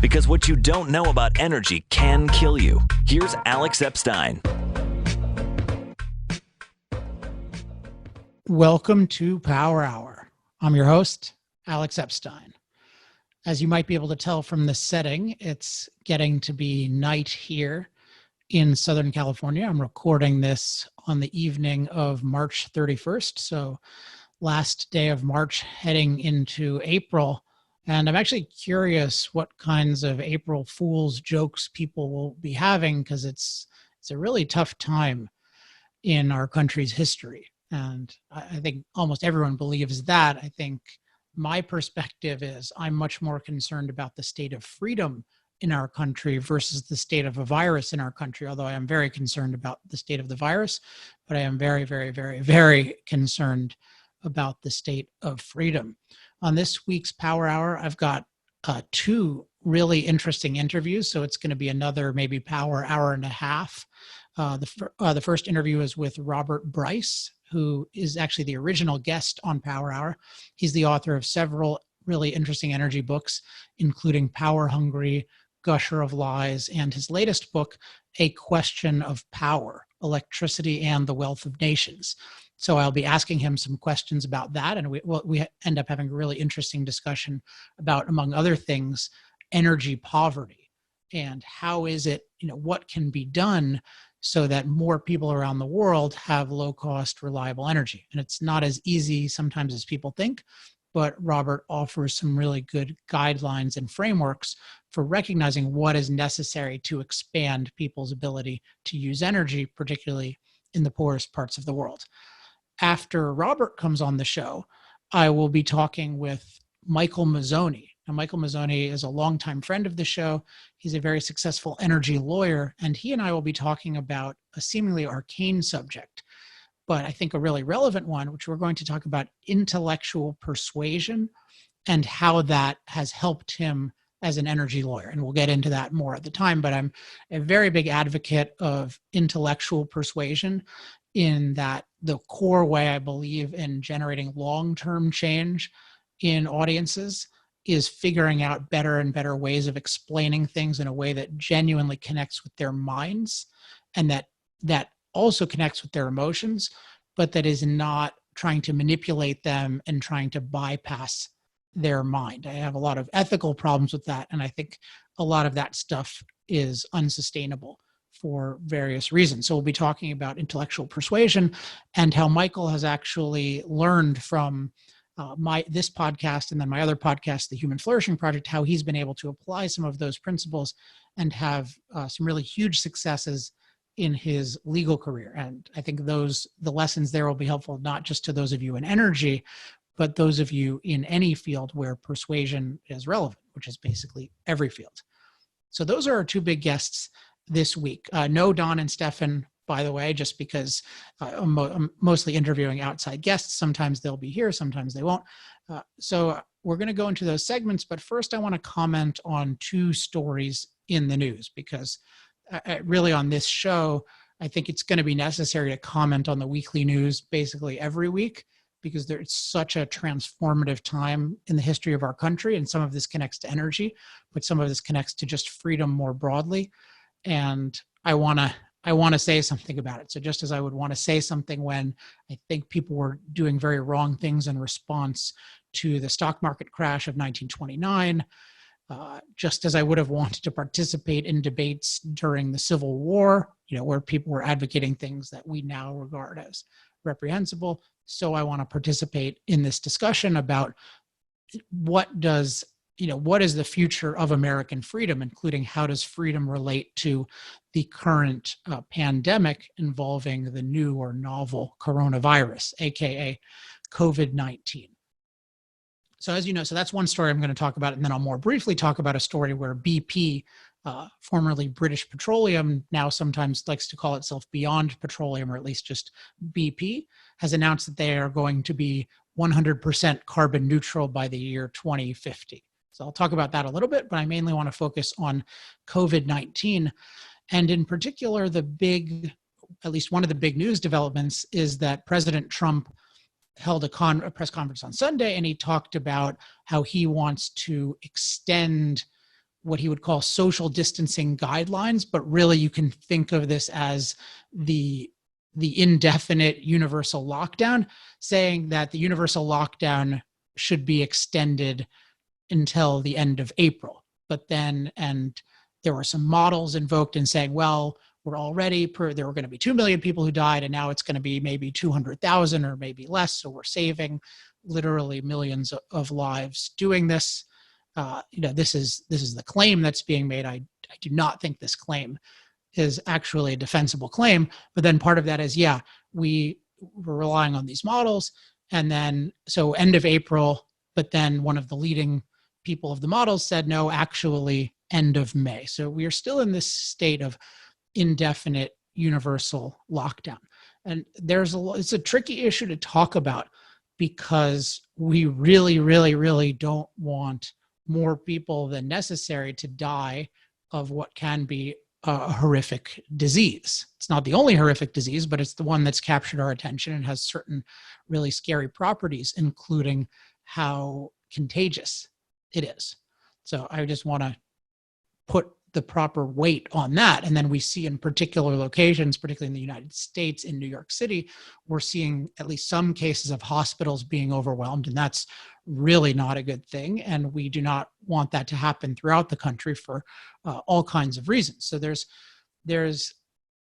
Because what you don't know about energy can kill you. Here's Alex Epstein. Welcome to Power Hour. I'm your host, Alex Epstein. As you might be able to tell from the setting, it's getting to be night here in Southern California. I'm recording this on the evening of March 31st, so last day of March heading into April. And I'm actually curious what kinds of April Fool's jokes people will be having, because it's a really tough time in our country's history. And I think almost everyone believes that. I think my perspective is I'm much more concerned about the state of freedom in our country versus the state of a virus in our country, although I am very concerned about the state of the virus, but I am very, very, very, very concerned about the state of freedom. On this week's Power Hour, I've got two really interesting interviews, so it's going to be another maybe Power Hour and a half. The first interview is with Robert Bryce, who is actually the original guest on Power Hour. He's the author of several really interesting energy books, including Power Hungry, Gusher of Lies, and his latest book, A Question of Power, Electricity and the Wealth of Nations. So I'll be asking him some questions about that, and we end up having a really interesting discussion about, among other things, energy poverty and how is it, what can be done so that more people around the world have low-cost, reliable energy. And it's not as easy sometimes as people think, but Robert offers some really good guidelines and frameworks for recognizing what is necessary to expand people's ability to use energy, particularly in the poorest parts of the world. After Robert comes on the show, I will be talking with Michael Mazzoni. Now, Michael Mazzoni is a longtime friend of the show. He's a very successful energy lawyer, and he and I will be talking about a seemingly arcane subject, but I think a really relevant one, which we're going to talk about intellectual persuasion and how that has helped him as an energy lawyer. And we'll get into that more at the time, but I'm a very big advocate of intellectual persuasion in that the core way I believe in generating long-term change in audiences is figuring out better and better ways of explaining things in a way that genuinely connects with their minds, and that also connects with their emotions, but that is not trying to manipulate them and trying to bypass their mind. I have a lot of ethical problems with that, and I think a lot of that stuff is unsustainable for various reasons. So we'll be talking about intellectual persuasion and how Michael has actually learned from this podcast and then my other podcast, the Human Flourishing Project, how he's been able to apply some of those principles and have some really huge successes in his legal career. And I think the lessons there will be helpful not just to those of you in energy, but those of you in any field where persuasion is relevant, which is basically every field. So those are our two big guests this week. No Don and Stefan, by the way, just because I'm mostly interviewing outside guests. Sometimes they'll be here, sometimes they won't. So we're going to go into those segments, but first I want to comment on two stories in the news, because really on this show, I think it's going to be necessary to comment on the weekly news basically every week, because it's such a transformative time in the history of our country. And some of this connects to energy, but some of this connects to just freedom more broadly. And I want to say something about it. So just as I would want to say something when I think people were doing very wrong things in response to the stock market crash of 1929, just as I would have wanted to participate in debates during the Civil War, where people were advocating things that we now regard as reprehensible, so I want to participate in this discussion about what is the future of American freedom, including how does freedom relate to the current pandemic involving the new or novel coronavirus, aka COVID-19. So as you know, so that's one story I'm going to talk about, and then I'll more briefly talk about a story where BP, formerly British Petroleum, now sometimes likes to call itself Beyond Petroleum, or at least just BP, has announced that they are going to be 100% carbon neutral by the year 2050. So I'll talk about that a little bit, but I mainly want to focus on COVID-19. And in particular, at least one of the big news developments is that President Trump held a press conference on Sunday, and he talked about how he wants to extend what he would call social distancing guidelines, but really you can think of this as the indefinite universal lockdown, saying that the universal lockdown should be extended until the end of April. But then, and there were some models invoked in saying, well, we're already, there were going to be 2 million people who died, and now it's going to be maybe 200,000 or maybe less. So we're saving literally millions of lives doing this. This is the claim that's being made. I do not think this claim is actually a defensible claim. But then part of that is, we were relying on these models, and then so end of April. But then one of the leading people of the models said, no, actually end of May. So we are still in this state of indefinite universal lockdown. And it's a tricky issue to talk about, because we really, really, really don't want more people than necessary to die of what can be a horrific disease. It's not the only horrific disease, but it's the one that's captured our attention and has certain really scary properties, including how contagious it is. So I just want to put the proper weight on that. And then we see in particular locations, particularly in the United States, in New York City, we're seeing at least some cases of hospitals being overwhelmed, and that's really not a good thing. And we do not want that to happen throughout the country for all kinds of reasons. So there's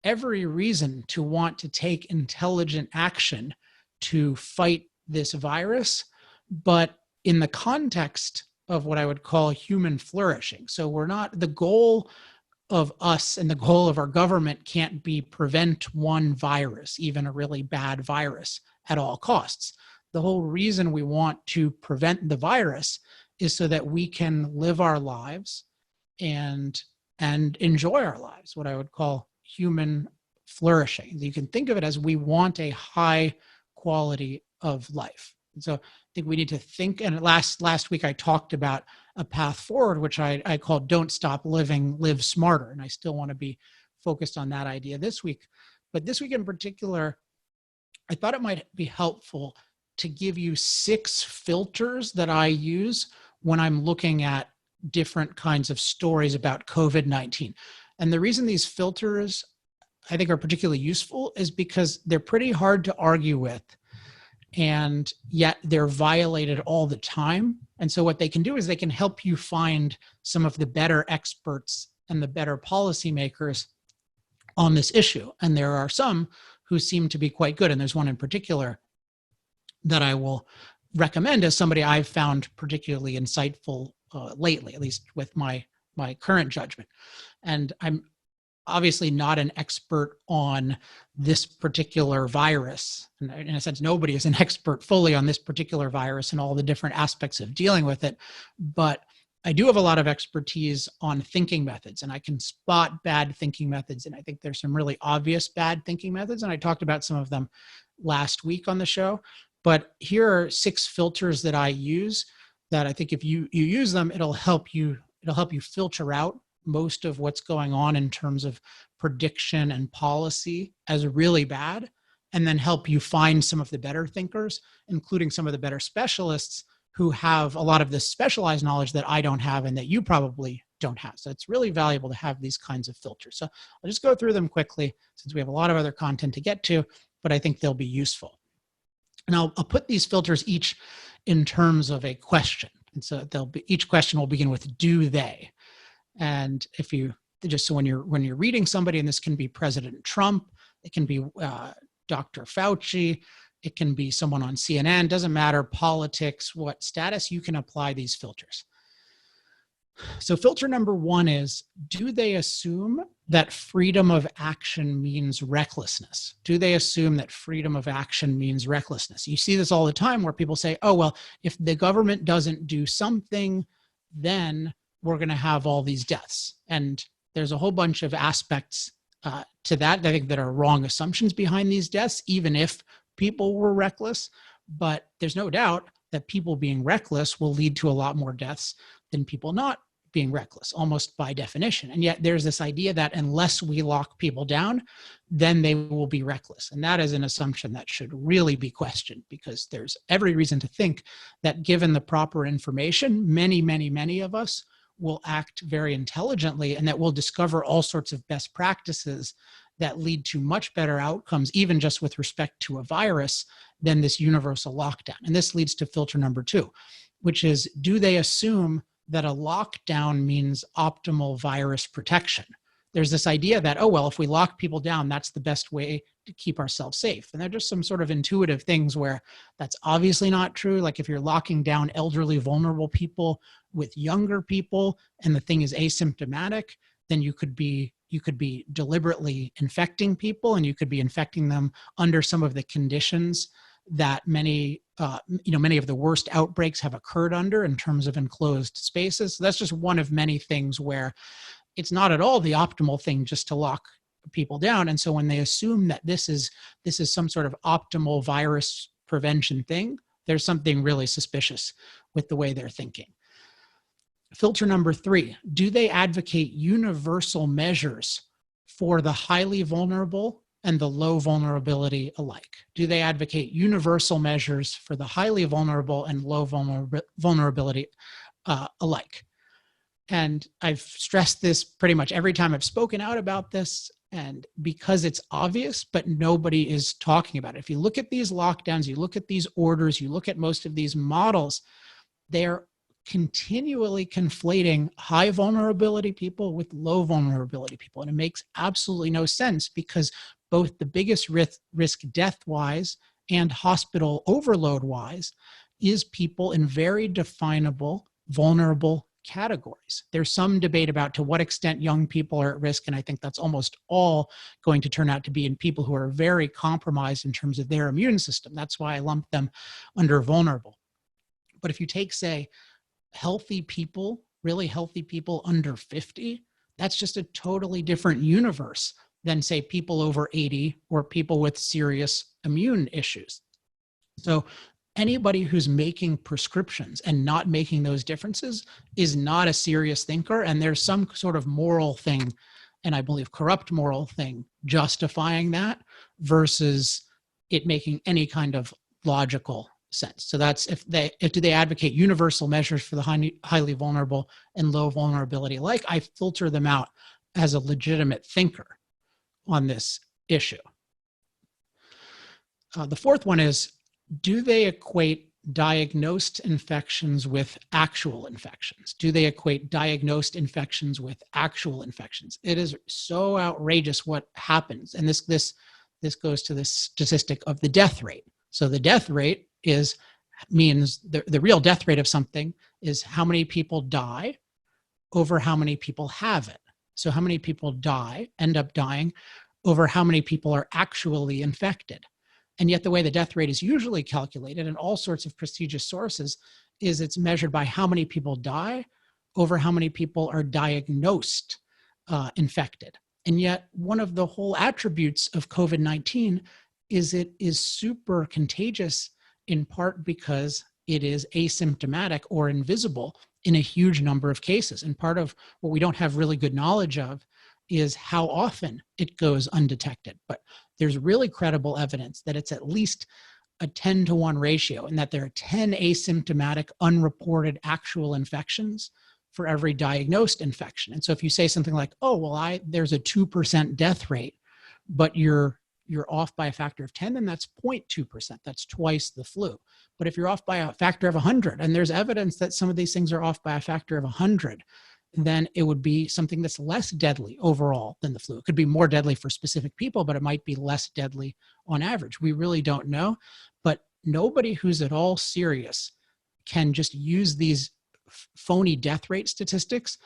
every reason to want to take intelligent action to fight this virus, but in the context of what I would call human flourishing. So the goal of us and the goal of our government can't be prevent one virus, even a really bad virus, at all costs. The whole reason we want to prevent the virus is so that we can live our lives and enjoy our lives, what I would call human flourishing. You can think of it as we want a high quality of life. So I think we need to think, and last week I talked about a path forward, which I called Don't Stop Living, Live Smarter. And I still want to be focused on that idea this week. But this week in particular, I thought it might be helpful to give you 6 filters that I use when I'm looking at different kinds of stories about COVID-19. And the reason these filters I think are particularly useful is because they're pretty hard to argue with, and yet they're violated all the time. And so what they can do is they can help you find some of the better experts and the better policymakers on this issue. And there are some who seem to be quite good. And there's one in particular that I will recommend as somebody I've found particularly insightful lately, at least with my current judgment. And I'm obviously not an expert on this particular virus. And in a sense, nobody is an expert fully on this particular virus and all the different aspects of dealing with it. But I do have a lot of expertise on thinking methods, and I can spot bad thinking methods. And I think there's some really obvious bad thinking methods. And I talked about some of them last week on the show. But here are 6 filters that I use that I think if you use them, it'll help you filter out most of what's going on in terms of prediction and policy as really bad, and then help you find some of the better thinkers, including some of the better specialists who have a lot of this specialized knowledge that I don't have and that you probably don't have. So it's really valuable to have these kinds of filters. So I'll just go through them quickly since we have a lot of other content to get to, but I think they'll be useful. And I'll put these filters each in terms of a question. And so each question will begin with do they. And if you just so when you're reading somebody, and this can be President Trump, it can be Dr. Fauci, it can be someone on CNN, doesn't matter, politics, what status, you can apply these filters. So filter number 1 is, do they assume that freedom of action means recklessness? Do they assume that freedom of action means recklessness? You see this all the time where people say, oh, well, if the government doesn't do something, then we're going to have all these deaths. And there's a whole bunch of aspects to that. I think that are wrong assumptions behind these deaths, even if people were reckless. But there's no doubt that people being reckless will lead to a lot more deaths than people not being reckless, almost by definition. And yet there's this idea that unless we lock people down, then they will be reckless. And that is an assumption that should really be questioned, because there's every reason to think that given the proper information, many, many, many of us will act very intelligently and that will discover all sorts of best practices that lead to much better outcomes, even just with respect to a virus, than this universal lockdown. And this leads to filter number 2, which is, do they assume that a lockdown means optimal virus protection? There's this idea that, oh, well, if we lock people down, that's the best way to keep ourselves safe. And they're just some sort of intuitive things where that's obviously not true. Like if you're locking down elderly, vulnerable people with younger people and the thing is asymptomatic, then you could be deliberately infecting people, and you could be infecting them under some of the conditions that many of the worst outbreaks have occurred under in terms of enclosed spaces. So that's just one of many things where it's not at all the optimal thing just to lock people down. And so when they assume that this is some sort of optimal virus prevention thing, there's something really suspicious with the way they're thinking. Filter number 3, do they advocate universal measures for the highly vulnerable and the low vulnerability alike? Do they advocate universal measures for the highly vulnerable and low vulnerability alike? And I've stressed this pretty much every time I've spoken out about this, and because it's obvious, but nobody is talking about it. If you look at these lockdowns, you look at these orders, you look at most of these models, they're continually conflating high vulnerability people with low vulnerability people. And it makes absolutely no sense, because both the biggest risk death-wise and hospital overload-wise is people in very definable, vulnerable categories. There's some debate about to what extent young people are at risk, and I think that's almost all going to turn out to be in people who are very compromised in terms of their immune system. That's why I lump them under vulnerable. But if you take, say, healthy people, really healthy people under 50, that's just a totally different universe than, say, people over 80 or people with serious immune issues. So anybody who's making prescriptions and not making those differences is not a serious thinker, and there's some sort of moral thing, and I believe corrupt moral thing, justifying that versus it making any kind of logical sense. So that's do they advocate universal measures for the highly vulnerable and low vulnerability alike? I filter them out as a legitimate thinker on this issue. The fourth one is, do they equate diagnosed infections with actual infections? Do they equate diagnosed infections with actual infections? It is so outrageous what happens. And this goes to this statistic of the death rate. So the death rate means the real death rate of something is how many people die over how many people have it. So how many people end up dying over how many people are actually infected. And yet the way the death rate is usually calculated in all sorts of prestigious sources is it's measured by how many people die over how many people are diagnosed infected. And yet one of the whole attributes of COVID-19 is it is super contagious, in part because it is asymptomatic or invisible in a huge number of cases. And part of what we don't have really good knowledge of is how often it goes undetected. But there's really credible evidence that it's at least a 10-to-1 ratio, and that there are 10 asymptomatic, unreported actual infections for every diagnosed infection. And so if you say something like, oh, well, there's a 2% death rate, but you're off by a factor of 10, then that's 0.2%. That's twice the flu. But if you're off by a factor of 100, and there's evidence that some of these things are off by a factor of 100, then it would be something that's less deadly overall than the flu. It could be more deadly for specific people, but it might be less deadly on average. We really don't know. But nobody who's at all serious can just use these phony death rate statistics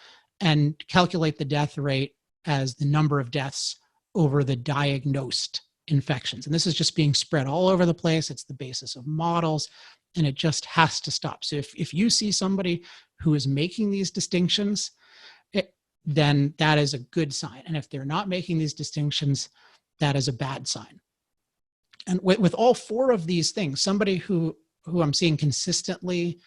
and calculate the death rate as the number of deaths over the diagnosed infections. And this is just being spread all over the place. It's the basis of models, and it just has to stop. So if you see somebody who is making these distinctions, then that is a good sign. And if they're not making these distinctions, that is a bad sign. And with all four of these things, somebody who I'm seeing consistently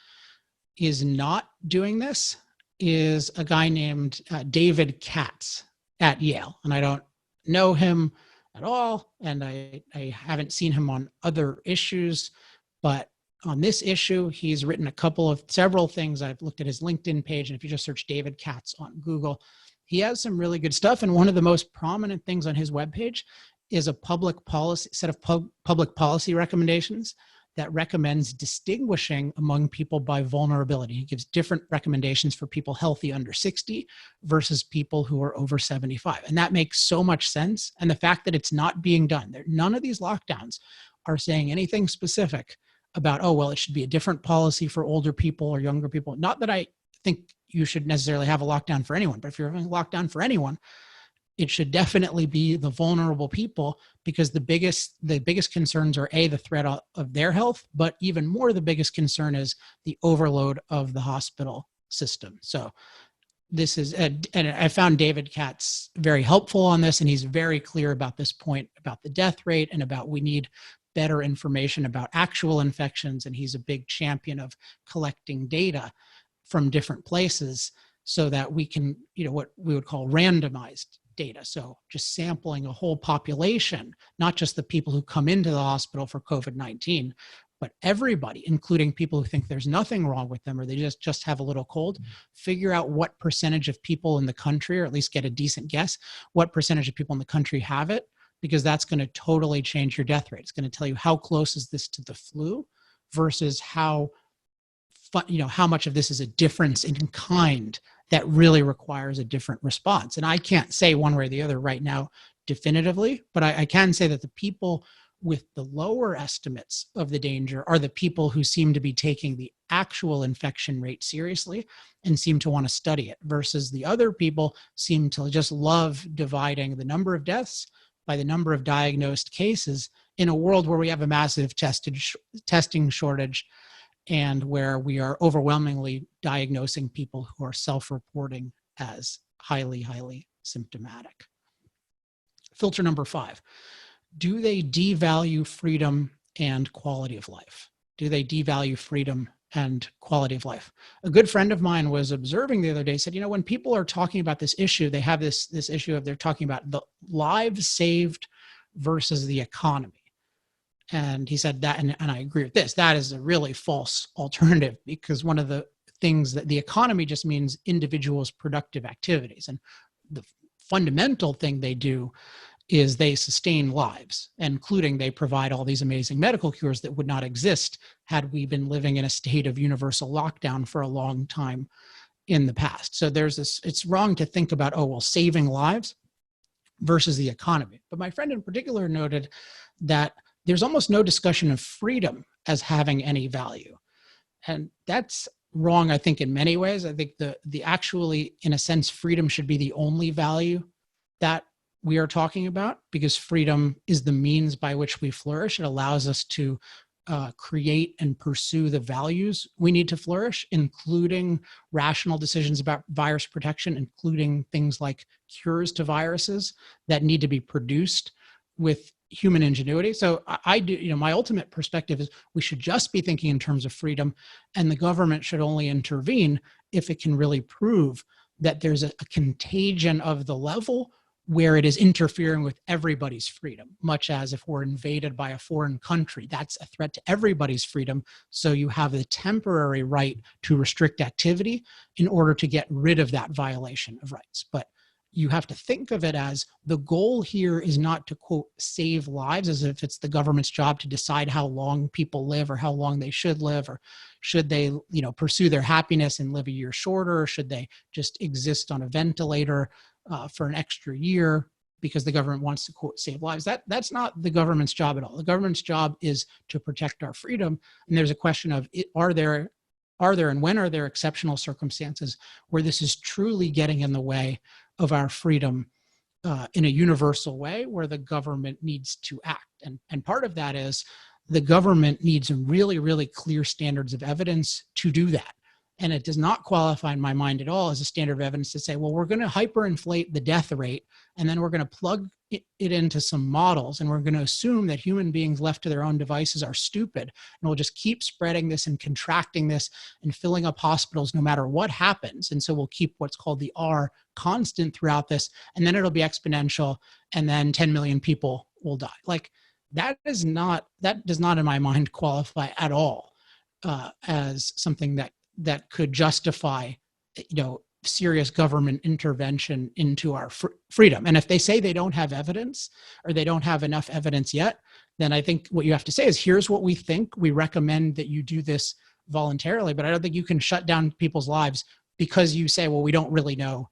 is not doing this is a guy named David Katz at Yale. And I don't know him at all, and I haven't seen him on other issues, but on this issue. He's written several things. I've looked at his LinkedIn page, and if you just search David Katz on Google, he has some really good stuff. And one of the most prominent things on his webpage is a set of public policy recommendations that recommends distinguishing among people by vulnerability. He gives different recommendations for people healthy under 60 versus people who are over 75. And that makes so much sense. And the fact that it's not being done, none of these lockdowns are saying anything specific about, oh, well, it should be a different policy for older people or younger people. Not that I think you should necessarily have a lockdown for anyone, but if you're having a lockdown for anyone, it should definitely be the vulnerable people, because the biggest concerns are the threat of their health, but even more, the biggest concern is the overload of the hospital system. So this is, and I found David Katz very helpful on this, and he's very clear about this point about the death rate and about we need better information about actual infections. And he's a big champion of collecting data from different places so that we can, what we would call randomized data. So just sampling a whole population, not just the people who come into the hospital for COVID-19, but everybody, including people who think there's nothing wrong with them or they just have a little cold, figure out what percentage of people in the country, or at least get a decent guess, what percentage of people in the country have it, because that's going to totally change your death rate. It's going to tell you how close is this to the flu versus how much of this is a difference in kind that really requires a different response. And I can't say one way or the other right now definitively, but I can say that the people with the lower estimates of the danger are the people who seem to be taking the actual infection rate seriously and seem to want to study it, versus the other people seem to just love dividing the number of deaths by the number of diagnosed cases in a world where we have a massive testing shortage and where we are overwhelmingly diagnosing people who are self-reporting as highly, highly symptomatic. Filter number 5, do they devalue freedom and quality of life? Do they devalue freedom and quality of life? A good friend of mine was observing the other day, said, when people are talking about this issue, they have this issue of they're talking about the lives saved versus the economy. And he said that, and I agree with this, that is a really false alternative, because one of the things that the economy just means individuals' productive activities. And the fundamental thing they do is they sustain lives, including they provide all these amazing medical cures that would not exist had we been living in a state of universal lockdown for a long time in the past. So there's this, it's wrong to think about, saving lives versus the economy. But my friend in particular noted that there's almost no discussion of freedom as having any value. And that's wrong, I think, in many ways. I think the actually, in a sense, freedom should be the only value that we are talking about, because freedom is the means by which we flourish. It allows us to create and pursue the values we need to flourish, including rational decisions about virus protection, including things like cures to viruses that need to be produced with human ingenuity. So I do, my ultimate perspective is we should just be thinking in terms of freedom, and the government should only intervene if it can really prove that there's a contagion of the level where it is interfering with everybody's freedom, much as if we're invaded by a foreign country, that's a threat to everybody's freedom. So you have the temporary right to restrict activity in order to get rid of that violation of rights. But you have to think of it as the goal here is not to, quote, save lives, as if it's the government's job to decide how long people live or how long they should live, or should they, pursue their happiness and live a year shorter, or should they just exist on a ventilator for an extra year because the government wants to, quote, save lives. That's not the government's job at all. The government's job is to protect our freedom. And there's a question of, are there and when are there exceptional circumstances where this is truly getting in the way of our freedom in a universal way, where the government needs to act. And part of that is the government needs really, really clear standards of evidence to do that. And it does not qualify in my mind at all as a standard of evidence to say, well, we're going to hyperinflate the death rate, and then we're going to plug it into some models, and we're going to assume that human beings left to their own devices are stupid, and we'll just keep spreading this and contracting this and filling up hospitals no matter what happens. And so we'll keep what's called the R constant throughout this, and then it'll be exponential, and then 10 million people will die. Like that does not in my mind qualify at all as something that could justify, serious government intervention into our freedom. And if they say they don't have evidence, or they don't have enough evidence yet, then I think what you have to say is, here's what we think. We recommend that you do this voluntarily, but I don't think you can shut down people's lives because you say, well, we don't really know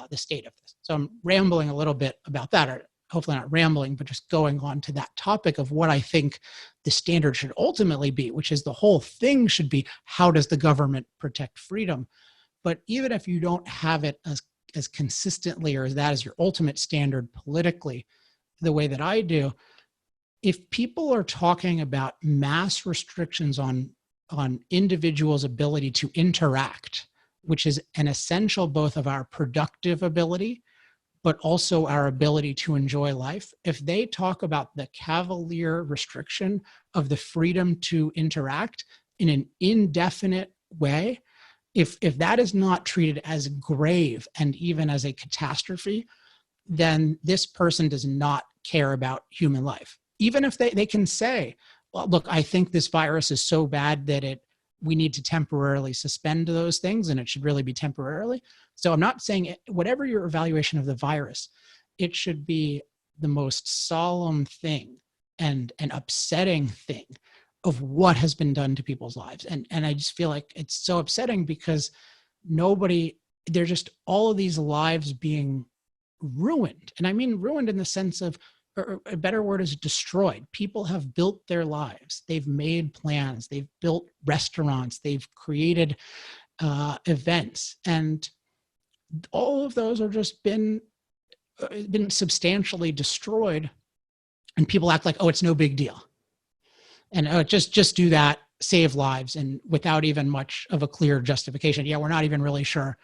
the state of this. So I'm rambling a little bit about that, or hopefully not rambling, but just going on to that topic of what I think the standard should ultimately be, which is the whole thing should be, how does the government protect freedom? But even if you don't have it as consistently, or as that is your ultimate standard politically, the way that I do, if people are talking about mass restrictions on individuals' ability to interact, which is an essential both of our productive ability, but also our ability to enjoy life, if they talk about the cavalier restriction of the freedom to interact in an indefinite way, if that is not treated as grave and even as a catastrophe, then this person does not care about human life. Even if they can say, well, look, I think this virus is so bad that we need to temporarily suspend those things, and it should really be temporarily. So I'm not saying whatever your evaluation of the virus, it should be the most solemn thing and an upsetting thing of what has been done to people's lives. And I just feel like it's so upsetting because they're just all of these lives being ruined. And I mean ruined in the sense of, or a better word is destroyed. People have built their lives. They've made plans. They've built restaurants. They've created events. And all of those are just been substantially destroyed. And people act like, oh, it's no big deal. And just do that, save lives, and without even much of a clear justification. Yeah, we're not even really sure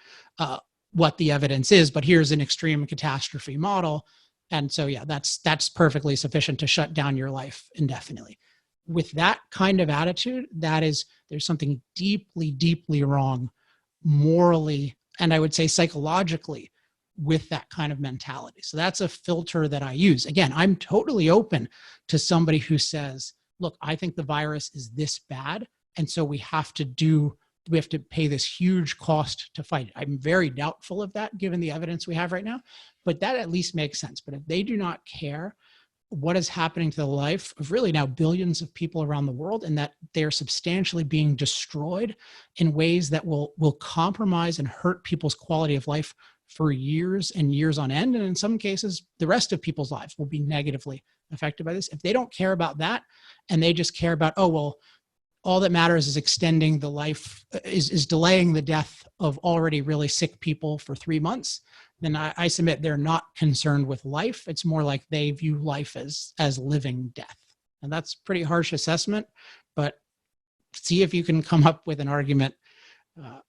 what the evidence is, but here's an extreme catastrophe model. And so, yeah, that's perfectly sufficient to shut down your life indefinitely. With that kind of attitude, there's something deeply, deeply wrong morally, and I would say psychologically, with that kind of mentality. So that's a filter that I use. Again, I'm totally open to somebody who says, look, I think the virus is this bad, and so we have to pay this huge cost to fight it. I'm very doubtful of that given the evidence we have right now, but that at least makes sense. But if they do not care what is happening to the life of really now billions of people around the world, and that they're substantially being destroyed in ways that will compromise and hurt people's quality of life for years and years on end, and in some cases, the rest of people's lives will be negatively affected by this. If they don't care about that, and they just care about, oh, well, all that matters is extending the life, is delaying the death of already really sick people for 3 months, then I submit they're not concerned with life. It's more like they view life as living death. And that's a pretty harsh assessment, but see if you can come up with an argument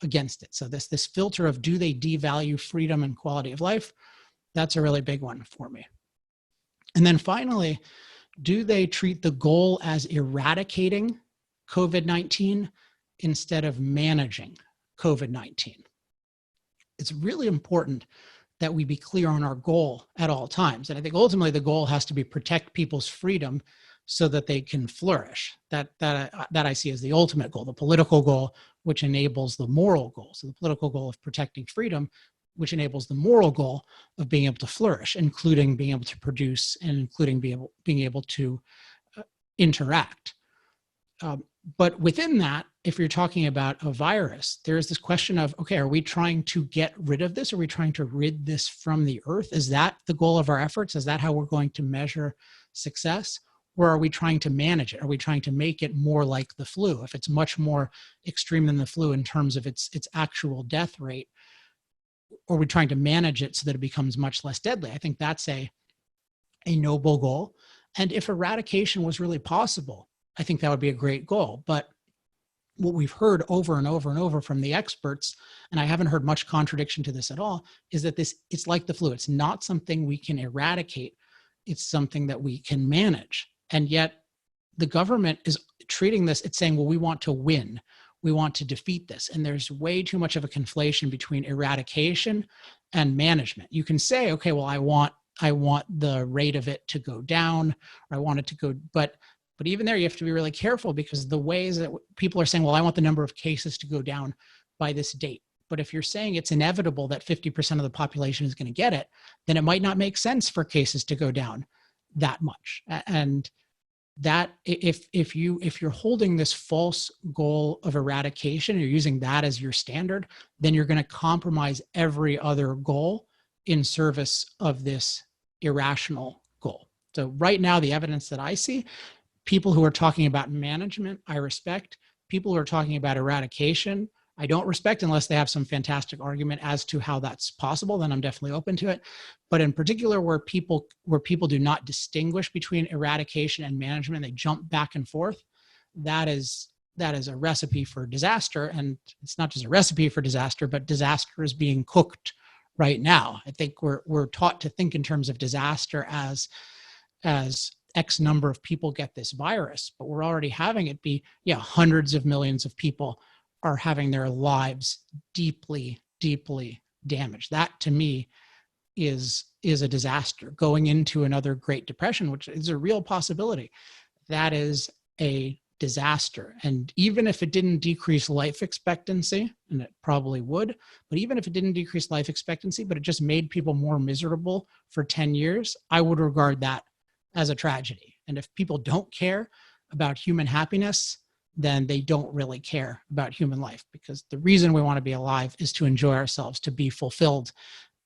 against it. So this filter of, do they devalue freedom and quality of life? That's a really big one for me. And then finally, do they treat the goal as eradicating COVID-19 instead of managing COVID-19? It's really important that we be clear on our goal at all times. And I think ultimately the goal has to be protect people's freedom so that they can flourish. That I see as the ultimate goal, the political goal, which enables the moral goal. So the political goal of protecting freedom, which enables the moral goal of being able to flourish, including being able to produce and including being able to interact. But within that, if you're talking about a virus, there's this question of, okay, are we trying to get rid of this? Are we trying to rid this from the earth? Is that the goal of our efforts? Is that how we're going to measure success? Or are we trying to manage it? Are we trying to make it more like the flu? If it's much more extreme than the flu in terms of its actual death rate, or are we trying to manage it so that it becomes much less deadly? I think that's a noble goal. And if eradication was really possible, I think that would be a great goal. But what we've heard over and over and over from the experts, and I haven't heard much contradiction to this at all, is that it's like the flu. It's not something we can eradicate. It's something that we can manage. And yet the government is treating this, it's saying, well, we want to win. We want to defeat this. And there's way too much of a conflation between eradication and management. You can say, okay, well, I want the rate of it to go down, or I want it to go, but But even there, you have to be really careful, because the ways that people are saying, well, I want the number of cases to go down by this date. But if you're saying it's inevitable that 50% of the population is going to get it, then it might not make sense for cases to go down that much. And that if you're holding this false goal of eradication, you're using that as your standard, then you're going to compromise every other goal in service of this irrational goal. So right now, the evidence that I see, people who are talking about management, I respect. People who are talking about eradication, I don't respect, unless they have some fantastic argument as to how that's possible. Then I'm definitely open to it. But in particular, where people do not distinguish between eradication and management, they jump back and forth, that is a recipe for disaster. And it's not just a recipe for disaster, but disaster is being cooked right now. I think we're taught to think in terms of disaster as X number of people get this virus, but we're already having it be, hundreds of millions of people are having their lives deeply, deeply damaged. That to me is a disaster. Going into another Great Depression, which is a real possibility, that is a disaster. And even if it didn't decrease life expectancy, and it probably would, but even if it didn't decrease life expectancy, but it just made people more miserable for 10 years, I would regard that as a tragedy. And if people don't care about human happiness, then they don't really care about human life, because the reason we want to be alive is to enjoy ourselves, to be fulfilled.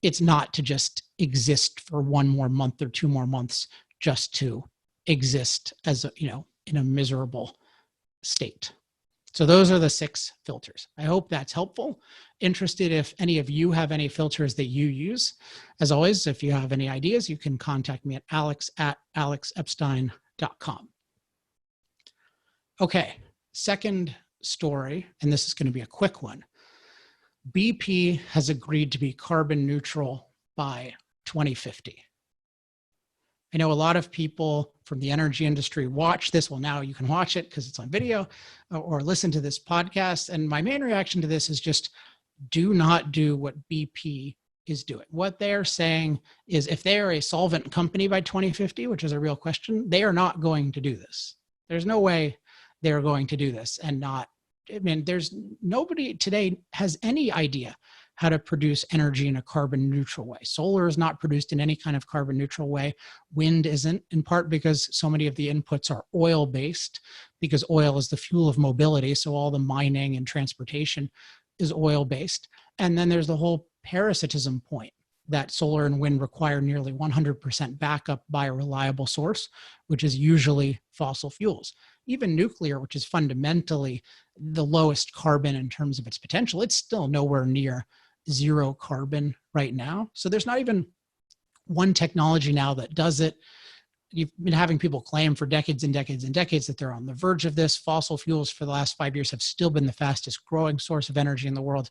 It's not to just exist for one more month or 2 more months, just to exist as in a miserable state. So those are the 6 filters. I hope that's helpful. Interested if any of you have any filters that you use. As always, if you have any ideas, you can contact me at alex@alexepstein.com. Okay, second story, and this is going to be a quick one. BP has agreed to be carbon neutral by 2050. I know a lot of people from the energy industry watch this. Well, now you can watch it because it's on video, or listen to this podcast. And my main reaction to this is just do not do what BP is doing. What they're saying is, if they are a solvent company by 2050, which is a real question, they are not going to do this. There's no way they're going to do this and not. There's nobody today has any idea how to produce energy in a carbon neutral way. Solar is not produced in any kind of carbon neutral way. Wind isn't, in part because so many of the inputs are oil-based, because oil is the fuel of mobility. So all the mining and transportation is oil-based. And then there's the whole parasitism point, that solar and wind require nearly 100% backup by a reliable source, which is usually fossil fuels. Even nuclear, which is fundamentally the lowest carbon in terms of its potential, it's still nowhere near zero carbon right now. So there's not even one technology now that does it. You've been having people claim for decades and decades and decades that they're on the verge of this. Fossil fuels for the last 5 years have still been the fastest growing source of energy in the world.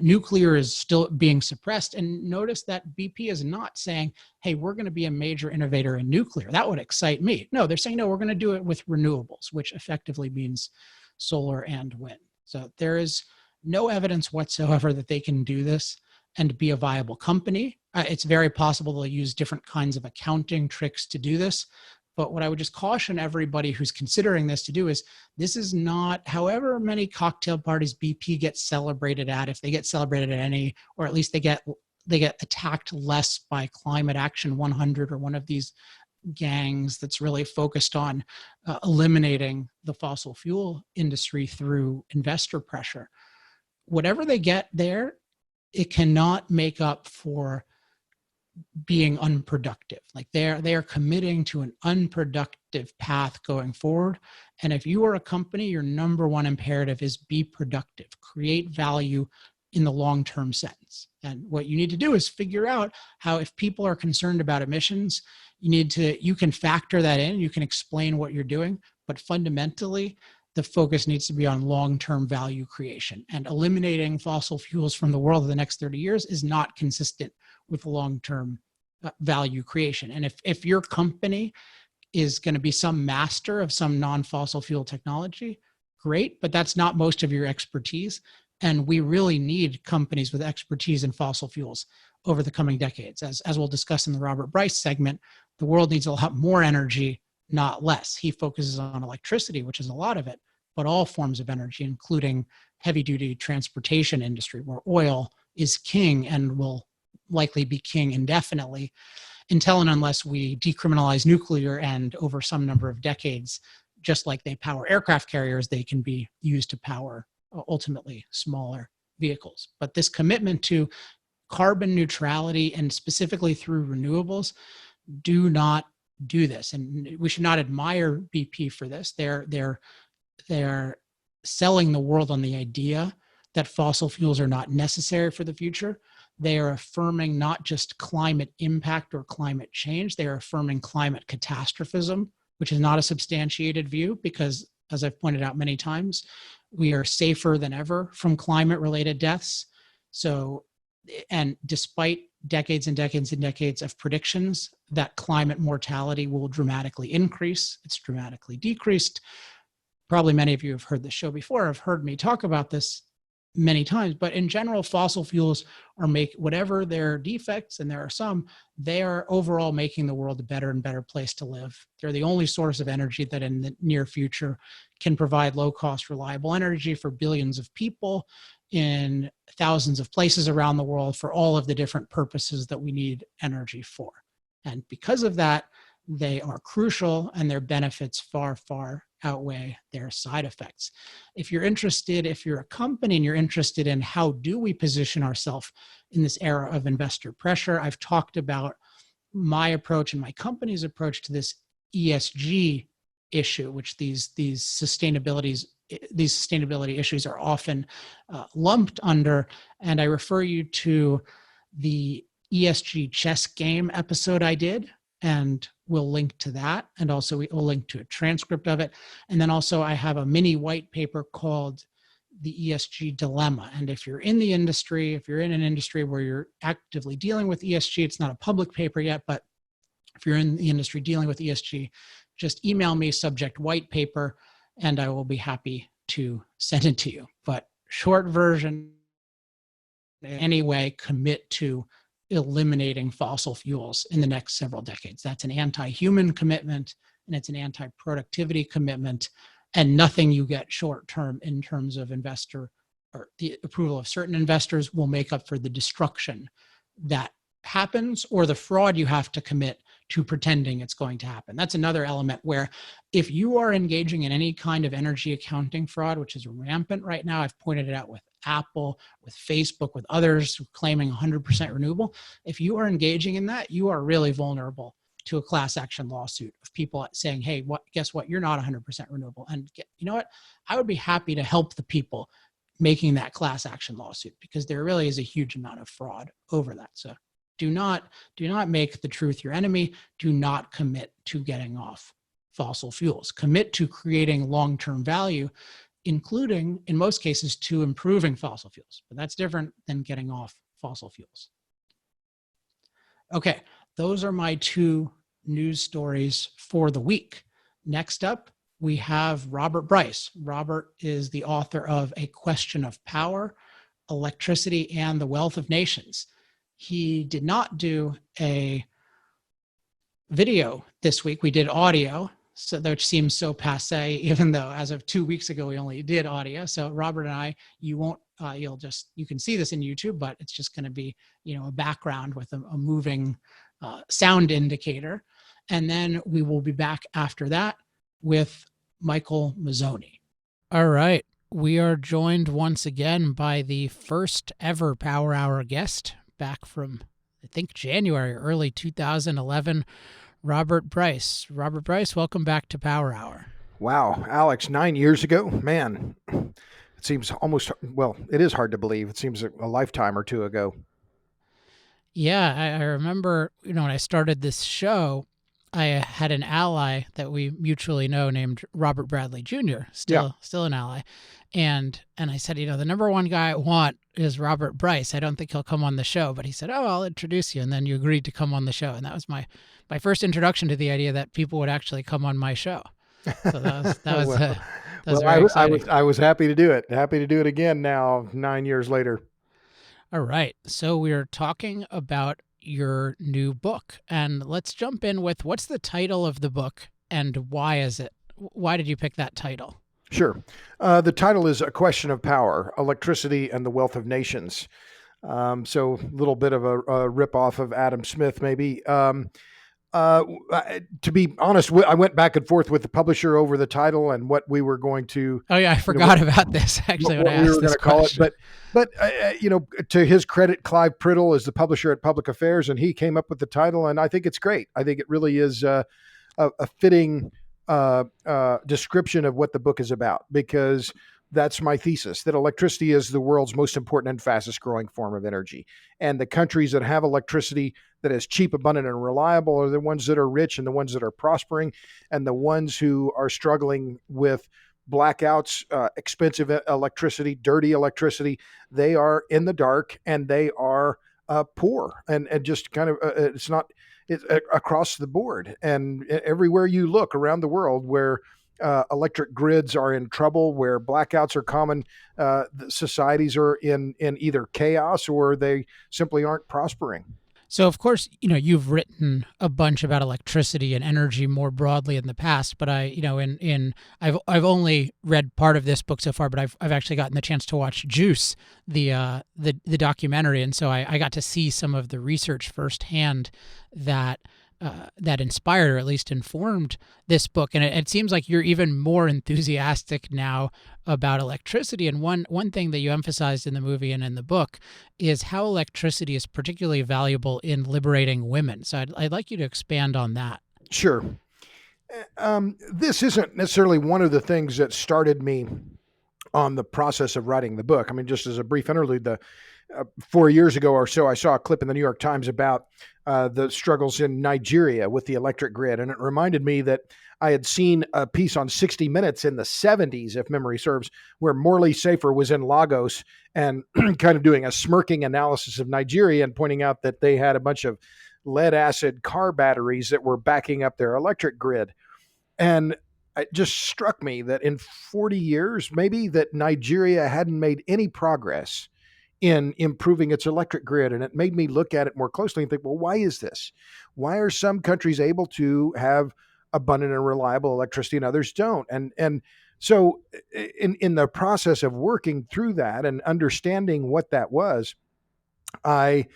Nuclear is still being suppressed. And notice that BP is not saying, hey, we're going to be a major innovator in nuclear. That would excite me. No, they're saying, no, we're going to do it with renewables, which effectively means solar and wind. So there is no evidence whatsoever that they can do this and be a viable company. It's very possible they'll use different kinds of accounting tricks to do this. But what I would just caution everybody who's considering this to do is, this is not, however many cocktail parties BP gets celebrated at, if they get celebrated at any, or at least they get attacked less by Climate Action 100 or one of these gangs that's really focused on eliminating the fossil fuel industry through investor pressure. Whatever they get there, it cannot make up for being unproductive. Like they are committing to an unproductive path going forward. And if you are a company, your number one imperative is be productive, create value in the long-term sense. And what you need to do is figure out how, if people are concerned about emissions, you can factor that in, you can explain what you're doing, but fundamentally, the focus needs to be on long-term value creation. And eliminating fossil fuels from the world in the next 30 years is not consistent with long-term value creation. And if your company is going to be some master of some non-fossil fuel technology, great, but that's not most of your expertise. And we really need companies with expertise in fossil fuels over the coming decades. As we'll discuss in the Robert Bryce segment, the world needs a lot more energy not less. He focuses on electricity, which is a lot of it, but all forms of energy, including heavy-duty transportation industry, where oil is king and will likely be king indefinitely until and unless we decriminalize nuclear, and over some number of decades, just like they power aircraft carriers, they can be used to power ultimately smaller vehicles. But this commitment to carbon neutrality, and specifically through renewables, do not do this. And we should not admire BP for this. They're selling the world on the idea that fossil fuels are not necessary for the future. They are affirming not just climate impact or climate change, they are affirming climate catastrophism, which is not a substantiated view, because, as I've pointed out many times, we are safer than ever from climate-related deaths. So, and despite decades and decades and decades of predictions that climate mortality will dramatically increase, it's dramatically decreased. Probably many of you have heard this show before, have heard me talk about this many times, but in general, fossil fuels are whatever their defects, and there are some, they are overall making the world a better and better place to live. They're the only source of energy that in the near future can provide low-cost, reliable energy for billions of people in thousands of places around the world for all of the different purposes that we need energy for. And because of that, they are crucial, and their benefits far, far outweigh their side effects. If you're a company and you're interested in how do we position ourselves in this era of investor pressure, I've talked about my approach and my company's approach to this ESG issue, which these sustainability issues are often lumped under. And I refer you to the ESG chess game episode I did, and we'll link to that. And also we'll link to a transcript of it. And then also I have a mini white paper called the ESG Dilemma. And if you're in the industry, if you're in an industry where you're actively dealing with ESG, it's not a public paper yet, but if you're in the industry dealing with ESG, just email me subject white paper, and I will be happy to send it to you. But short version, anyway, commit to eliminating fossil fuels in the next several decades. That's an anti-human commitment, and it's an anti-productivity commitment, and nothing you get short-term in terms of investor or the approval of certain investors will make up for the destruction that happens or the fraud you have to commit to pretending it's going to happen. That's another element where if you are engaging in any kind of energy accounting fraud, which is rampant right now, I've pointed it out with Apple, with Facebook, with others claiming 100% renewable. If you are engaging in that, you are really vulnerable to a class action lawsuit of people saying, hey, guess what? You're not 100% renewable. And you know what? I would be happy to help the people making that class action lawsuit, because there really is a huge amount of fraud over that. So do not make the truth your enemy. Do not commit to getting off fossil fuels. Commit to creating long-term value, including, in most cases, to improving fossil fuels. But that's different than getting off fossil fuels. Okay, those are my two news stories for the week. Next up, we have Robert Bryce. Robert is the author of A Question of Power, Electricity, and the Wealth of Nations. He did not do a video this week. We did audio, so which seems so passe, even though as of 2 weeks ago, we only did audio. So Robert and I, you can see this in YouTube, but it's just going to be, a background with a moving sound indicator. And then we will be back after that with Michael Mazzoni. All right. We are joined once again by the first ever Power Hour guest, back from, I think, January, early 2011, Robert Bryce. Robert Bryce, welcome back to Power Hour. Wow, Alex, 9 years ago? Man, it seems it is hard to believe. It seems a lifetime or two ago. Yeah, I remember, when I started this show, I had an ally that we mutually know named Robert Bradley Jr., still an ally. And I said, the number one guy I want is Robert Bryce. I don't think he'll come on the show, but he said, I'll introduce you. And then you agreed to come on the show. And that was my first introduction to the idea that people would actually come on my show. So that was very exciting. I was happy to do it. Happy to do it again now, 9 years later. All right. So we're talking about your new book, and let's jump in with, what's the title of the book and why is it? Why did you pick that title? Sure. The title is A Question of Power, Electricity and the Wealth of Nations. So a little bit of a rip-off of Adam Smith, maybe. To be honest, I went back and forth with the publisher over the title and what we were going to. Oh yeah, I forgot about this actually when I asked this question. But to his credit, Clive Priddle is the publisher at Public Affairs, and he came up with the title, and I think it's great. I think it really is a fitting description of what the book is about, because that's my thesis, that electricity is the world's most important and fastest growing form of energy. And the countries that have electricity that is cheap, abundant, and reliable are the ones that are rich and the ones that are prospering, and the ones who are struggling with blackouts, expensive electricity, dirty electricity, they are in the dark and they are poor. And just kind of, it's across the board. And everywhere you look around the world where electric grids are in trouble, where blackouts are common, societies are in either chaos or they simply aren't prospering. So, of course, you've written a bunch about electricity and energy more broadly in the past, but I've only read part of this book so far, but I've actually gotten the chance to watch Juice, the documentary, and so I got to see some of the research firsthand that inspired, or at least informed, this book. And it seems like you're even more enthusiastic now about electricity. And one thing that you emphasized in the movie and in the book is how electricity is particularly valuable in liberating women. So I'd like you to expand on that. Sure. This isn't necessarily one of the things that started me on the process of writing the book. I mean, just as a brief interlude, 4 years ago or so, I saw a clip in the New York Times about the struggles in Nigeria with the electric grid. And it reminded me that I had seen a piece on 60 Minutes in the 70s, if memory serves, where Morley Safer was in Lagos and kind of doing a smirking analysis of Nigeria and pointing out that they had a bunch of lead acid car batteries that were backing up their electric grid. And it just struck me that in 40 years, maybe, that Nigeria hadn't made any progress in improving its electric grid. And it made me look at it more closely and think, well, why is this? Why are some countries able to have abundant and reliable electricity and others don't? And so in the process of working through that and understanding what that was, I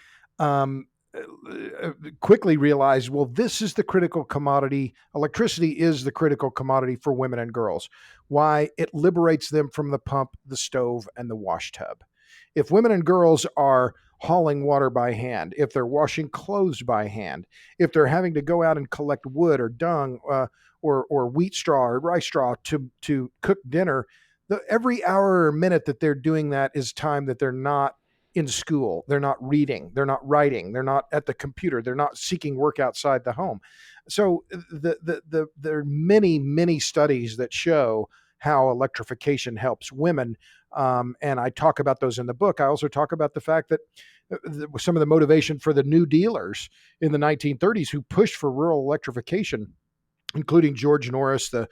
quickly realized, well, this is the critical commodity. Electricity is the critical commodity for women and girls. Why? It liberates them from the pump, the stove, and the wash tub. If women and girls are hauling water by hand, if they're washing clothes by hand, if they're having to go out and collect wood or dung or wheat straw or rice straw to cook dinner, every hour or minute that they're doing that is time that they're not in school, they're not reading, they're not writing, they're not at the computer, they're not seeking work outside the home. So there are many, many studies that show how electrification helps women. And I talk about those in the book. I also talk about the fact that some of the motivation for the New Dealers in the 1930s who pushed for rural electrification, including George Norris, the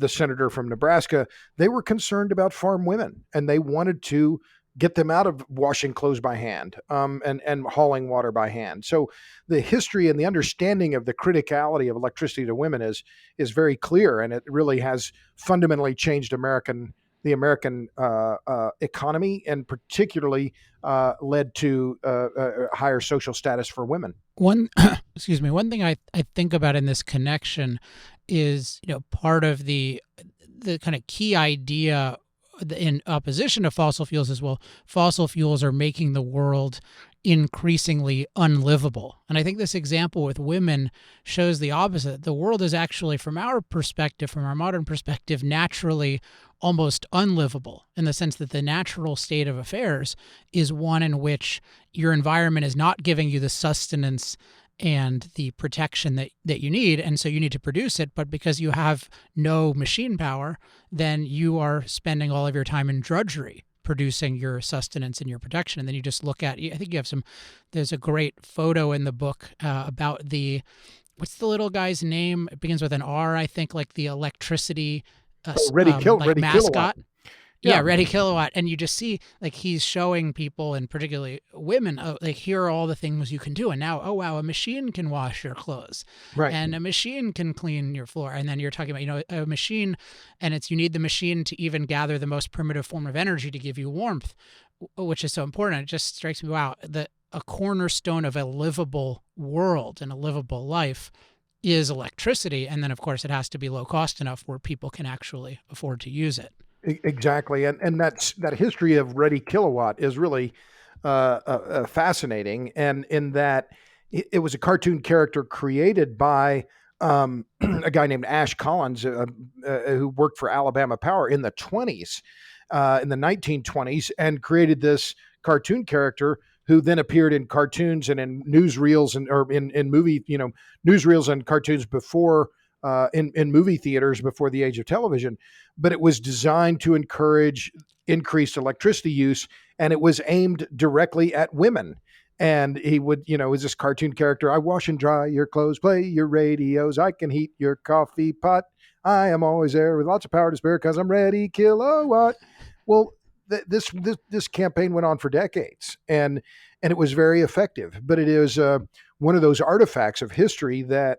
senator from Nebraska, they were concerned about farm women, and they wanted to get them out of washing clothes by hand and hauling water by hand. So the history and the understanding of the criticality of electricity to women is very clear, and it really has fundamentally changed the American economy, and particularly led to higher social status for women. One thing I think about in this connection is, part of the kind of key idea in opposition to fossil fuels is, well, fossil fuels are making the world increasingly unlivable. And I think this example with women shows the opposite. The world is actually, from our perspective, from our modern perspective, naturally almost unlivable, in the sense that the natural state of affairs is one in which your environment is not giving you the sustenance and the protection that you need, and so you need to produce it. But because you have no machine power, then you are spending all of your time in drudgery producing your sustenance and your protection. And then you just look at, I think you have there's a great photo in the book about what's the little guy's name? It begins with an R, I think, like the electricity Ready mascot. Yeah, ready kilowatt. And you just see, like, he's showing people, and particularly women, like, here are all the things you can do. And now, oh, wow, a machine can wash your clothes. Right. And a machine can clean your floor. And then you're talking about, a machine, and you need the machine to even gather the most primitive form of energy to give you warmth, which is so important. It just strikes me, wow, that a cornerstone of a livable world and a livable life is electricity. And then, of course, it has to be low cost enough where people can actually afford to use it. Exactly. And that history of ready kilowatt is really fascinating. And in that it was a cartoon character created by a guy named Ash Collins, who worked for Alabama Power in the 20s, in the 1920s, and created this cartoon character who then appeared in cartoons and in newsreels or in movie, newsreels and cartoons before in movie theaters before the age of television. But it was designed to encourage increased electricity use, and it was aimed directly at women. And he would, was this cartoon character. I wash and dry your clothes, play your radios. I can heat your coffee pot. I am always there with lots of power to spare because I'm ready kilowatt. Well, this campaign went on for decades, and it was very effective. But it is one of those artifacts of history that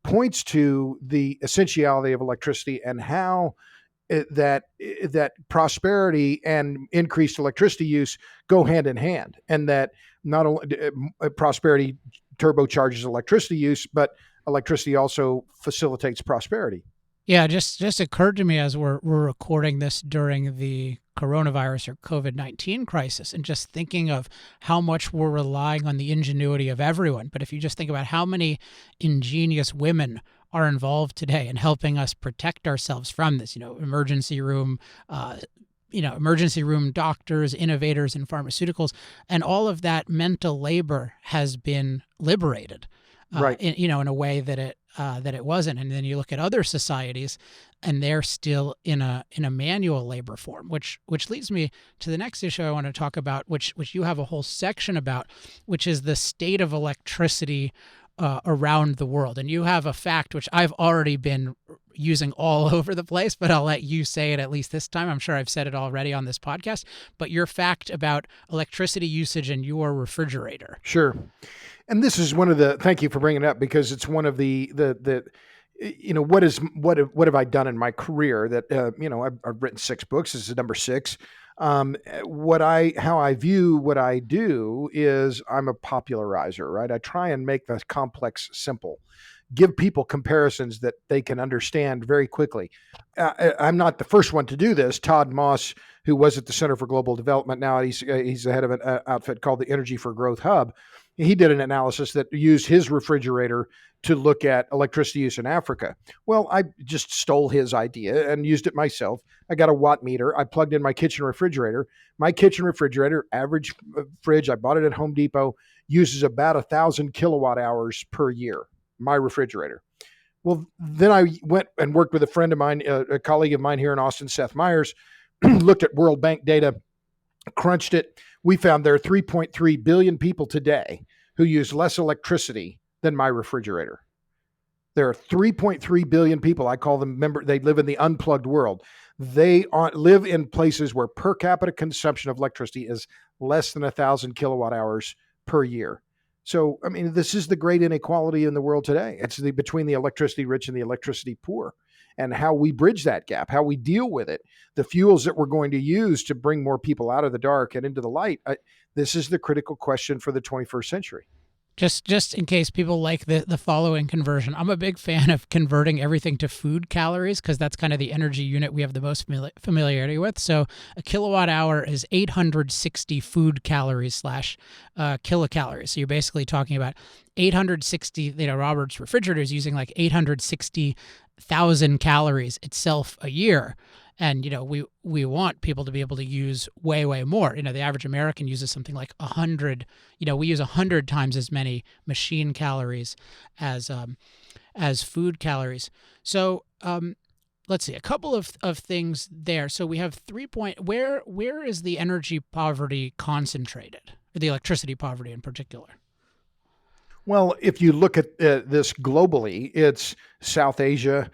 points to the essentiality of electricity and how that prosperity and increased electricity use go hand in hand, and that not only prosperity turbocharges electricity use, but electricity also facilitates prosperity. Yeah, just occurred to me as we're recording this during the coronavirus or COVID-19 crisis, and just thinking of how much we're relying on the ingenuity of everyone. But if you just think about how many ingenious women are involved today in helping us protect ourselves from this, emergency room doctors, innovators in pharmaceuticals, and all of that mental labor has been liberated, right? In a way that it wasn't. And then you look at other societies, and they're still in a manual labor form, which leads me to the next issue I want to talk about, which you have a whole section about, which is the state of electricity around the world. And you have a fact which I've already been using all over the place, but I'll let you say it at least this time. I'm sure I've said it already on this podcast, but your fact about electricity usage in your refrigerator. Sure. And this is one of the, thank you for bringing it up, because it's one of the what have I done in my career that, I've written 6 books. This is number 6. How I view what I do is I'm a popularizer, right? I try and make the complex simple, give people comparisons that they can understand very quickly. I'm not the first one to do this. Todd Moss, who was at the Center for Global Development, now he's the head of an outfit called the Energy for Growth Hub. He did an analysis that used his refrigerator to look at electricity use in Africa. Well, I just stole his idea and used it myself. I got a watt meter. I plugged in my kitchen refrigerator. My kitchen refrigerator, average fridge, I bought it at Home Depot, uses about 1,000 kilowatt hours per year, my refrigerator. Well, then I went and worked with a friend of mine, a colleague of mine here in Austin, Seth Myers, looked at World Bank data, crunched it. We found there are 3.3 billion people today who use less electricity than my refrigerator. There are 3.3 billion people. I call them, they live in the unplugged world. They live in places where per capita consumption of electricity is less than 1,000 kilowatt hours per year. So, I mean, this is the great inequality in the world today. It's between the electricity rich and the electricity poor, and how we bridge that gap, how we deal with it, the fuels that we're going to use to bring more people out of the dark and into the light. This is the critical question for the 21st century. Just in case people like the following conversion, I'm a big fan of converting everything to food calories, because that's kind of the energy unit we have the most familiarity with. So a kilowatt hour is 860 food calories / kilocalories. So you're basically talking about 860, Robert's refrigerator is using like 860,000 calories itself a year. And, we want people to be able to use way, way more. The average American uses something like 100, we use 100 times as many machine calories as food calories. So let's see, a couple of things there. So we have 3 where is the energy poverty concentrated, or the electricity poverty in particular? Well, if you look at this globally, it's South Asia,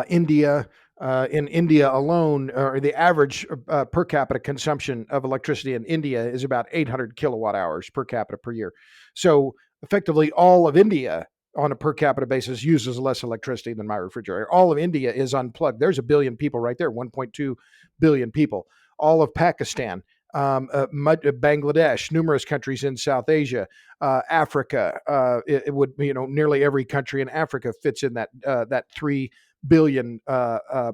India, In India alone, or the average per capita consumption of electricity in India is about 800 kilowatt hours per capita per year. So effectively, all of India on a per capita basis uses less electricity than my refrigerator. All of India is unplugged. There's a billion people right there, 1.2 billion people. All of Pakistan, Bangladesh, numerous countries in South Asia, Africa. It would, nearly every country in Africa fits in that 3 billion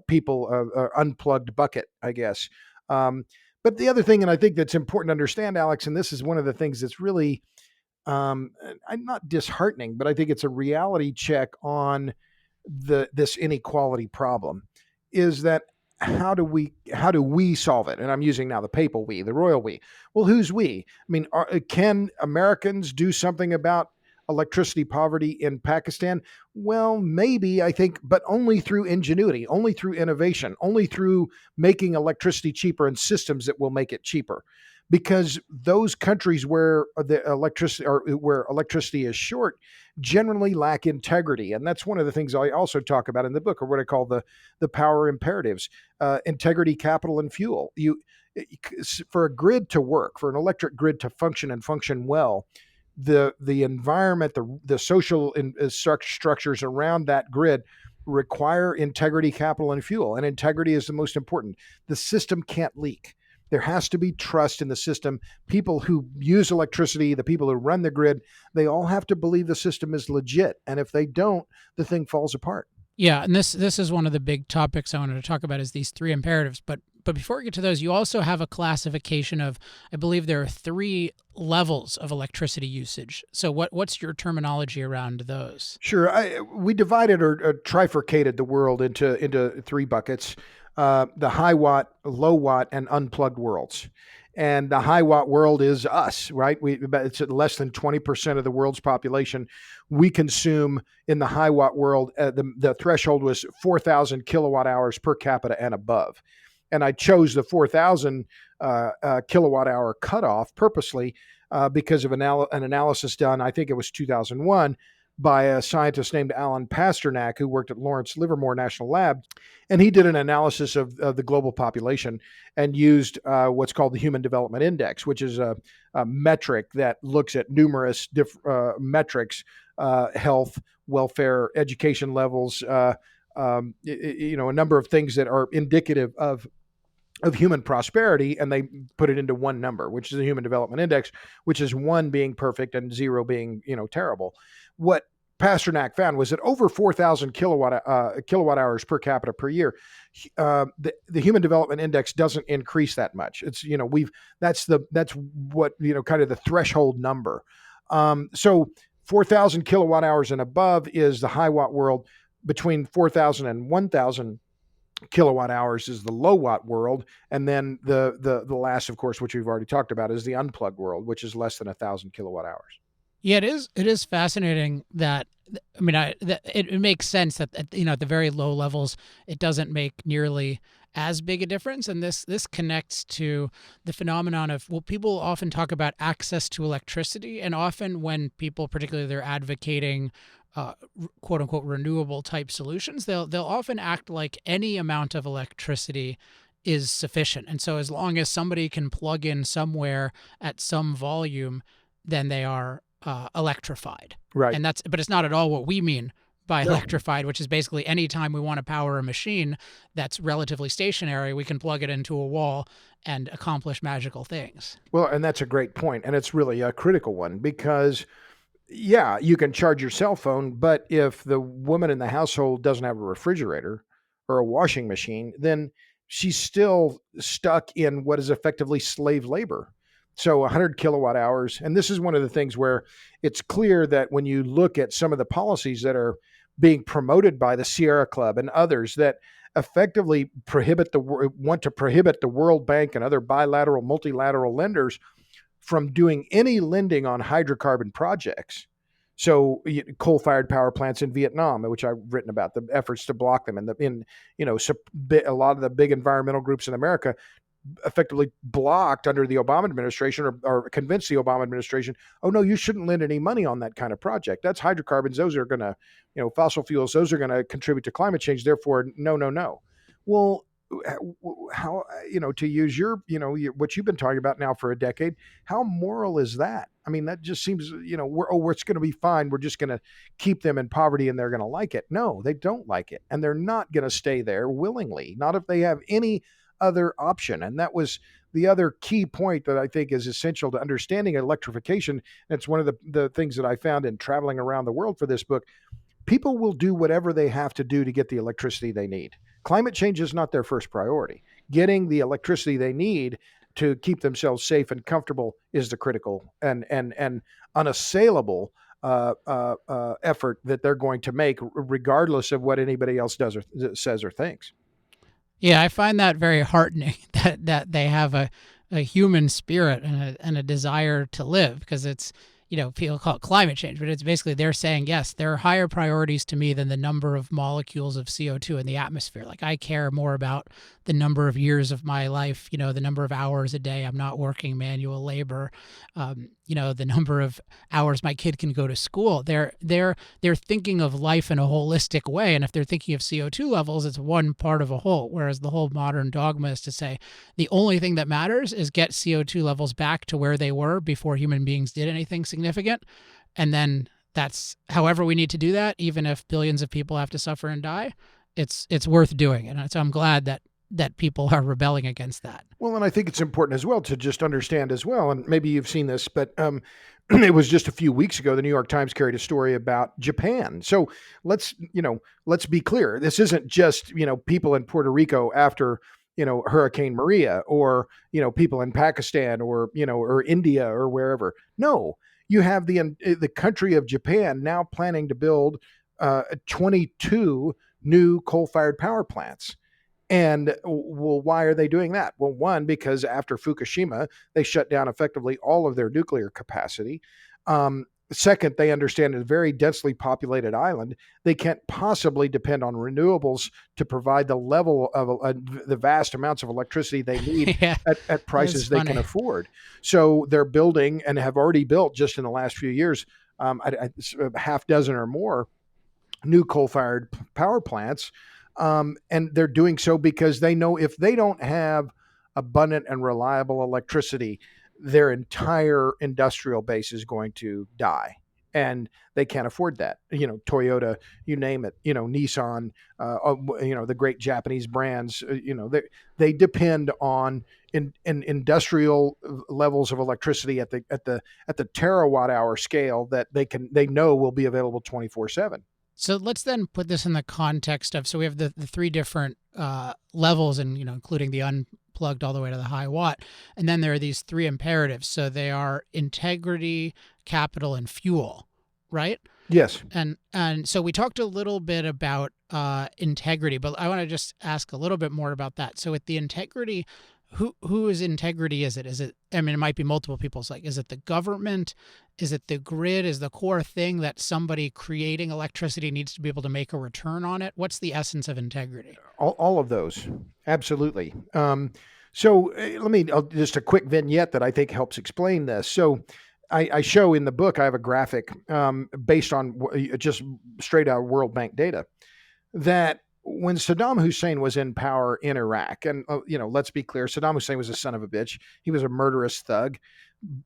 people unplugged bucket, I guess. But the other thing, and I think that's important to understand, Alex, and this is one of the things that's really not disheartening, but I think it's a reality check on this inequality problem, is that how do we solve it? And I'm using now the papal we, the royal we. Well, who's we? I mean, can Americans do something about electricity poverty in Pakistan? Well, maybe, I think, but only through ingenuity, only through innovation, only through making electricity cheaper and systems that will make it cheaper. Because those countries where electricity is short generally lack integrity, and that's one of the things I also talk about in the book, or what I call the power imperatives: integrity, capital, and fuel. For a grid to work, for an electric grid to function and function well, the environment, the social structures around that grid require integrity, capital, and fuel. And integrity is the most important. The system can't leak. There has to be trust in the system. People who use electricity, the people who run the grid, they all have to believe the system is legit. And if they don't, the thing falls apart. Yeah, and this is one of the big topics I wanted to talk about, is these three imperatives. But before we get to those, you also have a classification of, I believe there are 3 levels of electricity usage. So what's your terminology around those? Sure. We divided or trifurcated the world into 3 buckets: the high watt, low watt, and unplugged worlds. And the high watt world is us, right? It's at less than 20% of the world's population. We consume in the high watt world, the threshold was 4,000 kilowatt hours per capita and above. And I chose the 4,000 kilowatt hour cutoff purposely because of an analysis done, I think it was 2001, by a scientist named Alan Pasternak, who worked at Lawrence Livermore National Lab. And he did an analysis of the global population and used what's called the Human Development Index, which is a metric that looks at numerous metrics: health, welfare, education levels, a number of things that are indicative of human prosperity, and they put it into one number, which is the Human Development Index, which is 1 being perfect and 0 being, terrible. What Pasternak found was that over 4,000 kilowatt hours per capita per year, the Human Development Index doesn't increase that much. It's, that's what, kind of the threshold number. So 4,000 kilowatt hours and above is the high watt world. Between 4,000 and 1,000 kilowatt hours is the low watt world. And then the last, of course, which we've already talked about, is the unplugged world, which is less than 1,000 kilowatt hours. Yeah, it is fascinating that, I mean, it makes sense that, at the very low levels, it doesn't make nearly as big a difference. And this connects to the phenomenon of, well, people often talk about access to electricity. And often when people, particularly, they're advocating quote unquote renewable type solutions, they'll often act like any amount of electricity is sufficient. And so as long as somebody can plug in somewhere at some volume, then they are electrified. Right. And but it's not at all what we mean by electrified, which is basically any time we want to power a machine that's relatively stationary, we can plug it into a wall and accomplish magical things. Well, and that's a great point. And it's really a critical one, because yeah, you can charge your cell phone, but if the woman in the household doesn't have a refrigerator or a washing machine, then she's still stuck in what is effectively slave labor. So 100 kilowatt hours. And this is one of the things where it's clear that when you look at some of the policies that are being promoted by the Sierra Club and others that effectively want to prohibit the World Bank and other bilateral, multilateral lenders from doing any lending on hydrocarbon projects. So coal-fired power plants in Vietnam, which I've written about, the efforts to block them, and a lot of the big environmental groups in America effectively blocked under the Obama administration, or convinced the Obama administration, oh no, you shouldn't lend any money on that kind of project. That's hydrocarbons. Those are going to, fossil fuels, those are going to contribute to climate change. Therefore, no. Well, how, to use what you've been talking about now for a decade, how moral is that? I mean, that just seems, it's going to be fine. We're just going to keep them in poverty and they're going to like it. No, they don't like it. And they're not going to stay there willingly, not if they have any other option. And that was the other key point that I think is essential to understanding electrification. It's one of the things that I found in traveling around the world for this book. People will do whatever they have to do to get the electricity they need. Climate change is not their first priority. Getting the electricity they need to keep themselves safe and comfortable is the critical and unassailable effort that they're going to make, regardless of what anybody else does or says or thinks. Yeah, I find that very heartening that they have a human spirit and a desire to live, because it's, people call it climate change, but it's basically they're saying, yes, there are higher priorities to me than the number of molecules of CO2 in the atmosphere. Like, I care more about the number of years of my life, the number of hours a day I'm not working manual labor, the number of hours my kid can go to school. They're thinking of life in a holistic way. And if they're thinking of CO2 levels, it's one part of a whole. Whereas the whole modern dogma is to say the only thing that matters is get CO2 levels back to where they were before human beings did anything significant. And then that's however we need to do that, even if billions of people have to suffer and die, it's worth doing. And so I'm glad that people are rebelling against that. Well, and I think it's important as well to just understand as well, and maybe you've seen this, but it was just a few weeks ago, the New York Times carried a story about Japan. So let's be clear. This isn't just, people in Puerto Rico after, Hurricane Maria, or, people in Pakistan, or, or India, or wherever. No, you have the country of Japan now planning to build 22 new coal-fired power plants. And well, why are they doing that? Well, one, because after Fukushima, they shut down effectively all of their nuclear capacity. Second, they understand it's a very densely populated island. They can't possibly depend on renewables to provide the level of the vast amounts of electricity they need at prices they can afford. So they're building, and have already built just in the last few years, a half dozen or more new coal-fired power plants. And they're doing so because they know if they don't have abundant and reliable electricity, their entire industrial base is going to die, and they can't afford that. Toyota, you name it, Nissan, the great Japanese brands, they depend on in industrial levels of electricity at the terawatt hour scale that they know will be available 24/7. So let's then put this in the context of, so we have the three different levels, and including the unplugged all the way to the high watt, and then there are these three imperatives. So they are integrity, capital, and fuel, right? Yes. And so we talked a little bit about integrity, but I want to just ask a little bit more about that. So with the integrity, whose integrity is it? Is it, it might be multiple people's. Like, is it the government? Is it the grid? Is the core thing that somebody creating electricity needs to be able to make a return on it? What's the essence of integrity? All of those. Absolutely. So just a quick vignette that I think helps explain this. So I show in the book, I have a graphic based on just straight out World Bank data, that when Saddam Hussein was in power in Iraq, and let's be clear, Saddam Hussein was a son of a bitch. He was a murderous thug.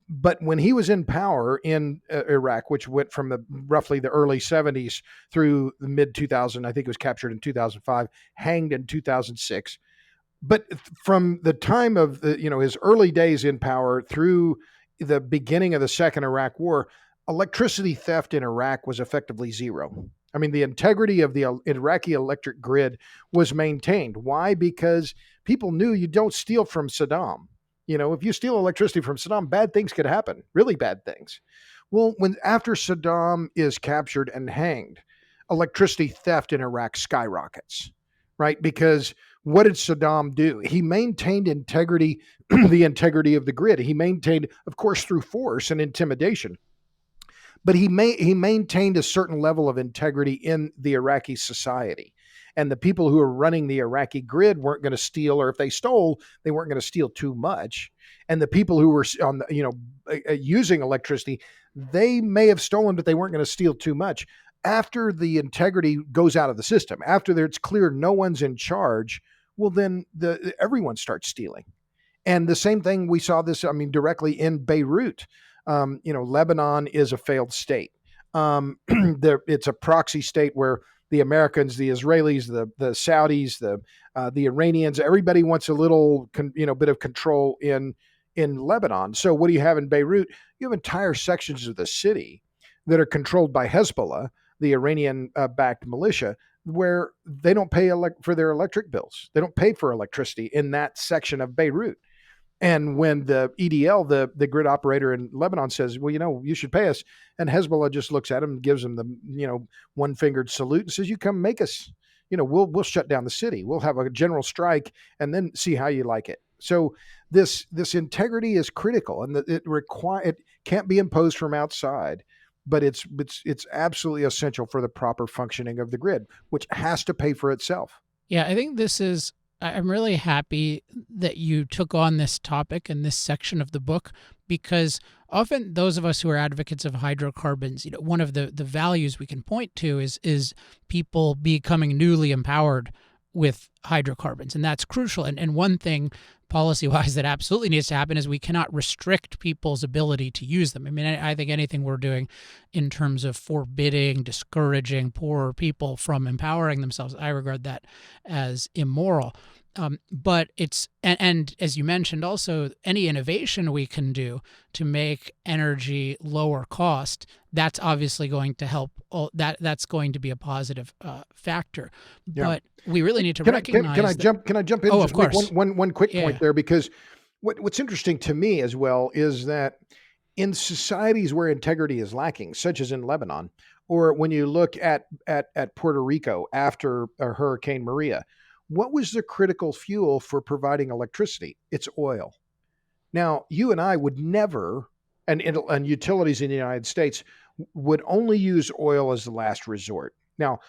But when he was in power in Iraq, which went from roughly the early 70s through the mid 2000, I think it was captured in 2005, hanged in 2006. But from the time of his early days in power through the beginning of the Second Iraq War, electricity theft in Iraq was effectively zero. The integrity of the Iraqi electric grid was maintained. Why? Because people knew you don't steal from Saddam. If you steal electricity from Saddam, bad things could happen, really bad things. Well, after Saddam is captured and hanged, electricity theft in Iraq skyrockets, right? Because what did Saddam do? He maintained integrity, the integrity of the grid. He maintained, of course, through force and intimidation. But he maintained a certain level of integrity in the Iraqi society. And the people who were running the Iraqi grid weren't going to steal, or if they stole, they weren't going to steal too much. And the people who were using electricity, they may have stolen, but they weren't going to steal too much. After the integrity goes out of the system, after it's clear no one's in charge, well, then everyone starts stealing. And the same thing, we saw this, directly in Beirut. Lebanon is a failed state. It's a proxy state where the Americans, the Israelis, the Saudis, the Iranians, everybody wants a little, bit of control in Lebanon. So what do you have in Beirut? You have entire sections of the city that are controlled by Hezbollah, the Iranian-backed militia, where they don't pay for their electric bills. They don't pay for electricity in that section of Beirut. And when the EDL, the grid operator in Lebanon, says, well, you should pay us, and Hezbollah just looks at him and gives him the, one-fingered salute and says, you come make us, we'll shut down the city. We'll have a general strike and then see how you like it. So this integrity is critical, and it can't be imposed from outside, but it's absolutely essential for the proper functioning of the grid, which has to pay for itself. Yeah, I think I'm really happy that you took on this topic in this section of the book, because often those of us who are advocates of hydrocarbons, one of the values we can point to is people becoming newly empowered with hydrocarbons. And that's crucial. And one thing policy-wise that absolutely needs to happen is we cannot restrict people's ability to use them. I mean, I think anything we're doing in terms of forbidding, discouraging poorer people from empowering themselves, I regard that as immoral. But it's, and as you mentioned also, any innovation we can do to make energy lower cost, that's obviously going to help. That's going to be a positive factor. Yeah. But we really need to recognize. Can I jump in? Oh, of course. One quick point there, because what's interesting to me as well is that in societies where integrity is lacking, such as in Lebanon, or when you look at Puerto Rico after Hurricane Maria, what was the critical fuel for providing electricity? It's oil. Now, you and I would never, and utilities in the United States would only use oil as the last resort. Now,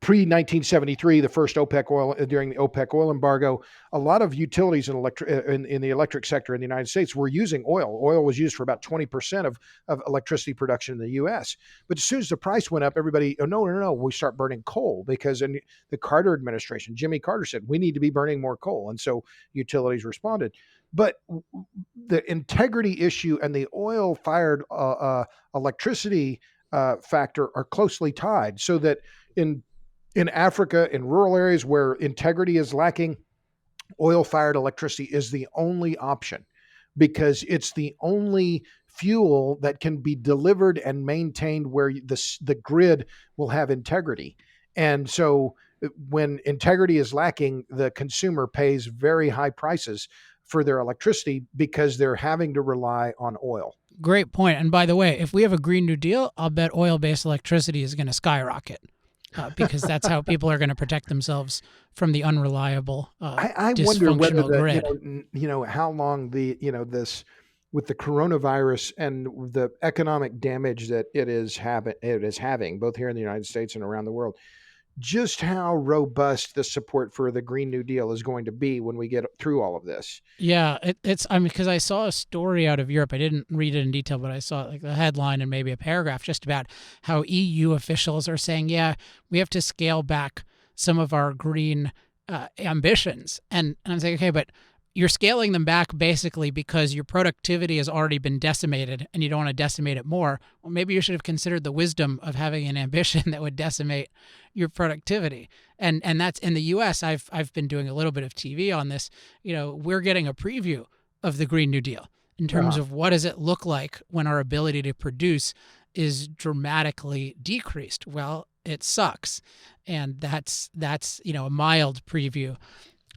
pre-1973, the first OPEC oil, during the OPEC oil embargo, a lot of utilities in the electric sector in the United States were using oil. Oil was used for about 20% of electricity production in the U.S. But as soon as the price went up, everybody, no, we start burning coal, because in the Carter administration, Jimmy Carter said, we need to be burning more coal. And so utilities responded. But the integrity issue and the oil-fired electricity factor are closely tied, so that in Africa, in rural areas where integrity is lacking, oil-fired electricity is the only option, because it's the only fuel that can be delivered and maintained where the grid will have integrity. And so when integrity is lacking, the consumer pays very high prices for their electricity because they're having to rely on oil. Great point. And by the way, if we have a Green New Deal, I'll bet oil-based electricity is going to skyrocket. Because that's how people are going to protect themselves from the unreliable, I wonder whether grid. How long this, with the coronavirus and the economic damage that it is having, both here in the United States and around the world, just how robust the support for the Green New Deal is going to be when we get through all of this. Yeah, because I saw a story out of Europe. I didn't read it in detail, but I saw like the headline and maybe a paragraph just about how EU officials are saying, yeah, we have to scale back some of our green ambitions. And I'm saying, okay, but you're scaling them back basically because your productivity has already been decimated and you don't want to decimate it more. Well, maybe you should have considered the wisdom of having an ambition that would decimate your productivity. And that's in the US. I've been doing a little bit of TV on this. We're getting a preview of the Green New Deal in terms of what does it look like when our ability to produce is dramatically decreased. Well, it sucks. And that's a mild preview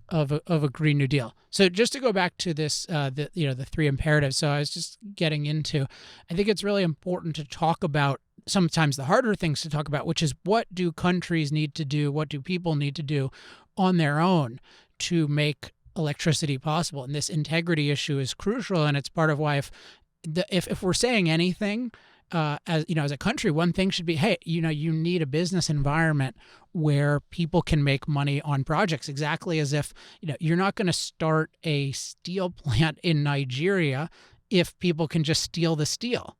of a Green New Deal. So just to go back to this, the three imperatives. So I was just getting into, I think it's really important to talk about sometimes the harder things to talk about, which is what do countries need to do? What do people need to do on their own to make electricity possible? And this integrity issue is crucial. And it's part of why if we're saying anything, as a country, one thing should be, hey, you need a business environment where people can make money on projects, exactly as if, you're not going to start a steel plant in Nigeria if people can just steal the steel.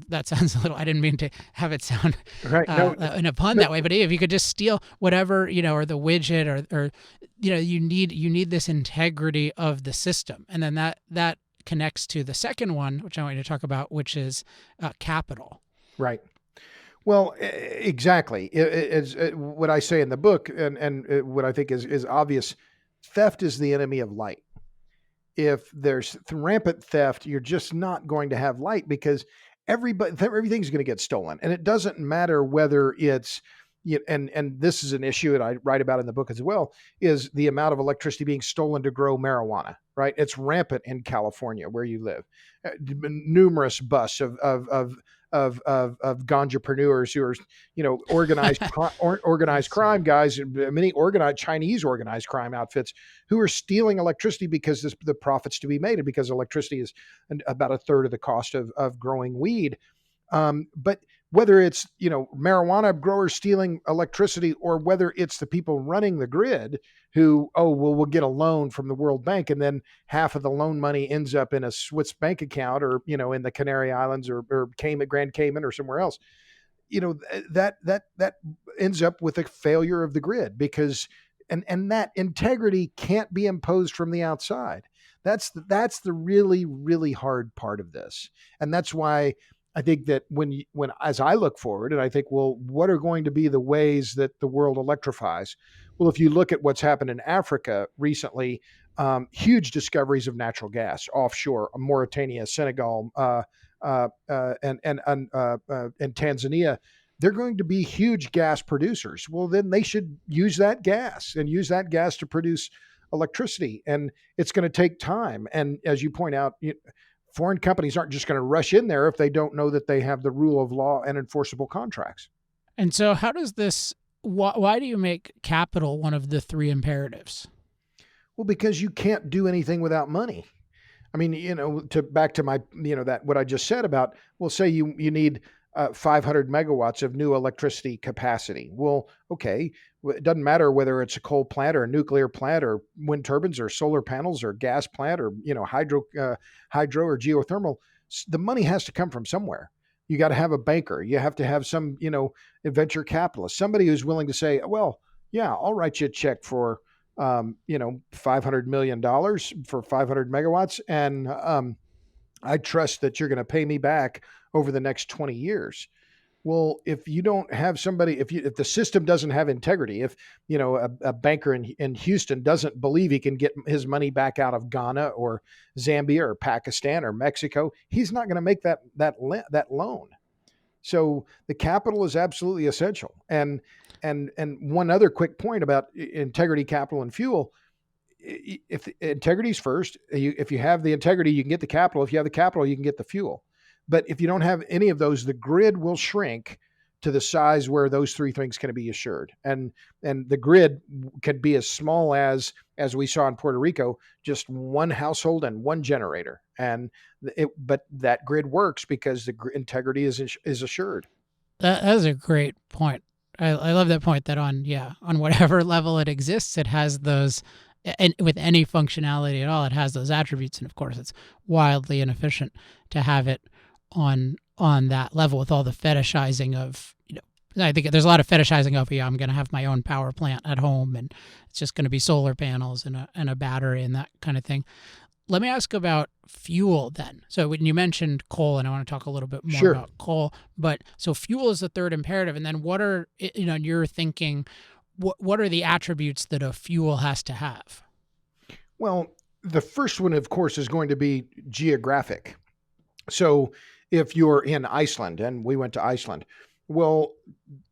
That sounds a little, I didn't mean to have it sound Right. No, in a pun that way, but if you could just steal whatever, or the widget or you need this integrity of the system. And then that connects to the second one, which I want you to talk about, which is capital. right. Well, exactly. It's what I say in the book, and what I think is obvious. Theft is the enemy of light. If there's rampant theft, you're just not going to have light, because everything's going to get stolen, and it doesn't matter whether it's and this is an issue that I write about in the book as well, is the amount of electricity being stolen to grow marijuana. Right, it's rampant in California where you live. Numerous busts of ganjapreneurs who are organized crime guys, many organized Chinese organized crime outfits who are stealing electricity because the profits to be made, and because electricity is about a third of the cost of growing weed. But whether it's marijuana growers stealing electricity, or whether it's the people running the grid who we'll get a loan from the World Bank, and then half of the loan money ends up in a Swiss bank account, or in the Canary Islands or Grand Cayman or somewhere else, that ends up with a failure of the grid, because and that integrity can't be imposed from the outside. That's the really, really hard part of this, and that's why I think that when as I look forward, and I think, well, what are going to be the ways that the world electrifies? Well, if you look at what's happened in Africa recently, huge discoveries of natural gas offshore, Mauritania, Senegal, and Tanzania, they're going to be huge gas producers. Well, then they should use that gas to produce electricity, and it's going to take time. And as you point out, foreign companies aren't just going to rush in there if they don't know that they have the rule of law and enforceable contracts. And so how does this, why do you make capital one of the three imperatives? Well, because you can't do anything without money. I mean, back to my, that what I just said about, well, say you need 500 megawatts of new electricity capacity. Well, okay, it doesn't matter whether it's a coal plant or a nuclear plant or wind turbines or solar panels or gas plant or hydro or geothermal. The money has to come from somewhere. You got to have a banker. You have to have some venture capitalist, somebody who's willing to say, well, yeah, I'll write you a check for $500 million for 500 megawatts, and I trust that you're going to pay me back over the next 20 years. Well, if you don't have somebody, if the system doesn't have integrity, if a banker in Houston doesn't believe he can get his money back out of Ghana or Zambia or Pakistan or Mexico, he's not going to make that loan. So the capital is absolutely essential. And one other quick point about integrity, capital, and fuel. If integrity is first, if you have the integrity, you can get the capital. If you have the capital, you can get the fuel. But if you don't have any of those, the grid will shrink to the size where those three things can be assured. And the grid could be as small as we saw in Puerto Rico, just one household and one generator. But that grid works because the integrity is assured. That is a great point. I love that point that on whatever level it exists, it has those, and with any functionality at all, it has those attributes. And of course, it's wildly inefficient to have it on that level with all the fetishizing of, I think there's a lot of fetishizing of, I'm going to have my own power plant at home, and it's just going to be solar panels and a battery and that kind of thing. Let me ask about fuel then. So when you mentioned coal, and I want to talk a little bit more about coal, but so fuel is the third imperative. And then what are, in your thinking, what are the attributes that a fuel has to have? Well, the first one, of course, is going to be geographic. So if you're in Iceland, and we went to Iceland, well,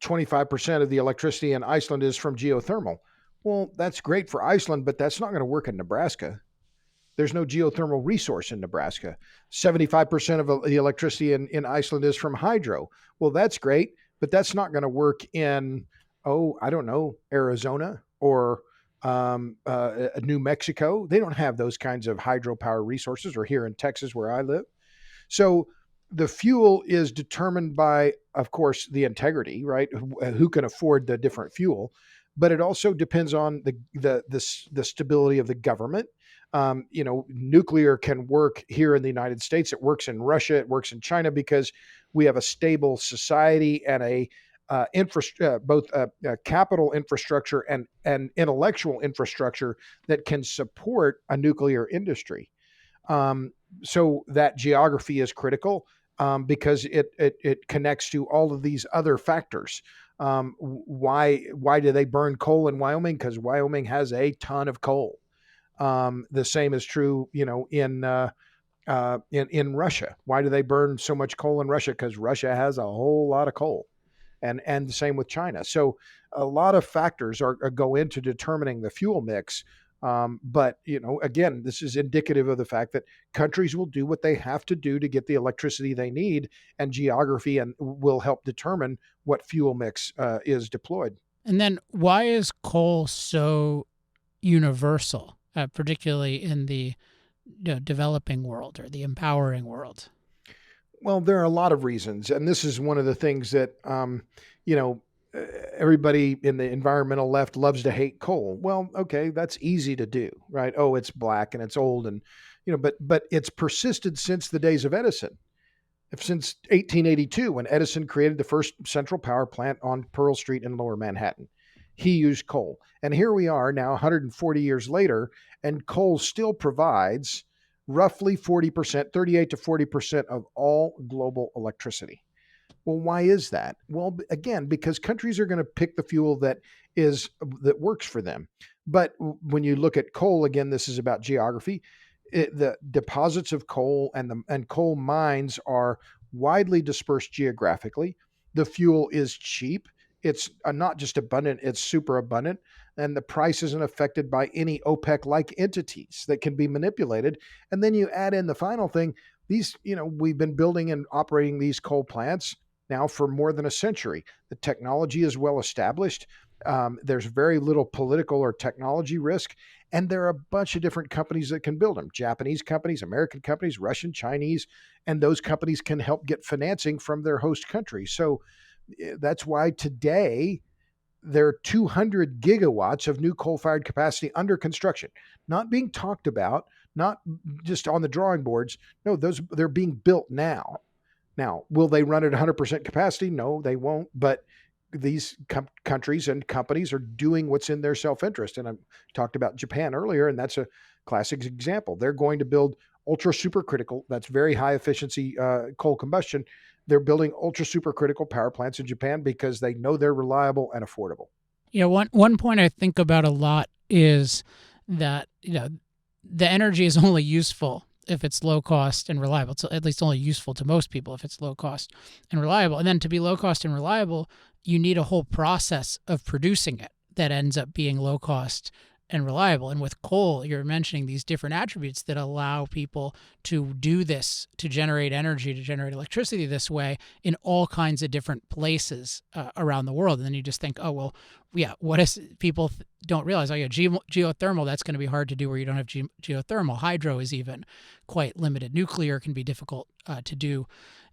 25% of the electricity in Iceland is from geothermal. Well, that's great for Iceland, but that's not going to work in Nebraska. There's no geothermal resource in Nebraska. 75% of the electricity in Iceland is from hydro. Well, that's great, but that's not going to work in, Arizona or New Mexico. They don't have those kinds of hydropower resources, or here in Texas where I live. So the fuel is determined by, of course, the integrity, right? Who can afford the different fuel, but it also depends on the stability of the government. Nuclear can work here in the United States. It works in Russia. It works in China because we have a stable society and both capital infrastructure and intellectual infrastructure that can support a nuclear industry. So that geography is critical because it connects to all of these other factors. Why do they burn coal in Wyoming? Because Wyoming has a ton of coal. The same is true, in Russia. Why do they burn so much coal in Russia? Because Russia has a whole lot of coal, and the same with China. So a lot of factors go into determining the fuel mix. But again, this is indicative of the fact that countries will do what they have to do to get the electricity they need, and geography and will help determine what fuel mix is deployed. And then why is coal so universal, particularly in the developing world or the empowering world? Well, there are a lot of reasons, and this is one of the things that everybody in the environmental left loves to hate coal. Well, okay, that's easy to do, right? Oh, it's black and it's old, and but it's persisted since the days of Edison. Since 1882, when Edison created the first central power plant on Pearl Street in Lower Manhattan. He used coal. And here we are now 140 years later, and coal still provides roughly 40%, 38 to 40% of all global electricity. Well, why is that? Well, again, because countries are going to pick the fuel that works for them. But when you look at coal, again, this is about geography. The deposits of coal and coal mines are widely dispersed geographically. The fuel is cheap. It's not just abundant, it's super abundant. And the price isn't affected by any OPEC-like entities that can be manipulated. And then you add in the final thing, we've been building and operating these coal plants now for more than a century. The technology is well established. There's very little political or technology risk. And there are a bunch of different companies that can build them. Japanese companies, American companies, Russian, Chinese, and those companies can help get financing from their host countries. So that's why today there are 200 gigawatts of new coal-fired capacity under construction, not being talked about, not just on the drawing boards. No, they're being built now. Now, will they run at 100% capacity? No, they won't. But these countries and companies are doing what's in their self-interest. And I talked about Japan earlier, and that's a classic example. They're going to build ultra supercritical, that's very high efficiency coal combustion. They're building ultra supercritical power plants in Japan because they know they're reliable and affordable. One point I think about a lot is that the energy is only useful if it's low cost and reliable. It's at least only useful to most people if it's low cost and reliable. And then to be low cost and reliable, you need a whole process of producing it that ends up being low cost and reliable. And with coal, you're mentioning these different attributes that allow people to do this, to generate energy, to generate electricity this way in all kinds of different places around the world. And then you just think, oh, well, yeah, what is people don't realize? Oh, yeah, geothermal, that's going to be hard to do where you don't have geothermal. Hydro is even quite limited. Nuclear can be difficult to do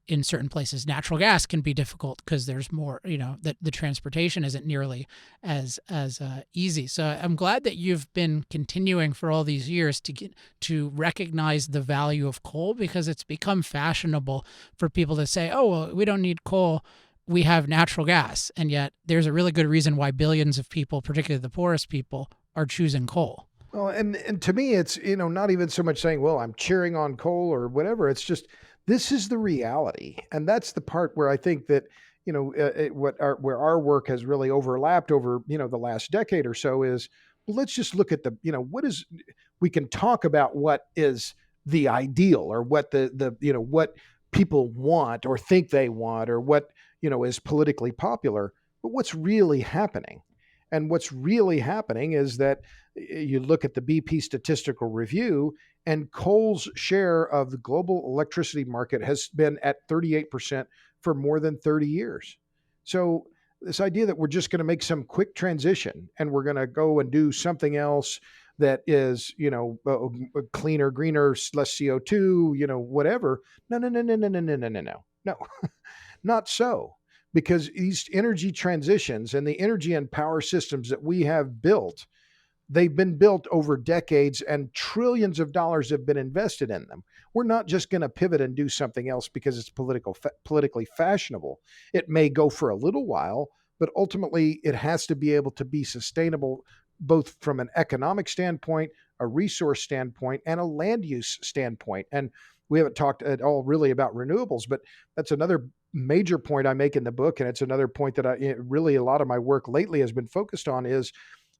in certain places. Natural gas can be difficult because there's more, the transportation isn't nearly as easy. So I'm glad that you've been continuing for all these years to recognize the value of coal, because it's become fashionable for people to say, oh, well, we don't need coal, we have natural gas. And yet there's a really good reason why billions of people, particularly the poorest people, are choosing coal. Well, and to me, it's, not even so much saying, well, I'm cheering on coal or whatever. It's just, this is the reality. And that's the part where I think that, where our work has really overlapped over, the last decade or so is, well, let's just look at we can talk about what is the ideal, or what what people want or think they want, or what, is politically popular, but what's really happening. And what's really happening is that you look at the BP statistical review, and coal's share of the global electricity market has been at 38% for more than 30 years. So this idea that we're just going to make some quick transition and we're going to go and do something else that is, cleaner, greener, less CO2, whatever. No, not so. Because these energy transitions and the energy and power systems that we have built They've been built over decades and trillions of dollars have been invested in them. We're not just going to pivot and do something else because it's politically fashionable. It may go for a little while, but ultimately it has to be able to be sustainable, both from an economic standpoint, a resource standpoint, and a land use standpoint. And we haven't talked at all really about renewables, but that's another major point I make in the book. And it's another point that really a lot of my work lately has been focused on is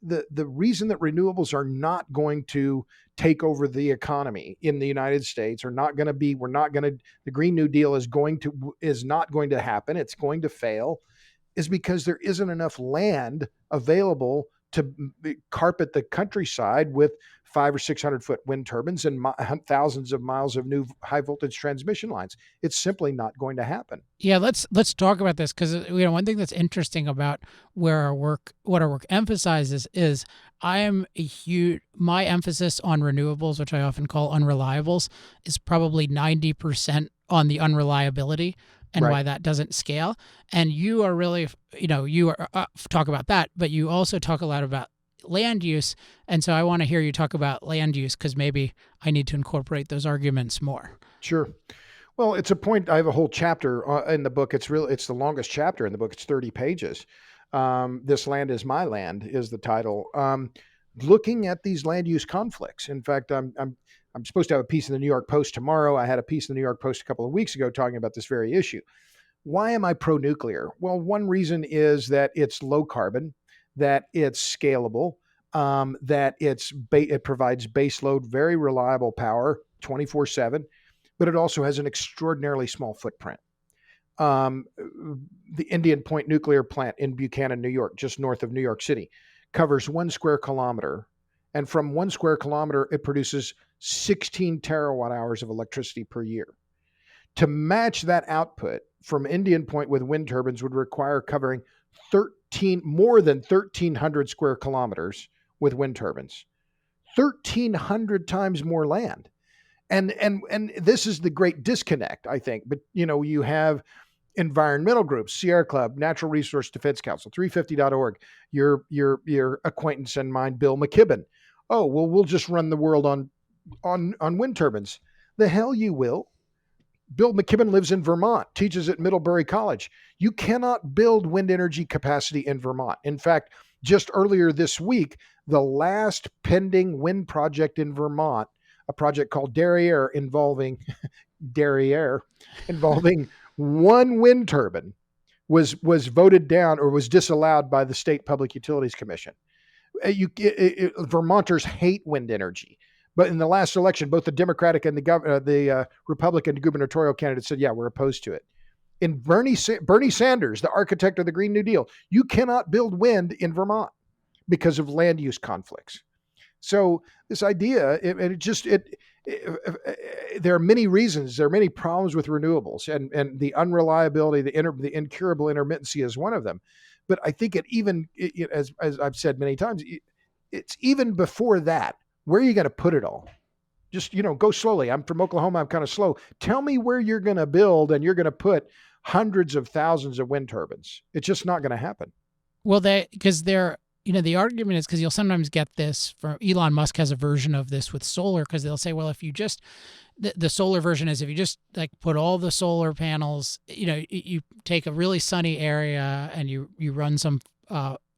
the reason that renewables are not going to take over the economy in the United States, the Green New Deal is not going to happen. It's going to fail, is because there isn't enough land available to carpet the countryside with 500 or 600 foot wind turbines and thousands of miles of new high voltage transmission lines. It's simply not going to happen. Yeah, let's talk about this, because one thing that's interesting about what our work emphasizes is my emphasis on renewables, which I often call unreliables, is probably 90% on the unreliability and Right. why that doesn't scale. And you are really, talk about that, but you also talk a lot about land use. And so I want to hear you talk about land use, because maybe I need to incorporate those arguments more. Sure. Well, it's a point. I have a whole chapter in the book. It's the longest chapter in the book. It's 30 pages. This Land Is My Land is the title. Looking at these land use conflicts. In fact, I'm supposed to have a piece in the New York Post tomorrow. I had a piece in the New York Post a couple of weeks ago talking about this very issue. Why am I pro-nuclear? Well, one reason is that it's low carbon, that it's scalable, that it provides baseload, very reliable power, 24/7, but it also has an extraordinarily small footprint. The Indian Point nuclear plant in Buchanan, New York, just north of New York City, covers 1 square kilometer. And from 1 square kilometer, it produces 16 terawatt hours of electricity per year. To match that output from Indian Point with wind turbines would require covering more than 1,300 square kilometers with wind turbines, 1,300 times more land. And this is the great disconnect, I think. But, you have environmental groups, Sierra Club, Natural Resource Defense Council, 350.org, your acquaintance and mine, Bill McKibben. Oh, well, we'll just run the world on wind turbines. The hell you will. Bill McKibben lives in Vermont, teaches at Middlebury College. You cannot build wind energy capacity in Vermont. In fact, just earlier this week, the last pending wind project in Vermont, a project called Derriere involving one wind turbine, was voted down or was disallowed by the State Public Utilities Commission. Vermonters hate wind energy. But in the last election, both the Democratic and the Republican gubernatorial candidates said, yeah, we're opposed to it. In Bernie Sanders, the architect of the Green New Deal, you cannot build wind in Vermont because of land use conflicts. So this idea, there are many reasons, there are many problems with renewables, and the unreliability, the incurable intermittency is one of them. But I think as I've said many times, it's even before that. Where are you going to put it all? Just, go slowly. I'm from Oklahoma. I'm kind of slow. Tell me where you're going to build and you're going to put hundreds of thousands of wind turbines. It's just not going to happen. Well, the argument is because you'll sometimes get this from Elon Musk has a version of this with solar, because they'll say, well, if you just, the solar version is if you just put all the solar panels, you take a really sunny area and you run some,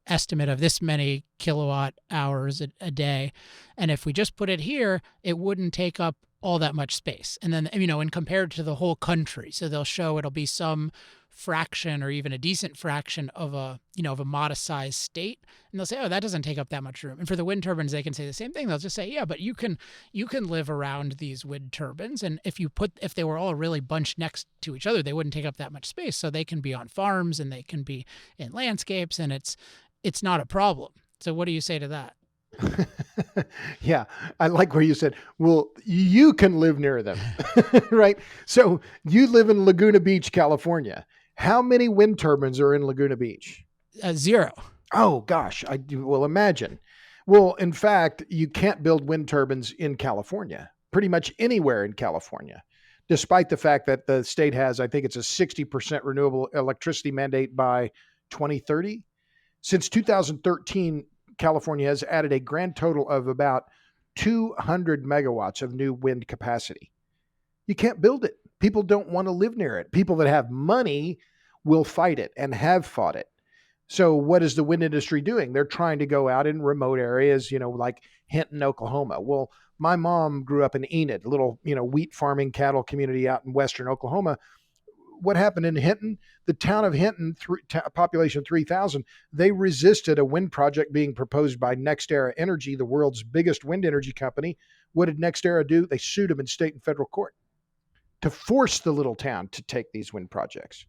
estimate of this many kilowatt hours a day. And if we just put it here, it wouldn't take up all that much space. And then, and compared to the whole country. So they'll show it'll be some fraction or even a decent fraction of a modest sized state. And they'll say, oh, that doesn't take up that much room. And for the wind turbines, they can say the same thing. They'll just say, yeah, but you can live around these wind turbines. And if they were all really bunched next to each other, they wouldn't take up that much space. So they can be on farms and they can be in landscapes, and it's not a problem. So what do you say to that? Yeah, I like where you said, well, you can live near them, right? So you live in Laguna Beach, California. How many wind turbines are in Laguna Beach? 0. Oh, gosh. Well, imagine. Well, in fact, you can't build wind turbines in California, pretty much anywhere in California, despite the fact that the state has, I think it's a 60% renewable electricity mandate by 2030. Since 2013, California has added a grand total of about 200 megawatts of new wind capacity. You can't build it. People don't want to live near it. People that have money will fight it and have fought it. So what is the wind industry doing? They're trying to go out in remote areas, like Hinton, Oklahoma. Well, my mom grew up in Enid, a little, wheat farming cattle community out in western Oklahoma. What happened in Hinton? The town of Hinton, population 3,000, they resisted a wind project being proposed by NextEra Energy, the world's biggest wind energy company. What did NextEra do? They sued them in state and federal court to force the little town to take these wind projects.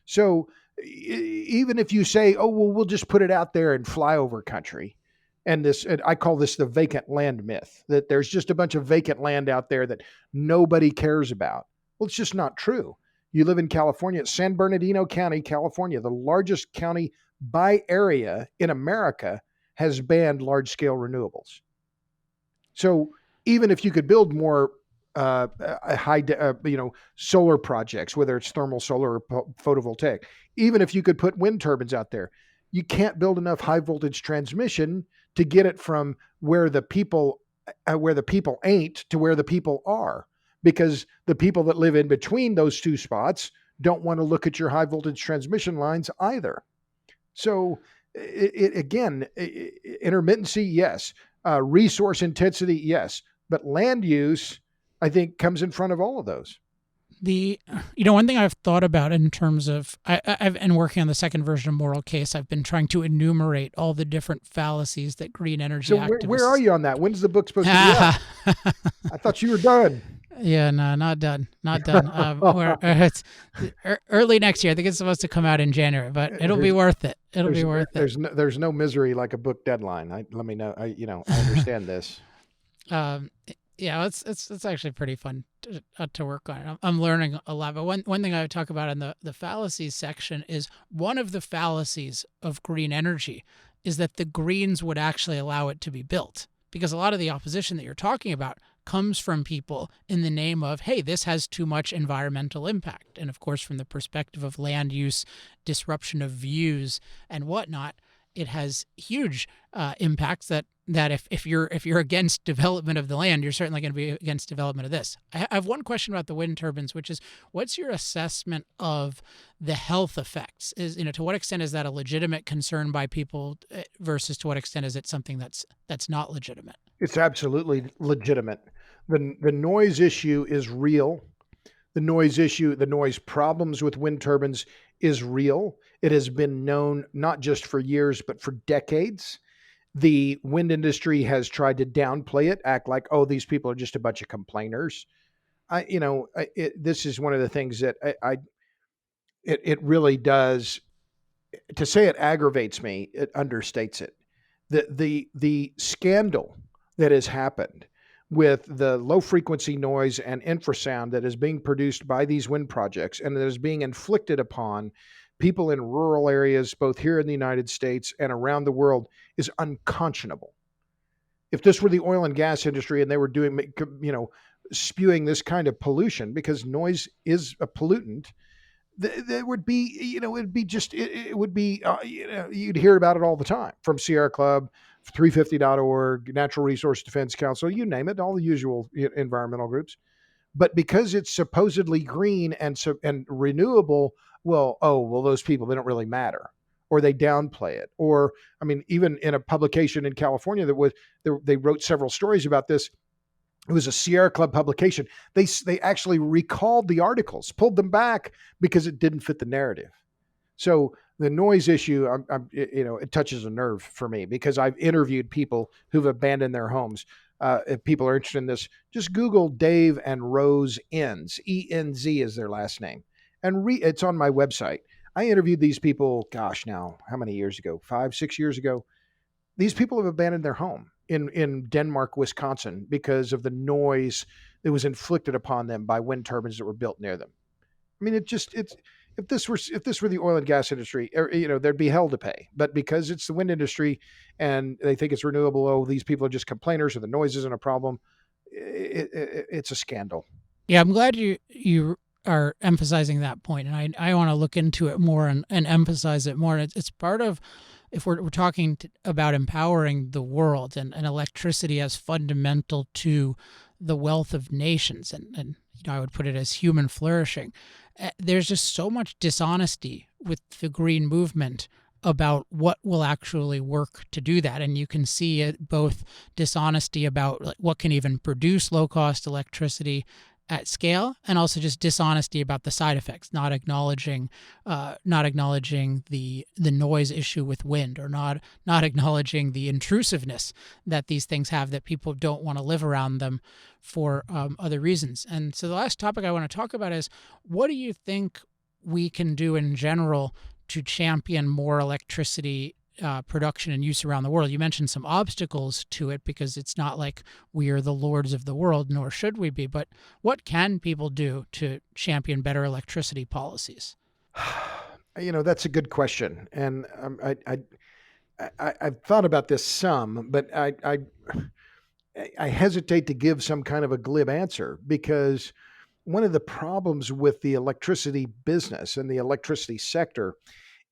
So even if you say, oh, well, we'll just put it out there in flyover country, and I call this the vacant land myth, that there's just a bunch of vacant land out there that nobody cares about. Well, it's just not true. You live in California, San Bernardino County, California, the largest county by area in America, has banned large-scale renewables. So even if you could build more solar projects, whether it's thermal solar or photovoltaic, even if you could put wind turbines out there, you can't build enough high voltage transmission to get it from where the people ain't to where the people are, because the people that live in between those two spots don't want to look at your high voltage transmission lines either. So intermittency, yes. Resource intensity, yes. But land use, I think, comes in front of all of those. One thing I've thought about in terms of, I've been working on the second version of Moral Case. I've been trying to enumerate all the different fallacies that green energy activists. So where are you on that? When's the book supposed to be out? I thought you were done. Yeah, no, not done. It's early next year. I think it's supposed to come out in January, but it'll be worth it. There's no misery like a book deadline. Let me know. I understand this. Yeah, it's actually pretty fun to work on. I'm learning a lot. But one thing I would talk about in the fallacies section is one of the fallacies of green energy is that the Greens would actually allow it to be built, because a lot of the opposition that you're talking about comes from people in the name of, hey, this has too much environmental impact. And of course, from the perspective of land use, disruption of views and whatnot, it has huge impacts that if you're against development of the land, you're certainly going to be against development of this. I have one question about the wind turbines, which is, what's your assessment of the health effects? To what extent is that a legitimate concern by people versus to what extent is it something that's not legitimate? It's absolutely legitimate. The noise issue is real. The noise problems with wind turbines is real. It has been known not just for years, but for decades. The wind industry has tried to downplay it, act like, oh, these people are just a bunch of complainers. This is one of the things that it really does. To say it aggravates me, it understates it. The scandal that has happened with the low frequency noise and infrasound that is being produced by these wind projects and that is being inflicted upon people in rural areas, both here in the United States and around the world, is unconscionable. If this were the oil and gas industry and they were doing, spewing this kind of pollution, because noise is a pollutant, there would be, you'd hear about it all the time from Sierra Club, 350.org, Natural Resource Defense Council, you name it, all the usual environmental groups. But because it's supposedly green and renewable, those people, they don't really matter, or they downplay it. Or, even in a publication in California they wrote several stories about this. It was a Sierra Club publication. They actually recalled the articles, pulled them back because it didn't fit the narrative. So the noise issue, it touches a nerve for me, because I've interviewed people who've abandoned their homes. If people are interested in this, just Google Dave and Rose Enz. E-N-Z is their last name. And it's on my website. I interviewed these people, how many years ago? 5-6 years ago. These people have abandoned their home in Denmark, Wisconsin, because of the noise that was inflicted upon them by wind turbines that were built near them. If this were the oil and gas industry, there'd be hell to pay. But because it's the wind industry and they think it's renewable, these people are just complainers, or the noise isn't a problem. It's a scandal. Yeah, I'm glad you are emphasizing that point, and I want to look into it more and emphasize it more. It's part of if we're talking about empowering the world and electricity as fundamental to the wealth of nations, and I would put it as human flourishing, there's just so much dishonesty with the green movement about what will actually work to do that. And you can see it, both dishonesty about what can even produce low-cost electricity at scale, and also just dishonesty about the side effects, not acknowledging the noise issue with wind, or not acknowledging the intrusiveness that these things have, that people don't want to live around them for other reasons. And so the last topic I want to talk about is, what do you think we can do in general to champion more electricity production and use around the world? You mentioned some obstacles to it, because it's not like we are the lords of the world, nor should we be. But what can people do to champion better electricity policies? That's a good question, and I've thought about this some, but I hesitate to give some kind of a glib answer, because one of the problems with the electricity business and the electricity sector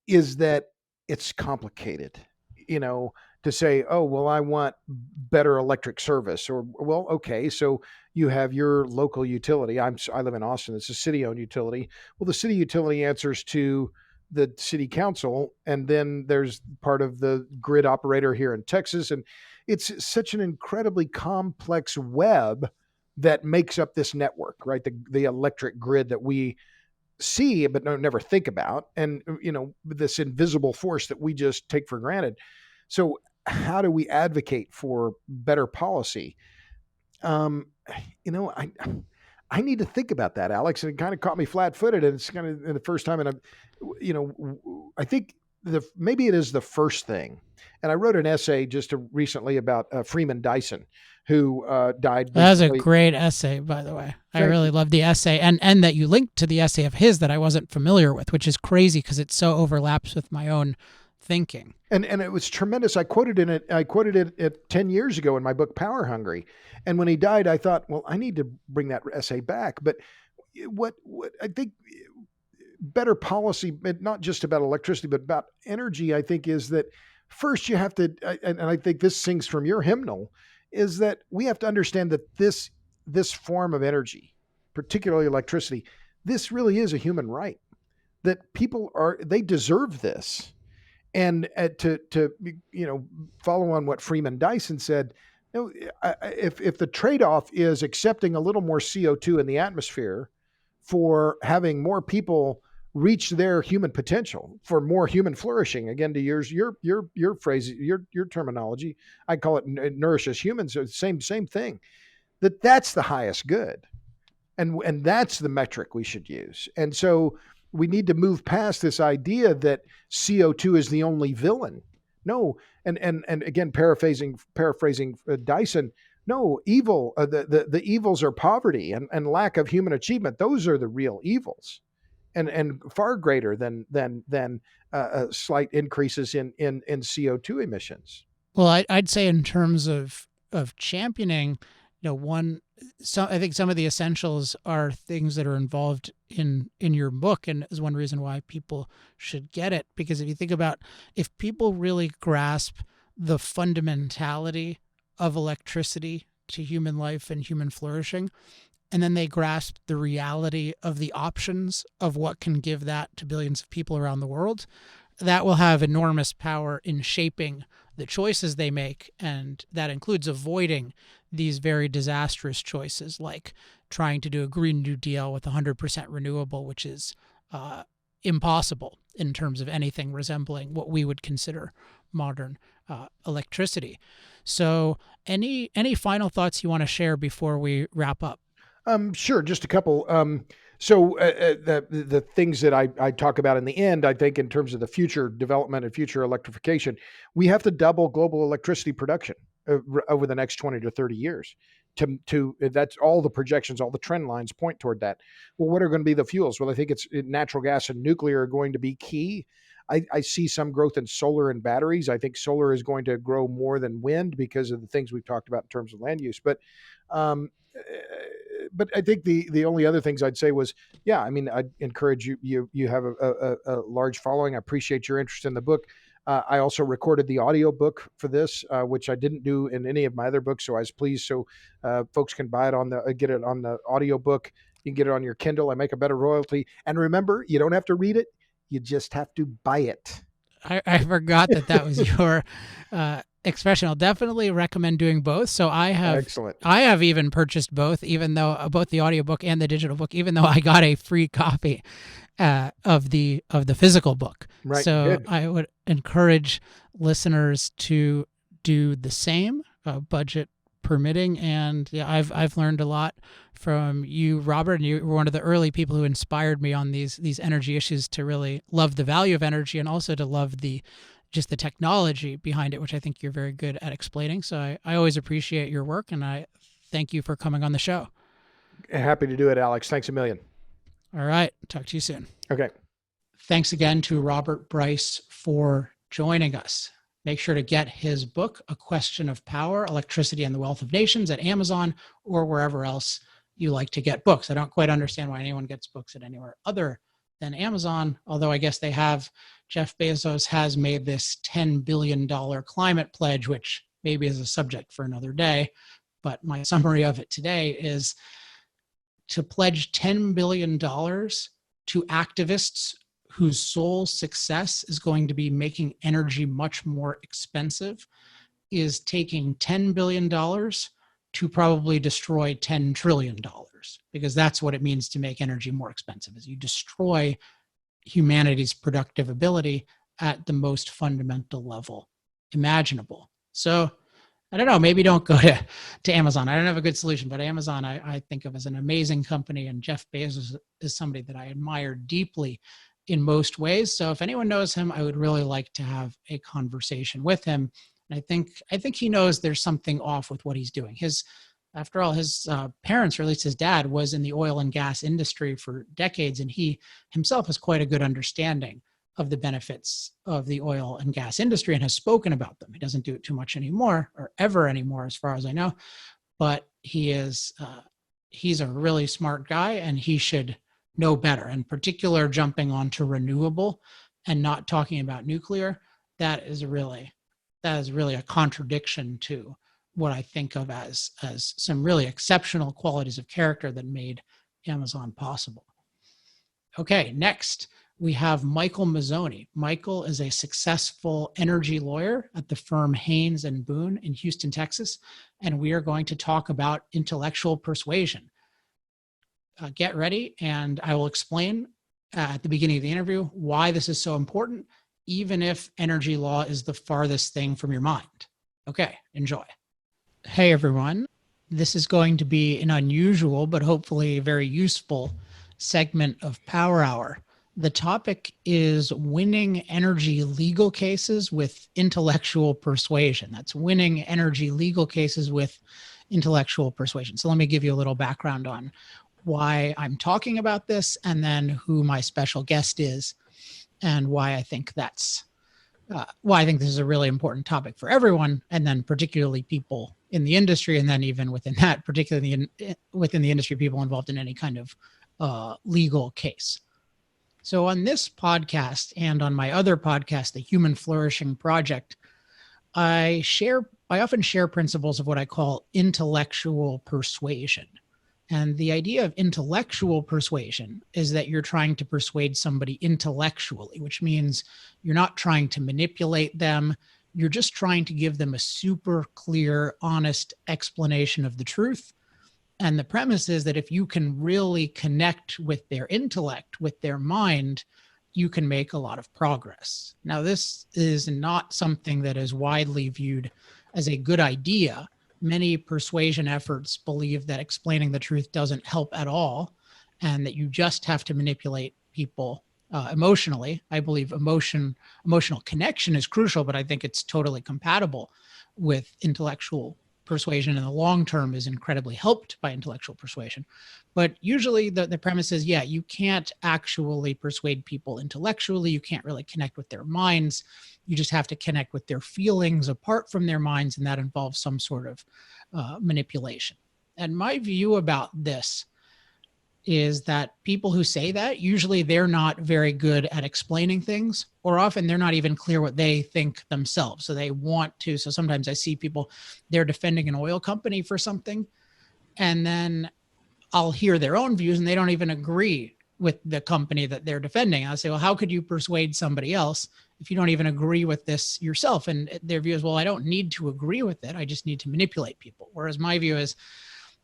is that it's complicated, to say, oh, well, I want better electric service, or, well, okay, so you have your local utility. I live in Austin. It's a city-owned utility. Well, the city utility answers to the city council, and then there's part of the grid operator here in Texas. And it's such an incredibly complex web that makes up this network, right? The electric grid that we see but never think about, and this invisible force that we just take for granted. So how do we advocate for better policy? I need to think about that, Alex, and it kind of caught me flat-footed, and it's kind of the first time, and I think maybe it is the first thing. And I wrote an essay just recently about Freeman Dyson, who died. That was a great essay, by the way. I really love the essay, and that you linked to the essay of his that I wasn't familiar with, which is crazy because it so overlaps with my own thinking. And it was tremendous. I quoted it 10 years ago in my book, Power Hungry. And when he died, I thought, well, I need to bring that essay back. But what I think better policy, not just about electricity, but about energy, I think, is that first you have to, and I think this sings from your hymnal, is that we have to understand that this form of energy, particularly electricity, this really is a human right, that people they deserve this. And to follow on what Freeman Dyson said, if the trade-off is accepting a little more CO2 in the atmosphere for having more people reach their human potential, for more human flourishing, again, to your phrase, your terminology, I call it nourishes humans. So same thing. That's the highest good, and that's the metric we should use. And so we need to move past this idea that CO2 is the only villain. No, and again, paraphrasing Dyson, no, evil. The evils are poverty and lack of human achievement. Those are the real evils, and far greater than slight increases in CO2 emissions. Well, I'd say in terms of championing, I think some of the essentials are things that are involved in your book, and is one reason why people should get it. Because if you think about, if people really grasp the fundamentality of electricity to human life and human flourishing, and then they grasp the reality of the options of what can give that to billions of people around the world, that will have enormous power in shaping the choices they make. And that includes avoiding these very disastrous choices, like trying to do a Green New Deal with 100% renewable, which is impossible in terms of anything resembling what we would consider modern electricity. So any final thoughts you want to share before we wrap up? Sure, just a couple. So the things that I talk about in the end, I think in terms of the future development and future electrification, we have to double global electricity production over the next 20 to 30 years. To that's all the projections, all the trend lines point toward that. Well, what are going to be the fuels? Well, I think it's natural gas and nuclear are going to be key. I see some growth in solar and batteries. I think solar is going to grow more than wind because of the things we've talked about in terms of land use. But I think the only other things I'd say was, I'd encourage you have a large following. I appreciate your interest in the book. I also recorded the audiobook for this, which I didn't do in any of my other books. So I was pleased. So folks can buy it get it on the audiobook. You can get it on your Kindle. I make a better royalty. And remember, you don't have to read it. You just have to buy it. I forgot that was your expression. I'll definitely recommend doing both. So I have even purchased both, even though both the audiobook and the digital book, even though I got a free copy of the physical book. Right. So Good. I would encourage listeners to do the same, budget permitting. And yeah, I've learned a lot from you, Robert, and you were one of the early people who inspired me on these energy issues to really love the value of energy and also to love the technology behind it, which I think you're very good at explaining. So I always appreciate your work, and I thank you for coming on the show. Happy to do it, Alex. Thanks a million. All right. Talk to you soon. Okay. Thanks again to Robert Bryce for joining us. Make sure to get his book, A Question of Power, Electricity and the Wealth of Nations, at Amazon or wherever else you like to get books. I don't quite understand why anyone gets books at anywhere other than Amazon, although I guess they have. Jeff Bezos has made this $10 billion climate pledge, which maybe is a subject for another day. But my summary of it today is to pledge $10 billion to activists whose sole success is going to be making energy much more expensive is taking $10 billion to probably destroy $10 trillion, because that's what it means to make energy more expensive, is you destroy humanity's productive ability at the most fundamental level imaginable. So I don't know, maybe don't go to Amazon. I don't have a good solution, but Amazon I think of as an amazing company, and Jeff Bezos is somebody that I admire deeply in most ways. So if anyone knows him, I would really like to have a conversation with him. And I think he knows there's something off with what he's doing. After all, his parents, or at least his dad, was in the oil and gas industry for decades, and he himself has quite a good understanding of the benefits of the oil and gas industry and has spoken about them. He doesn't do it too much anymore, or ever anymore, as far as I know. But he's a really smart guy, and he should know better. In particular, jumping onto renewable and not talking about nuclear, that is really a contradiction to what I think of as some really exceptional qualities of character that made Amazon possible. Okay, next we have Michael Mazzoni. Michael is a successful energy lawyer at the firm Haynes and Boone in Houston, Texas, and we are going to talk about intellectual persuasion. Get ready, and I will explain at the beginning of the interview why this is so important, even if energy law is the farthest thing from your mind. Okay, enjoy. Hey, everyone. This is going to be an unusual, but hopefully very useful segment of Power Hour. The topic is winning energy legal cases with intellectual persuasion. That's winning energy legal cases with intellectual persuasion. So let me give you a little background on why I'm talking about this, and then who my special guest is, and why I think this is a really important topic for everyone, and then particularly people in the industry, and then even within that, particularly within the industry, people involved in any kind of legal case. So on this podcast and on my other podcast, the Human Flourishing Project, I often share principles of what I call intellectual persuasion. And the idea of intellectual persuasion is that you're trying to persuade somebody intellectually, which means you're not trying to manipulate them. You're just trying to give them a super clear, honest explanation of the truth. And the premise is that if you can really connect with their intellect, with their mind, you can make a lot of progress. Now, this is not something that is widely viewed as a good idea. Many persuasion efforts believe that explaining the truth doesn't help at all, and that you just have to manipulate people emotionally. I believe emotional connection is crucial, but I think it's totally compatible with intellectual persuasion, and the long term is incredibly helped by intellectual persuasion. But usually the premise is, yeah, you can't actually persuade people intellectually. You can't really connect with their minds. You just have to connect with their feelings apart from their minds, and that involves some sort of manipulation. And my view about this is that people who say that, usually they're not very good at explaining things, or often they're not even clear what they think themselves. So they want to, so sometimes I see people, they're defending an oil company for something, and then I'll hear their own views and they don't even agree with the company that they're defending. I'll say, well, how could you persuade somebody else if you don't even agree with this yourself? And their view is, well, I don't need to agree with it. I just need to manipulate people. Whereas my view is,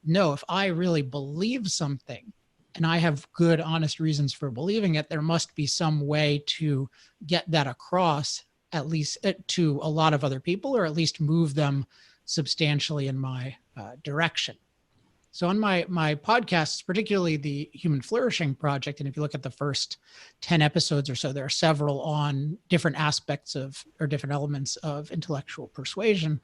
no, if I really believe something and I have good, honest reasons for believing it, there must be some way to get that across, at least to a lot of other people, or at least move them substantially in my direction. So on my podcasts, particularly the Human Flourishing Project, and if you look at the first 10 episodes or so, there are several on different aspects of, or different elements of intellectual persuasion.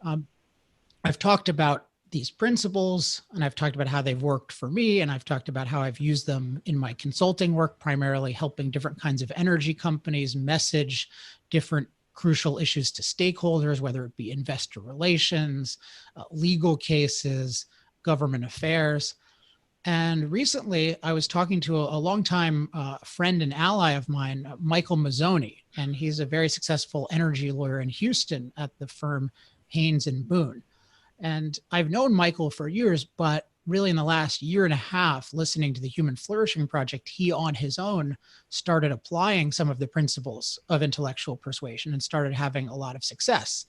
I've talked about these principles, and I've talked about how they've worked for me, and I've talked about how I've used them in my consulting work, primarily helping different kinds of energy companies message different crucial issues to stakeholders, whether it be investor relations, legal cases, government affairs. And recently I was talking to a longtime friend and ally of mine, Michael Mazzoni, and he's a very successful energy lawyer in Houston at the firm Haynes and Boone. And I've known Michael for years, but really in the last year and a half, listening to the Human Flourishing Project, he on his own started applying some of the principles of intellectual persuasion and started having a lot of success.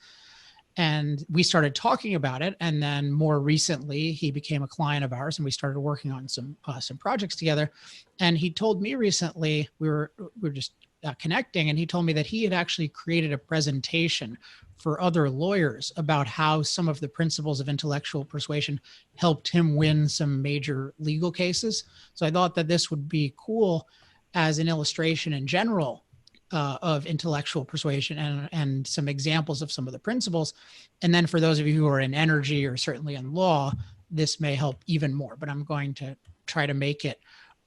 And we started talking about it. And then more recently, he became a client of ours and we started working on some projects together. And he told me recently, we were just connecting, and he told me that he had actually created a presentation for other lawyers about how some of the principles of intellectual persuasion helped him win some major legal cases. So I thought that this would be cool as an illustration in general of intellectual persuasion and some examples of some of the principles. And then for those of you who are in energy or certainly in law, this may help even more, but I'm going to try to make it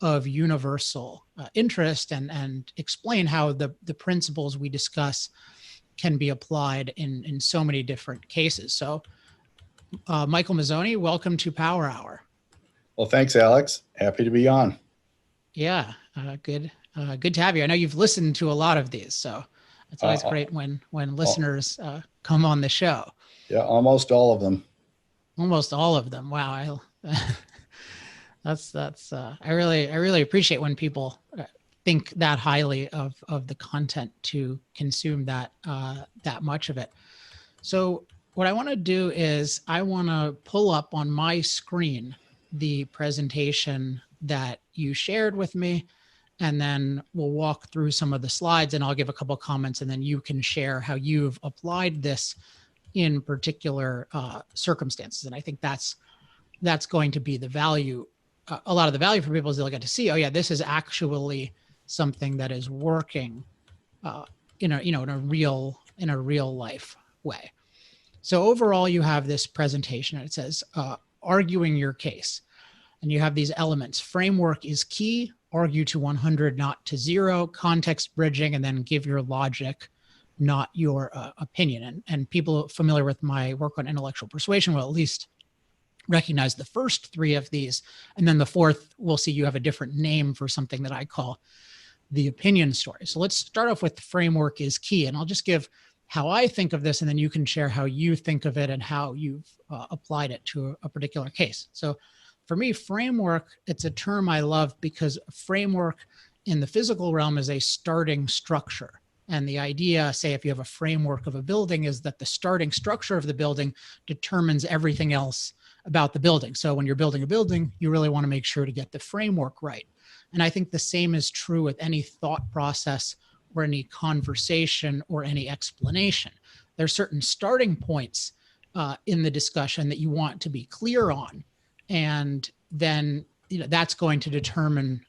of universal interest and explain how the principles we discuss can be applied in so many different cases. So Michael Mazzoni, welcome to Power Hour. Well, thanks, Alex. Happy to be on. Yeah, good to have you. I know you've listened to a lot of these, so it's always great when listeners come on the show. Yeah, almost all of them. Almost all of them. Wow. That's I really appreciate when people think that highly of the content to consume that much of it. So what I want to do is I want to pull up on my screen the presentation that you shared with me, and then we'll walk through some of the slides and I'll give a couple of comments, and then you can share how you've applied this in particular circumstances. And I think that's going to be the value. A lot of the value for people is they'll get to see, oh yeah, this is actually something that is working in a real life way. So overall, you have this presentation and it says arguing your case, and you have these elements. Framework is key. Argue to 100, not to 0. Context bridging, and then give your logic, not your opinion. And people familiar with my work on intellectual persuasion will at least recognize the first 3 of these. And then the 4th, we'll see you have a different name for something that I call the opinion story. So let's start off with framework is key. And I'll just give how I think of this, and then you can share how you think of it and how you've applied it to a particular case. So for me, framework, it's a term I love because framework in the physical realm is a starting structure. And the idea, say, if you have a framework of a building, is that the starting structure of the building determines everything else about the building. So when you're building a building, you really want to make sure to get the framework right. And I think the same is true with any thought process or any conversation or any explanation. There are certain starting points in the discussion that you want to be clear on. And then that's going to determine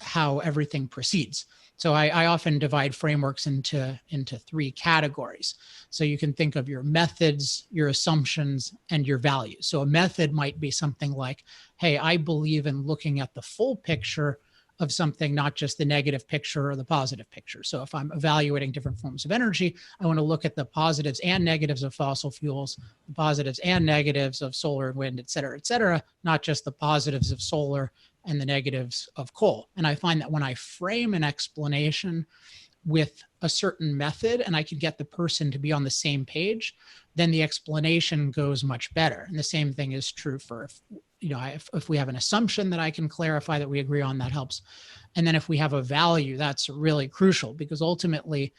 how everything proceeds. So I often divide frameworks into 3 categories. So you can think of your methods, your assumptions, and your values. So a method might be something like, hey, I believe in looking at the full picture of something, not just the negative picture or the positive picture. So if I'm evaluating different forms of energy, I want to look at the positives and negatives of fossil fuels, the positives and negatives of solar and wind, et cetera, not just the positives of solar and the negatives of coal. And I find that when I frame an explanation with a certain method and I can get the person to be on the same page, then the explanation goes much better. And the same thing is true for, if we have an assumption that I can clarify that we agree on, that helps. And then if we have a value, that's really crucial, because ultimately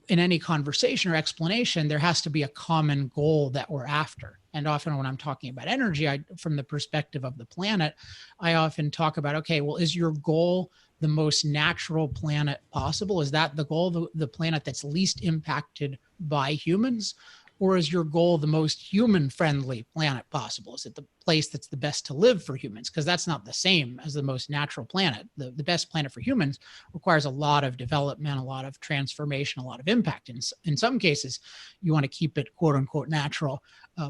in any conversation or explanation, there has to be a common goal that we're after. And often when I'm talking about energy, from the perspective of the planet, I often talk about, okay, well, is your goal the most natural planet possible? Is that the goal, the planet that's least impacted by humans? Or is your goal the most human-friendly planet possible? Is it the place that's the best to live for humans? Because that's not the same as the most natural planet. The best planet for humans requires a lot of development, a lot of transformation, a lot of impact. In some cases, you want to keep it quote unquote natural,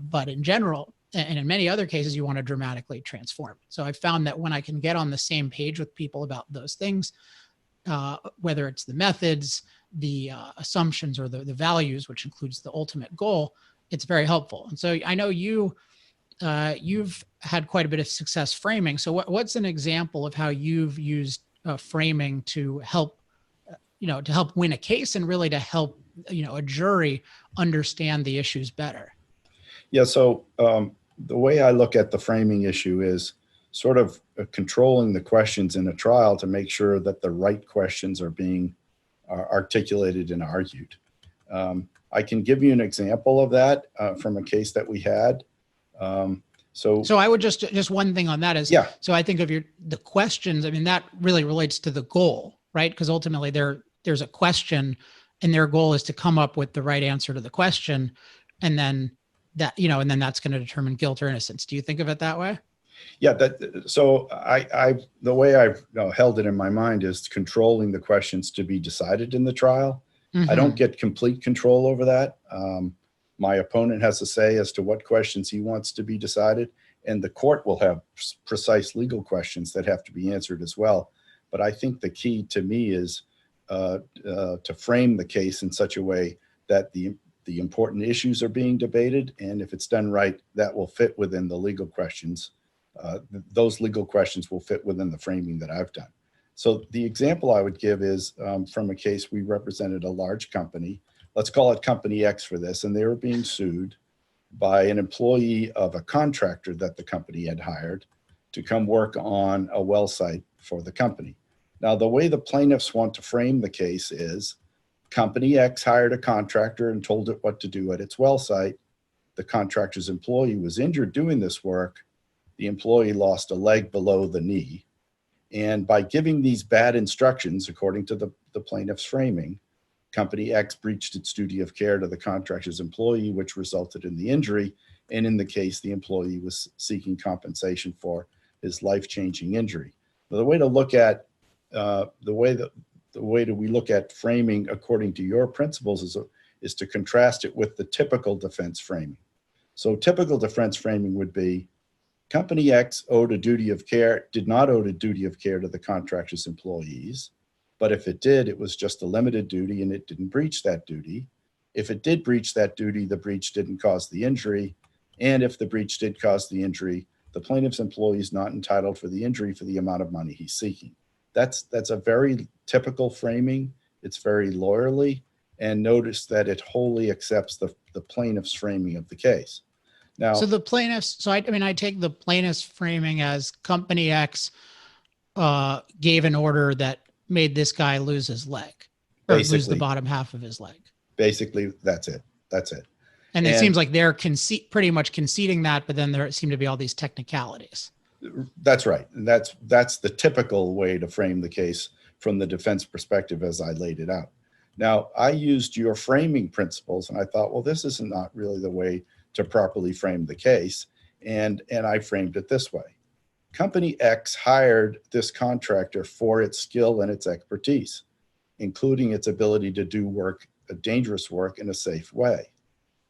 but in general, and in many other cases, you want to dramatically transform. So I've found that when I can get on the same page with people about those things, whether it's the methods, the assumptions, or the values, which includes the ultimate goal, it's very helpful. And so I know you've had quite a bit of success framing. So what's an example of how you've used framing to help, to help win a case and really to help, a jury understand the issues better? Yeah. So the way I look at the framing issue is sort of controlling the questions in a trial to make sure that the right questions are being articulated and argued. I can give you an example of that from a case that we had. So I would just one thing on that is, yeah. So I think of the questions, I mean, that really relates to the goal, right? Because ultimately there's a question and their goal is to come up with the right answer to the question. And then and then that's going to determine guilt or innocence. Do you think of it that way? Yeah. So the way I've held it in my mind is controlling the questions to be decided in the trial. Mm-hmm. I don't get complete control over that. My opponent has a say as to what questions he wants to be decided, and the court will have precise legal questions that have to be answered as well. But I think the key to me is to frame the case in such a way that the important issues are being debated, and if it's done right, that will fit within the legal questions. Those legal questions will fit within the framing that I've done. So the example I would give is from a case we represented a large company. Let's call it Company X for this, and they were being sued by an employee of a contractor that the company had hired to come work on a well site for the company. Now, the way the plaintiffs want to frame the case is Company X hired a contractor and told it what to do at its well site. The contractor's employee was injured doing this work. The employee lost a leg below the knee. And by giving these bad instructions, according to the plaintiff's framing, Company X breached its duty of care to the contractor's employee, which resulted in the injury. And in the case, the employee was seeking compensation for his life-changing injury. Now, the way to look at we look at framing according to your principles is to contrast it with the typical defense framing. So typical defense framing would be Company X owed a duty of care, did not owe a duty of care to the contractor's employees. But if it did, it was just a limited duty and it didn't breach that duty. If it did breach that duty, the breach didn't cause the injury. And if the breach did cause the injury, the plaintiff's employee is not entitled for the injury for the amount of money he's seeking. That's a very typical framing. It's very lawyerly, and notice that it wholly accepts the plaintiff's framing of the case. Now, so the plaintiffs, I take the plaintiff's framing as Company X gave an order that made this guy lose his leg, or lose the bottom half of his leg. Basically, that's it. And it seems like they're pretty much conceding that, but then there seem to be all these technicalities. That's right. And that's the typical way to frame the case from the defense perspective as I laid it out. Now, I used your framing principles and I thought, well, this is not really the way to properly frame the case. And I framed it this way. Company X hired this contractor for its skill and its expertise, including its ability to do work, dangerous work, in a safe way.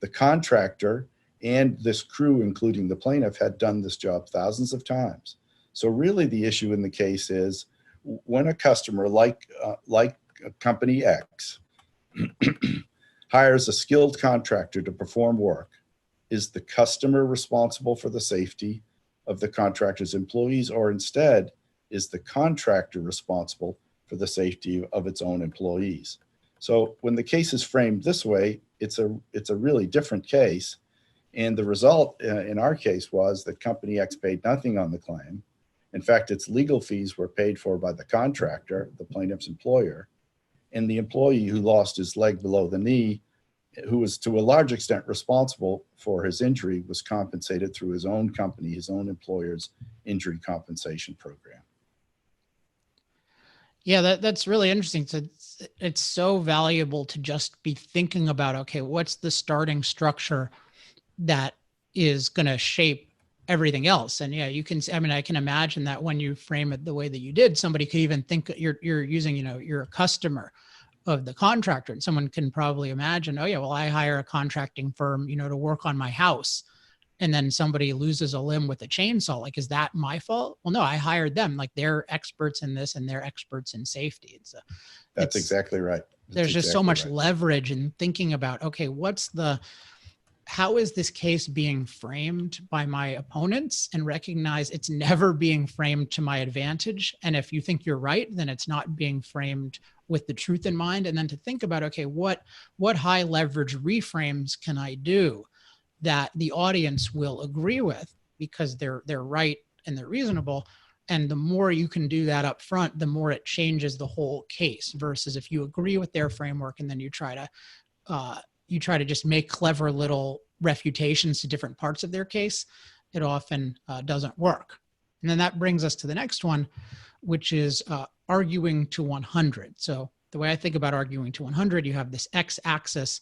The contractor and this crew, including the plaintiff, had done this job thousands of times. So really the issue in the case is when a customer like Company X hires a skilled contractor to perform work, is the customer responsible for the safety of the contractor's employees, or instead, is the contractor responsible for the safety of its own employees? So when the case is framed this way, it's a really different case. And the result in our case was that Company X paid nothing on the claim. In fact, its legal fees were paid for by the contractor, the plaintiff's employer, and the employee who lost his leg below the knee, who was to a large extent responsible for his injury, was compensated through his own company, his own employer's injury compensation program. Yeah, that's really interesting. So it's so valuable to just be thinking about, okay, what's the starting structure that is going to shape everything else? And yeah, I can imagine that when you frame it the way that you did, somebody could even think you're using, you're a customer of the contractor, and someone can probably imagine, oh yeah, well, I hire a contracting firm, to work on my house, and then somebody loses a limb with a chainsaw. Like, is that my fault? Well, no, I hired them. Like, they're experts in this and they're experts in safety. That's exactly right. There's just so much leverage in thinking about, okay, how is this case being framed by my opponents, and recognize it's never being framed to my advantage. And if you think you're right, then it's not being framed with the truth in mind. And then to think about, okay, what high leverage reframes can I do that the audience will agree with because they're right and they're reasonable. And the more you can do that up front, the more it changes the whole case, versus if you agree with their framework and then you try to just make clever little refutations to different parts of their case, it often doesn't work. And then that brings us to the next one, which is arguing to 100. So the way I think about arguing to 100, you have this x-axis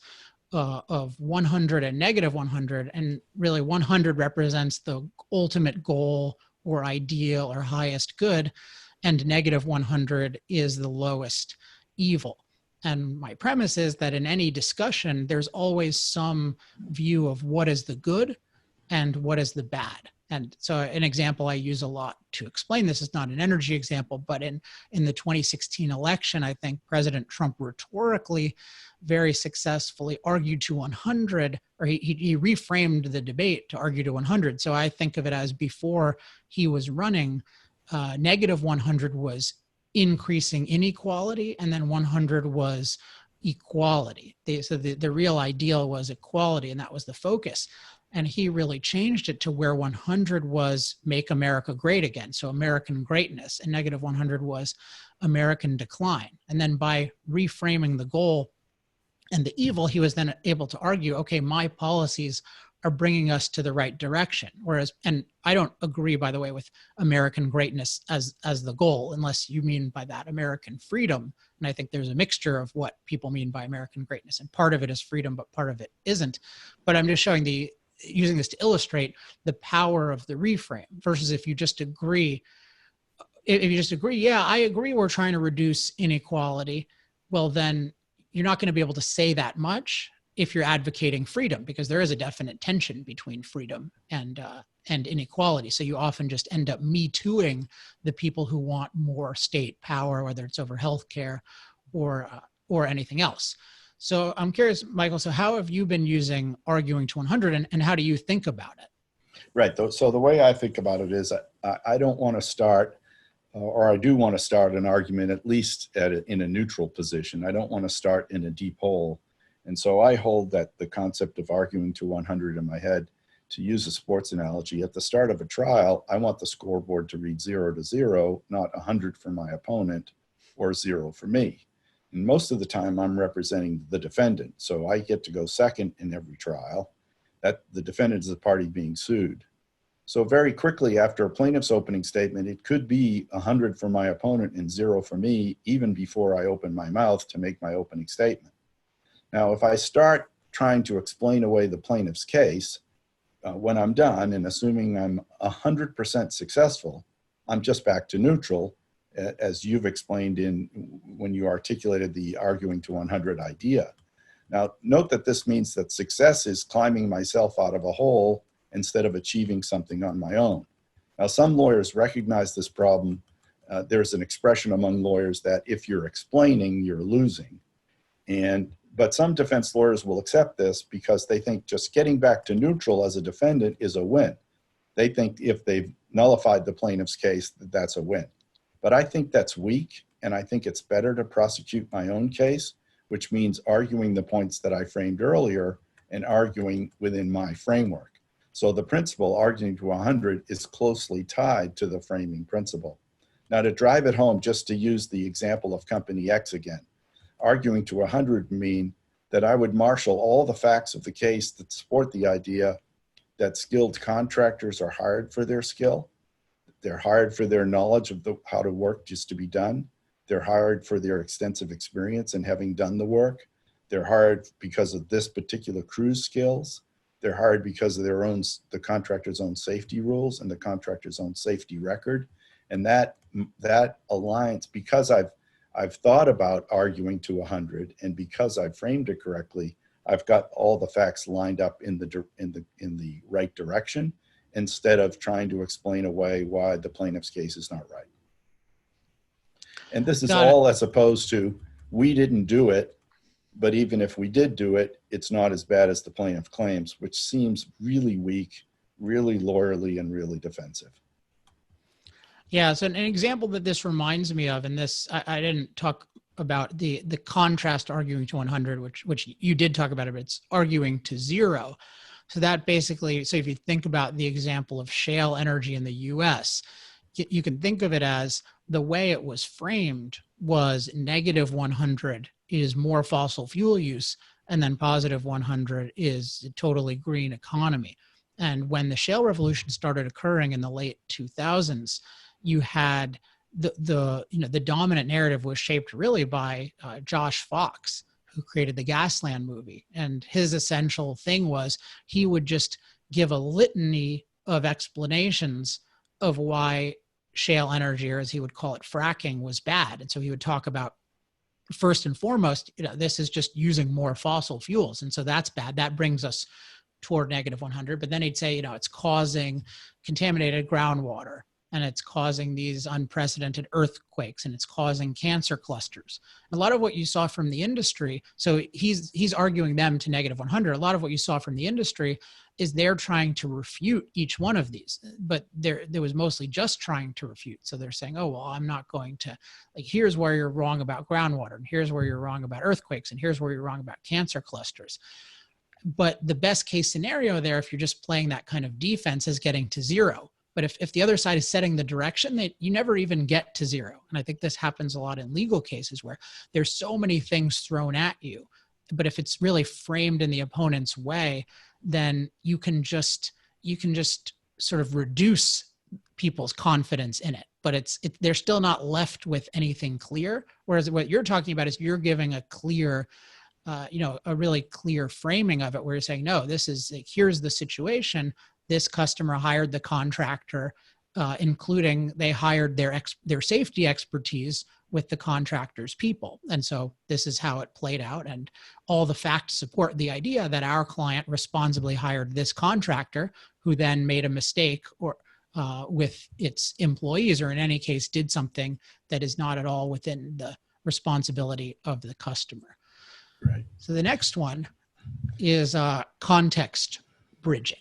of 100 and negative 100, and really 100 represents the ultimate goal or ideal or highest good, and negative 100 is the lowest evil. And my premise is that in any discussion, there's always some view of what is the good and what is the bad. And so an example I use a lot to explain this is not an energy example, but in the 2016 election, I think President Trump rhetorically very successfully argued to 100, or he reframed the debate to argue to 100. So I think of it as, before he was running, negative 100 was increasing inequality, and then 100 was equality. So the real ideal was equality, and that was the focus. And he really changed it to where 100 was make America great again, so American greatness, and negative 100 was American decline. And then by reframing the goal and the evil, he was then able to argue, okay, my policies are bringing us to the right direction. Whereas, and I don't agree, by the way, with American greatness as the goal, unless you mean by that American freedom. And I think there's a mixture of what people mean by American greatness, and part of it is freedom, but part of it isn't. But I'm just showing using this to illustrate the power of the reframe, versus if you just agree, yeah, I agree, we're trying to reduce inequality. Well, then you're not going to be able to say that much if you're advocating freedom, because there is a definite tension between freedom and inequality. So you often just end up me tooing the people who want more state power, whether it's over healthcare or anything else. So I'm curious, Michael, so how have you been using arguing to 100, and how do you think about it? Right. So the way I think about it is I don't want to start, or I do want to start an argument at least in a neutral position. I don't want to start in a deep hole. And so I hold that the concept of arguing to 100 in my head, to use a sports analogy, at the start of a trial, I want the scoreboard to read 0 to 0, not 100 for my opponent or 0 for me. And most of the time I'm representing the defendant. So I get to go second in every trial. That the defendant is the party being sued. So very quickly after a plaintiff's opening statement, it could be 100 for my opponent and 0 for me, even before I open my mouth to make my opening statement. Now, if I start trying to explain away the plaintiff's case, when I'm done, and assuming I'm 100% successful, I'm just back to neutral, as you've explained when you articulated the arguing to 100 idea. Now, note that this means that success is climbing myself out of a hole instead of achieving something on my own. Now, some lawyers recognize this problem. There's an expression among lawyers that if you're explaining, you're losing. But some defense lawyers will accept this because they think just getting back to neutral as a defendant is a win. They think if they've nullified the plaintiff's case, that's a win. But I think that's weak, and I think it's better to prosecute my own case, which means arguing the points that I framed earlier and arguing within my framework. So the principle, arguing to 100, is closely tied to the framing principle. Now, to drive it home, just to use the example of Company X again, arguing to 100 would mean that I would marshal all the facts of the case that support the idea that skilled contractors are hired for their skill. They're hired for their knowledge of how to work just to be done. They're hired for their extensive experience in having done the work. They're hired because of this particular crew's skills. They're hired because of the contractor's own safety rules and the contractor's own safety record. And that alliance, because I've thought about arguing to 100, and because I've framed it correctly, I've got all the facts lined up in the right direction, instead of trying to explain away why the plaintiff's case is not right. And this is all as opposed to, we didn't do it, but even if we did do it, it's not as bad as the plaintiff claims, which seems really weak, really lawyerly, and really defensive. Yeah, so an example that this reminds me of, and this, I didn't talk about the contrast arguing to 100, which you did talk about it, but it's arguing to 0. So that basically, so if you think about the example of shale energy in the US, you can think of it as the way it was framed was negative 100 is more fossil fuel use, and then positive 100 is a totally green economy. And when the shale revolution started occurring in the late 2000s, you had the dominant narrative was shaped really by Josh Fox, who created the Gasland movie. And his essential thing was he would just give a litany of explanations of why shale energy, or as he would call it, fracking, was bad. And so he would talk about, first and foremost, this is just using more fossil fuels. And so that's bad. That brings us toward negative 100. But then he'd say, it's causing contaminated groundwater, and it's causing these unprecedented earthquakes, and it's causing cancer clusters. A lot of what you saw from the industry, so he's arguing them to negative 100. A lot of what you saw from the industry is they're trying to refute each one of these, but there was mostly just trying to refute. So they're saying, oh, well, I'm not going to, here's where you're wrong about groundwater, and here's where you're wrong about earthquakes, and here's where you're wrong about cancer clusters. But the best case scenario there, if you're just playing that kind of defense, is getting to 0. But if the other side is setting the direction, you never even get to 0. And I think this happens a lot in legal cases where there's so many things thrown at you. But if it's really framed in the opponent's way, then you can just sort of reduce people's confidence in it. But they're still not left with anything clear. Whereas what you're talking about is you're giving a clear, a really clear framing of it, where you're saying, no, this is, here's the situation. This customer hired the contractor, including they hired their safety expertise with the contractor's people. And so this is how it played out. And all the facts support the idea that our client responsibly hired this contractor, who then made a mistake or with its employees, or in any case did something that is not at all within the responsibility of the customer. Right. So the next one is context bridging.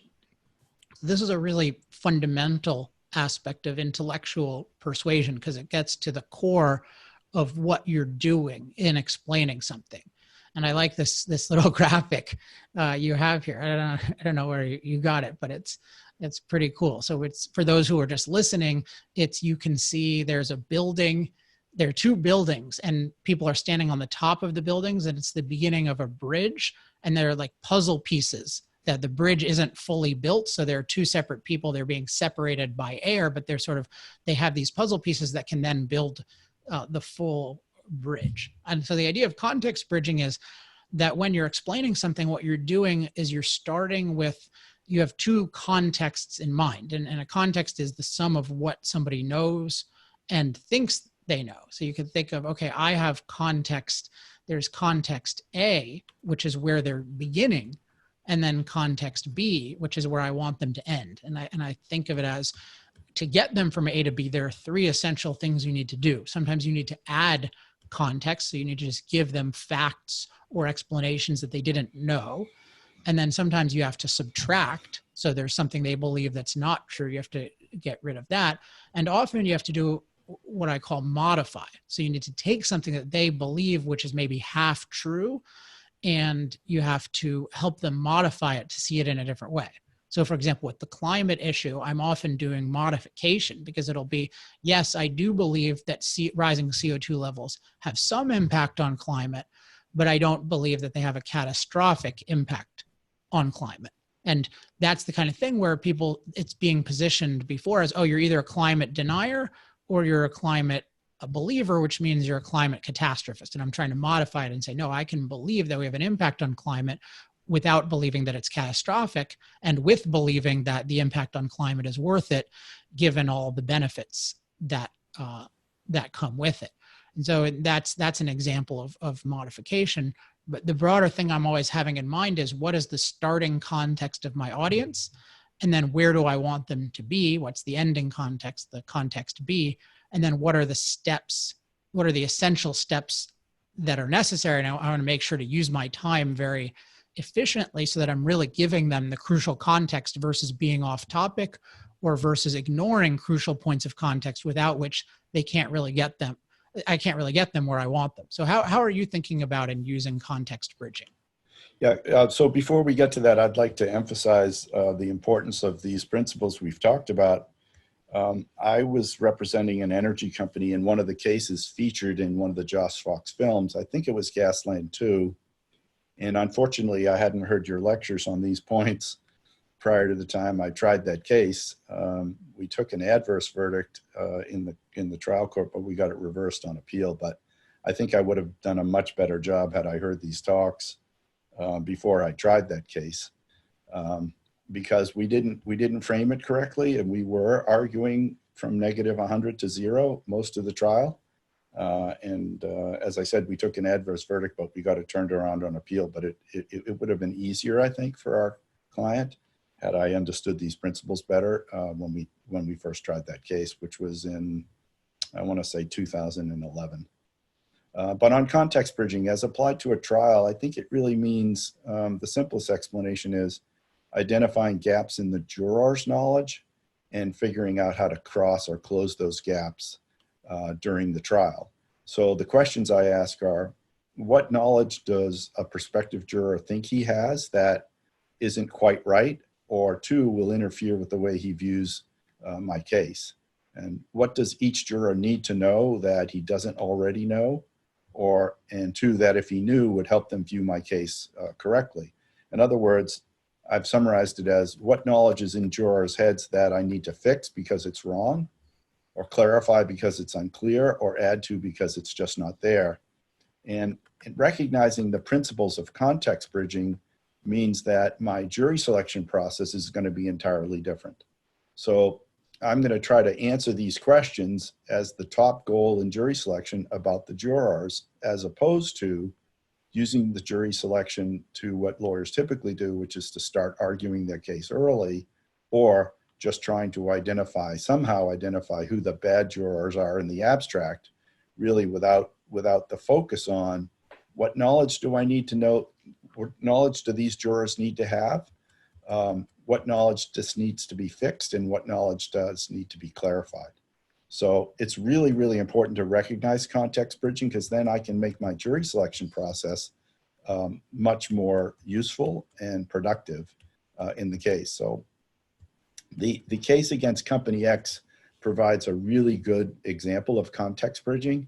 This is a really fundamental aspect of intellectual persuasion, because it gets to the core of what you're doing in explaining something. And I like this little graphic you have here. I don't know where you got it, but it's pretty cool. So it's, for those who are just listening, you can see there's a building. There are 2 buildings, and people are standing on the top of the buildings, and it's the beginning of a bridge, and they're like puzzle pieces. That the bridge isn't fully built. So there are 2 separate people. They're being separated by air, but they have these puzzle pieces that can then build the full bridge. And so the idea of context bridging is that when you're explaining something, what you're doing is you're starting with, you have 2 contexts in mind. And a context is the sum of what somebody knows and thinks they know. So you can think of, okay, I have context. There's context A, which is where they're beginning, and then context B, which is where I want them to end. And I think of it as, to get them from A to B, there are 3 essential things you need to do. Sometimes you need to add context, so you need to just give them facts or explanations that they didn't know. And then sometimes you have to subtract. So there's something they believe that's not true. You have to get rid of that. And often you have to do what I call modify. So you need to take something that they believe, which is maybe half true, and you have to help them modify it to see it in a different way. So for example, with the climate issue, I'm often doing modification because it'll be, yes, I do believe that rising CO2 levels have some impact on climate, but I don't believe that they have a catastrophic impact on climate. And that's the kind of thing where it's being positioned before as, oh, you're either a climate denier or you're a believer, which means you're a climate catastrophist. And I'm trying to modify it and say, no, I can believe that we have an impact on climate without believing that it's catastrophic, and with believing that the impact on climate is worth it, given all the benefits that come with it. And so that's an example of modification. But the broader thing I'm always having in mind is, what is the starting context of my audience? And then where do I want them to be? What's the ending context, the context B? And then what are the steps? What are the essential steps that are necessary? And I want to make sure to use my time very efficiently so that I'm really giving them the crucial context versus being off topic, or versus ignoring crucial points of context without which they can't really get them. I can't really get them where I want them. So how are you thinking about and using context bridging? Yeah, so before we get to that, I'd like to emphasize the importance of these principles we've talked about. I was representing an energy company in one of the cases featured in one of the Joss Fox films. I think it was Gasland 2. And unfortunately, I hadn't heard your lectures on these points prior to the time I tried that case. We took an adverse verdict in the trial court, but we got it reversed on appeal. But I think I would have done a much better job had I heard these talks before I tried that case, because we didn't frame it correctly, and we were arguing from negative 100 to 0 most of the trial. As I said, we took an adverse verdict, but we got it turned around on appeal. But it would have been easier, I think, for our client had I understood these principles better when we first tried that case, which was in, I want to say, 2011. But on context bridging, as applied to a trial, I think it really means, the simplest explanation is identifying gaps in the juror's knowledge and figuring out how to cross or close those gaps during the trial. So the questions I ask are, what knowledge does a prospective juror think he has that isn't quite right, or 2, will interfere with the way he views my case? And what does each juror need to know that he doesn't already know? And 2, that if he knew would help them view my case correctly. In other words, I've summarized it as, what knowledge is in jurors' heads that I need to fix because it's wrong, or clarify because it's unclear, or add to because it's just not there. And recognizing the principles of context bridging means that my jury selection process is going to be entirely different. So I'm going to try to answer these questions as the top goal in jury selection about the jurors, as opposed to using the jury selection to what lawyers typically do, which is to start arguing their case early, or just trying to somehow identify who the bad jurors are in the abstract, really without the focus on what knowledge do I need to know, what knowledge do these jurors need to have, what knowledge just needs to be fixed, and what knowledge does need to be clarified. So it's really, really important to recognize context bridging, because then I can make my jury selection process much more useful and productive in the case. So the case against Company X provides a really good example of context bridging.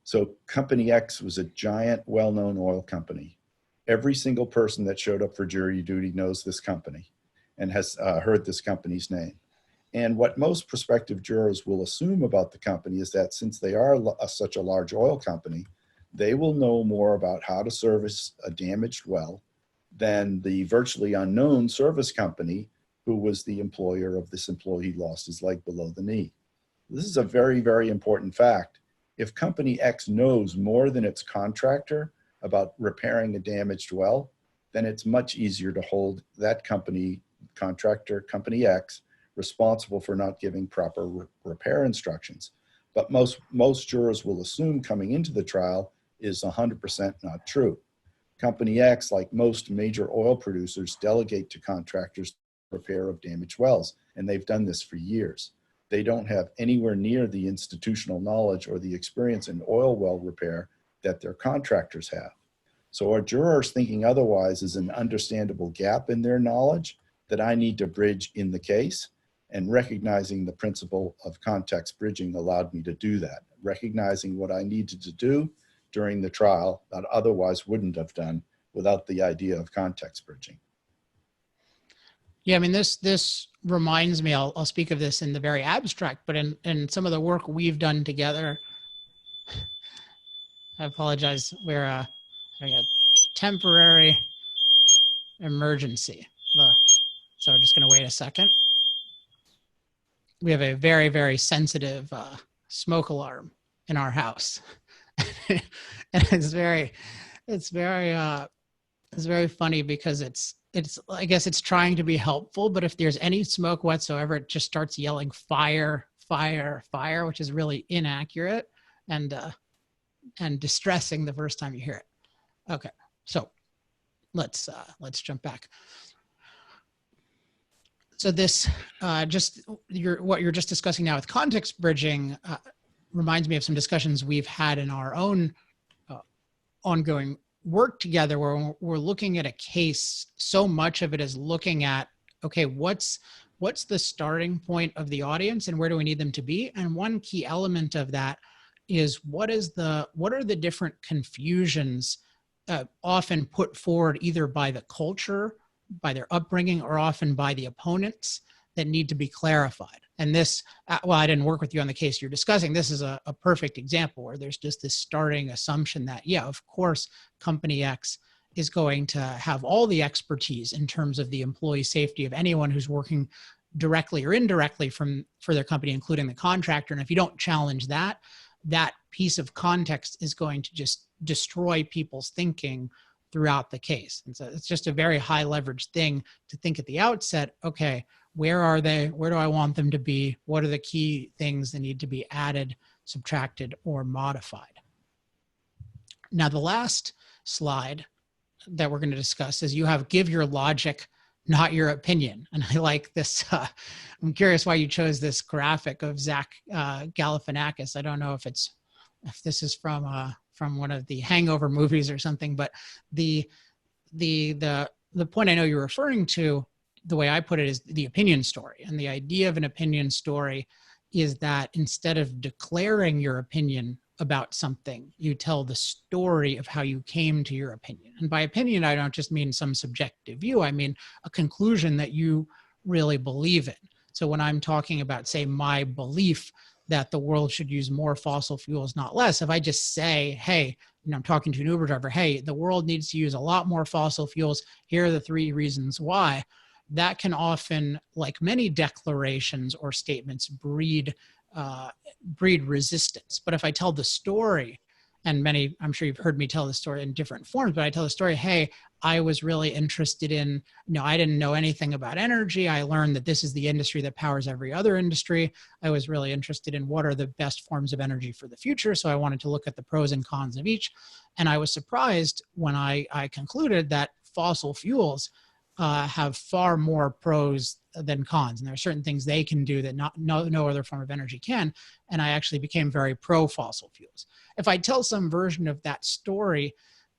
So Company X was a giant, well-known oil company. Every single person that showed up for jury duty knows this company and has heard this company's name. And what most prospective jurors will assume about the company is that since they are such a large oil company, they will know more about how to service a damaged well than the virtually unknown service company who was the employer of this employee who lost his leg below the knee. This is a very, very important fact. If Company X knows more than its contractor about repairing a damaged well, then it's much easier to hold that contractor, Company X, responsible for not giving proper repair instructions. But most jurors will assume coming into the trial is 100% not true. Company X, like most major oil producers, delegate to contractors repair of damaged wells, and they've done this for years. They don't have anywhere near the institutional knowledge or the experience in oil well repair that their contractors have. So our jurors thinking otherwise is an understandable gap in their knowledge that I need to bridge in the case, and recognizing the principle of context bridging allowed me to do that, recognizing what I needed to do during the trial that otherwise wouldn't have done without the idea of context bridging. Yeah, I mean, this reminds me, I'll speak of this in the very abstract, but in some of the work we've done together, I apologize, we're having a temporary emergency. So we're just going to wait a second. We have a very, very sensitive smoke alarm in our house. And it's very funny because it's I guess it's trying to be helpful, but if there's any smoke whatsoever, it just starts yelling fire, fire, fire, which is really inaccurate and distressing the first time you hear it. Okay, so let's jump back. So this what you're just discussing now with context bridging reminds me of some discussions we've had in our own ongoing work together, where we're looking at a case. So much of it is looking at, okay, what's the starting point of the audience and where do we need them to be? And one key element of that is what are the different confusions often put forward either by the culture, by their upbringing, or often by the opponents that need to be clarified. And this, well, I didn't work with you on the case you're discussing. This is a perfect example where there's just this starting assumption that, yeah, of course, Company X is going to have all the expertise in terms of the employee safety of anyone who's working directly or indirectly for their company, including the contractor. And if you don't challenge that piece of context is going to just destroy people's thinking throughout the case. And so it's just a very high leverage thing to think at the outset, okay, where are they? Where do I want them to be? What are the key things that need to be added, subtracted, or modified? Now, the last slide that we're going to discuss is you have give your logic, not your opinion. And I like this. I'm curious why you chose this graphic of Zach Galifianakis. I don't know if this is from one of the Hangover movies or something, but the point I know you're referring to, the way I put it, is the opinion story. And the idea of an opinion story is that instead of declaring your opinion about something, you tell the story of how you came to your opinion. And by opinion, I don't just mean some subjective view. I mean a conclusion that you really believe in. So when I'm talking about, say, my belief that the world should use more fossil fuels, not less, if I just say, hey, I'm talking to an Uber driver, hey, the world needs to use a lot more fossil fuels, here are the 3 reasons why, that can often, like many declarations or statements, breed resistance. But if I tell the story, and I'm sure you've heard me tell the story in different forms, but I tell the story, hey, I was really interested in, I didn't know anything about energy. I learned that this is the industry that powers every other industry. I was really interested in what are the best forms of energy for the future. So I wanted to look at the pros and cons of each. And I was surprised when I concluded that fossil fuels have far more pros than cons. And there are certain things they can do that no other form of energy can. And I actually became very pro fossil fuels. If I tell some version of that story,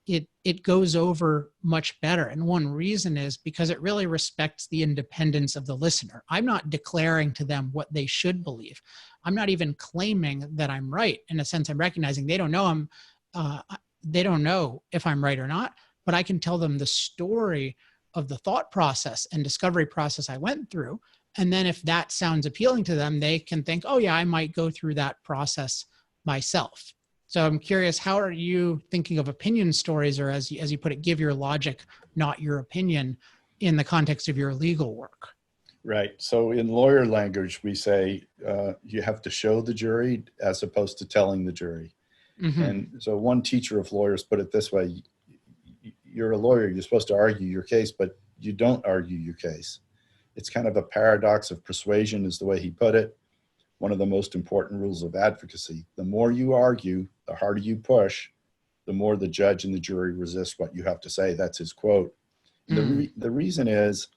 it goes over much better. And one reason is because it really respects the independence of the listener. I'm not declaring to them what they should believe. I'm not even claiming that I'm right. In a sense, I'm recognizing they don't know they don't know if I'm right or not, but I can tell them the story of the thought process and discovery process I went through. And then if that sounds appealing to them, they can think, oh yeah, I might go through that process myself. So I'm curious, how are you thinking of opinion stories, or as you put it, give your logic, not your opinion, in the context of your legal work? Right. So in lawyer language, we say you have to show the jury as opposed to telling the jury. Mm-hmm. And so one teacher of lawyers put it this way: you're a lawyer, you're supposed to argue your case, but you don't argue your case. It's kind of a paradox of persuasion, is the way he put it. One of the most important rules of advocacy: the more you argue, the harder you push, the more the judge and the jury resist what you have to say. That's his quote. The reason is,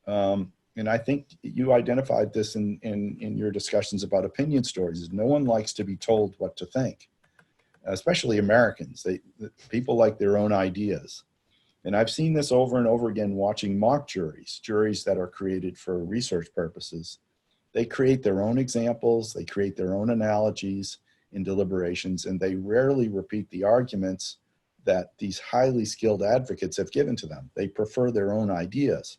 and I think you identified this in your discussions about opinion stories, is no one likes to be told what to think, especially Americans. People like their own ideas. And I've seen this over and over again watching mock juries that are created for research purposes. They create their own examples, they create their own analogies in deliberations, and they rarely repeat the arguments that these highly skilled advocates have given to them. They prefer their own ideas.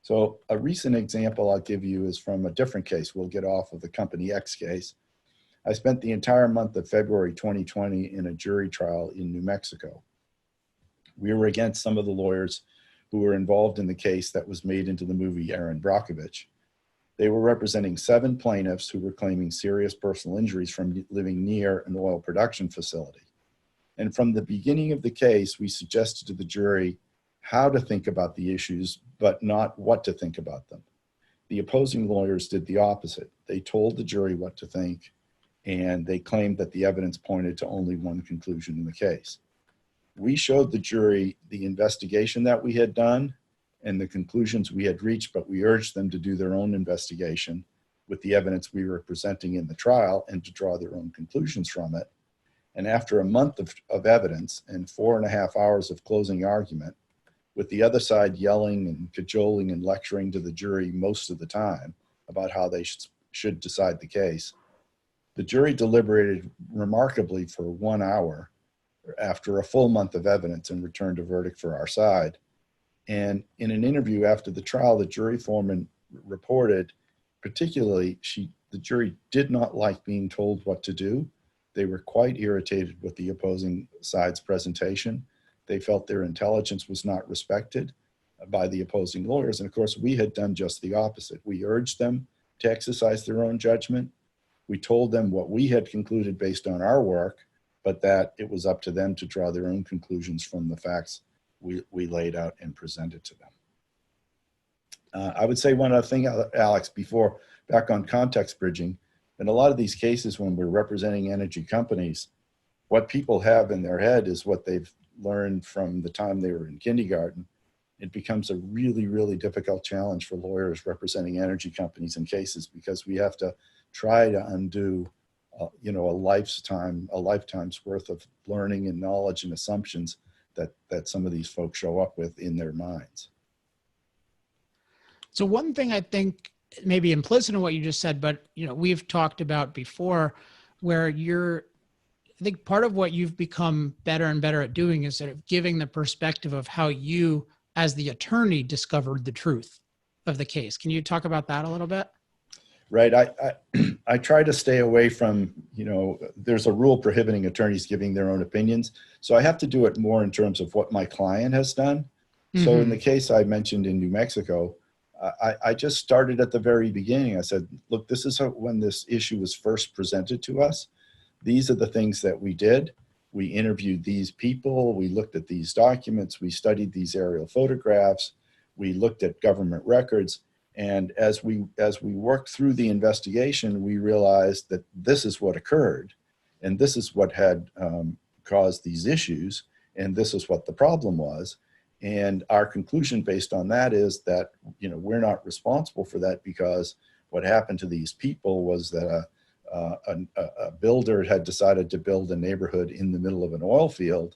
So a recent example I'll give you is from a different case. We'll get off of the Company X case. I spent the entire month of February 2020 in a jury trial in New Mexico. We were against some of the lawyers who were involved in the case that was made into the movie Erin Brockovich. They were representing 7 plaintiffs who were claiming serious personal injuries from living near an oil production facility. And from the beginning of the case, we suggested to the jury how to think about the issues, but not what to think about them. The opposing lawyers did the opposite. They told the jury what to think, and they claimed that the evidence pointed to only one conclusion in the case. We showed the jury the investigation that we had done and the conclusions we had reached, but we urged them to do their own investigation with the evidence we were presenting in the trial and to draw their own conclusions from it. And after a month of evidence and 4.5 hours of closing argument, with the other side yelling and cajoling and lecturing to the jury most of the time about how they should decide the case, the jury deliberated remarkably for 1 hour after a full month of evidence and returned a verdict for our side. And in an interview after the trial, the jury foreman reported, particularly, the jury did not like being told what to do. They were quite irritated with the opposing side's presentation. They felt their intelligence was not respected by the opposing lawyers. And of course, we had done just the opposite. We urged them to exercise their own judgment. We told them what we had concluded based on our work, but that it was up to them to draw their own conclusions from the facts we laid out and presented to them. I would say one other thing, Alex, back on context bridging. In a lot of these cases, when we're representing energy companies, what people have in their head is what they've learned from the time they were in kindergarten. It becomes a really, really difficult challenge for lawyers representing energy companies in cases, because we have to try to undo a lifetime's worth of learning and knowledge and assumptions that some of these folks show up with in their minds. So one thing I think may be implicit in what you just said, but we've talked about before, where I think part of what you've become better and better at doing is sort of giving the perspective of how you, as the attorney, discovered the truth of the case. Can you talk about that a little bit? Right. I try to stay away from, there's a rule prohibiting attorneys giving their own opinions. So I have to do it more in terms of what my client has done. Mm-hmm. So in the case I mentioned in New Mexico, I just started at the very beginning. I said, look, this is when this issue was first presented to us. These are the things that we did. We interviewed these people. We looked at these documents. We studied these aerial photographs. We looked at government records. And as we worked through the investigation, we realized that this is what occurred, and this is what had caused these issues, and this is what the problem was. And our conclusion based on that is that we're not responsible for that, because what happened to these people was that a builder had decided to build a neighborhood in the middle of an oil field,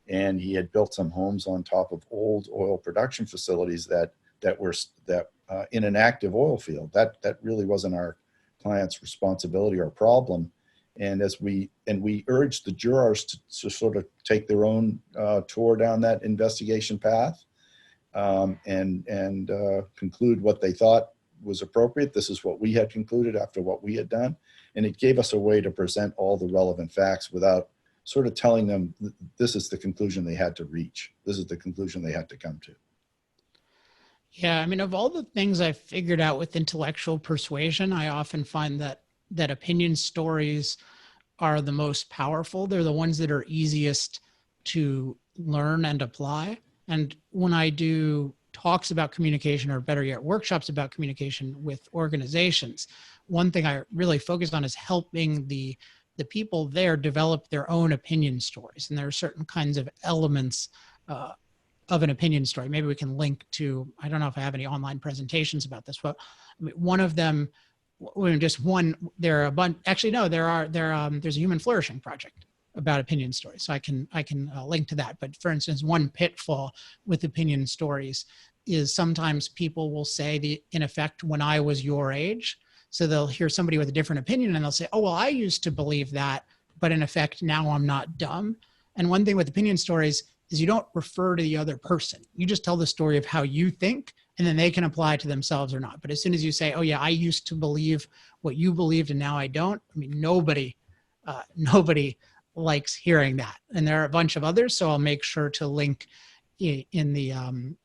and he had built some homes on top of old oil production facilities that were in an active oil field. That really wasn't our client's responsibility or problem. And we urged the jurors to sort of take their own tour down that investigation path and conclude what they thought was appropriate. This is what we had concluded after what we had done. And it gave us a way to present all the relevant facts without sort of telling them this is the conclusion they had to reach. This is the conclusion they had to come to. Yeah, I mean, of all the things I've figured out with intellectual persuasion, I often find that opinion stories are the most powerful. They're the ones that are easiest to learn and apply. And when I do talks about communication, or better yet, workshops about communication with organizations, one thing I really focus on is helping the the people there develop their own opinion stories. And there are certain kinds of elements of an opinion story. Maybe we can link to, I don't know if I have any online presentations about this, but one of them, just one, there are a bunch, actually, no, there's a Human Flourishing Project about opinion stories. So I can link to that. But for instance, one pitfall with opinion stories is sometimes people will say, in effect, when I was your age. So they'll hear somebody with a different opinion and they'll say, oh, well, I used to believe that, but in effect, now I'm not dumb. And one thing with opinion stories is you don't refer to the other person. You just tell the story of how you think, and then they can apply it to themselves or not. But as soon as you say, oh yeah, I used to believe what you believed and now I don't, I mean, nobody likes hearing that. And there are a bunch of others, so I'll make sure to link in the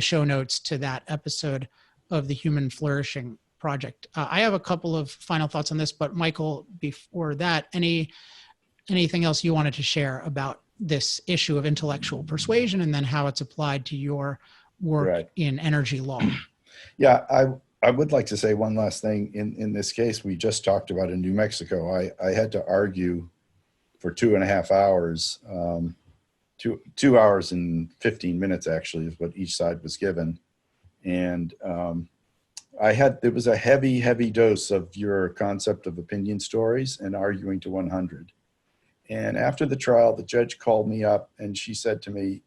show notes to that episode of the Human Flourishing Project. I have a couple of final thoughts on this, but Michael, before that, anything else you wanted to share about this issue of intellectual persuasion and then how it's applied to your work in energy law? Yeah, I would like to say one last thing. In this case we just talked about in New Mexico, I had to argue for 2.5 hours, 2 hours and 15 minutes actually is what each side was given. And it was a heavy dose of your concept of opinion stories and arguing to 100. And after the trial, the judge called me up and she said to me,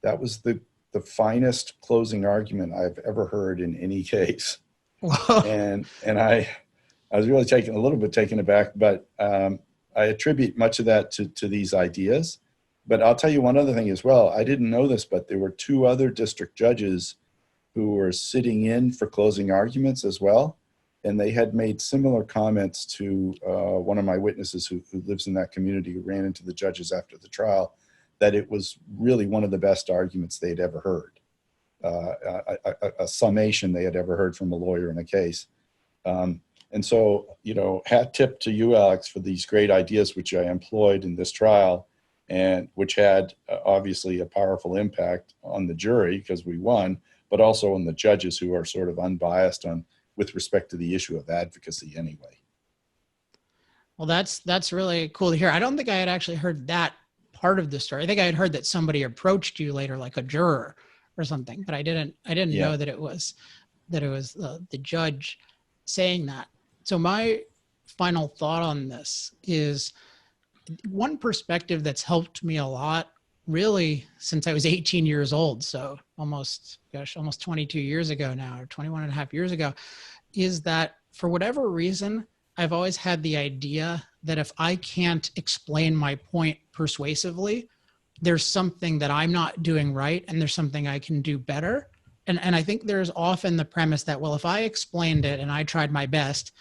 that was the finest closing argument I've ever heard in any case. and I was really a little bit taken aback, but I attribute much of that to these ideas. But I'll tell you one other thing as well. I didn't know this, but there were 2 other district judges who were sitting in for closing arguments as well. And they had made similar comments to one of my witnesses who lives in that community, who ran into the judges after the trial, that it was really one of the best arguments they'd ever heard, a summation they had ever heard from a lawyer in a case. And so, hat tip to you, Alex, for these great ideas which I employed in this trial, and which had obviously a powerful impact on the jury because we won, but also on the judges who are sort of unbiased with respect to the issue of advocacy anyway. Well, that's really cool to hear. I don't think I had actually heard that part of the story. I think I had heard that somebody approached you later, like a juror or something, but I didn't know that it was the judge saying that. So my final thought on this is one perspective that's helped me a lot, really, since I was 18 years old. So almost 22 years ago now, or 21 and a half years ago, is that for whatever reason, I've always had the idea that if I can't explain my point persuasively, there's something that I'm not doing right and there's something I can do better. And I think there's often the premise that, well, if I explained it and I tried my best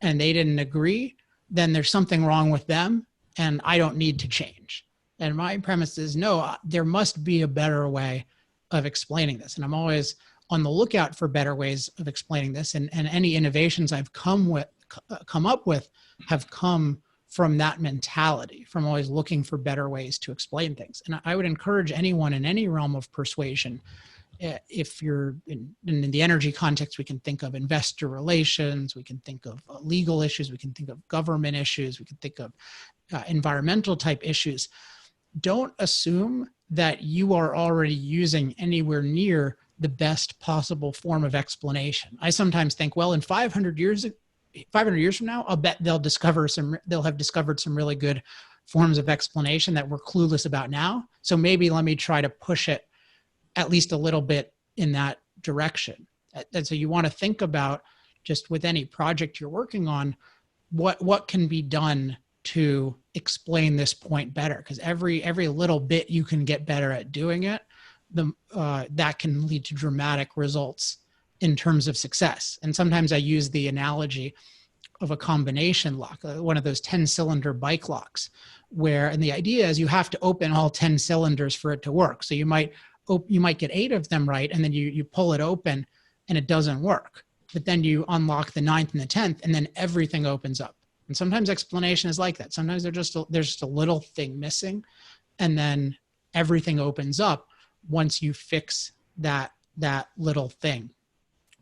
and they didn't agree, then there's something wrong with them and I don't need to change. And my premise is, no, there must be a better way of explaining this. And I'm always on the lookout for better ways of explaining this. And any innovations I've come up with have come from that mentality, from always looking for better ways to explain things. And I would encourage anyone in any realm of persuasion, if you're in the energy context, we can think of investor relations, we can think of legal issues, we can think of government issues, we can think of environmental type issues. Don't assume that you are already using anywhere near the best possible form of explanation. I sometimes think, well, in 500 years from now, I'll bet they'll have discovered some really good forms of explanation that we're clueless about now. So maybe let me try to push it at least a little bit in that direction. And so you want to think about, just with any project you're working on, what can be done to explain this point better? Because every little bit you can get better at doing it, that can lead to dramatic results in terms of success. And sometimes I use the analogy of a combination lock, one of those 10-cylinder bike locks, and the idea is you have to open all 10 cylinders for it to work. So you might get 8 of them right, and then you pull it open and it doesn't work. But then you unlock the 9th and the 10th, and then everything opens up. And sometimes explanation is like that. Sometimes there's just a little thing missing, and then everything opens up once you fix that little thing.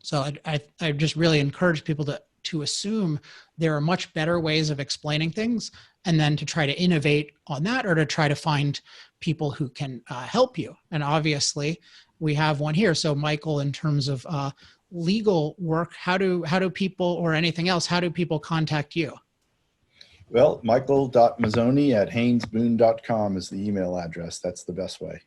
So I just really encourage people to assume there are much better ways of explaining things, and then to try to innovate on that, or to try to find people who can help you. And obviously we have one here. So Michael, in terms of legal work, how do people, or anything else, how do people contact you? Well, michael.mazzoni@haynesboone.com is the email address. That's the best way.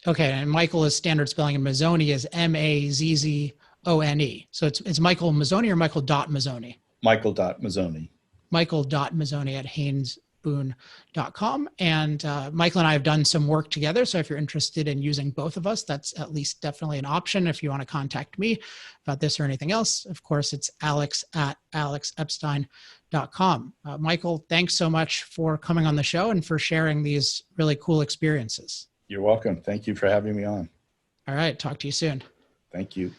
Okay, and Michael is standard spelling, and Mazzoni is Mazzone. So it's Michael Mazzoni or Michael.Mazzoni? Michael.Mazzoni. Michael.Mazzoni@haynesboone.com. And Michael and I have done some work together. So if you're interested in using both of us, that's at least definitely an option. If you want to contact me about this or anything else, of course, it's alex@alexepstein.com. Michael, thanks so much for coming on the show and for sharing these really cool experiences. You're welcome. Thank you for having me on. All right. Talk to you soon. Thank you.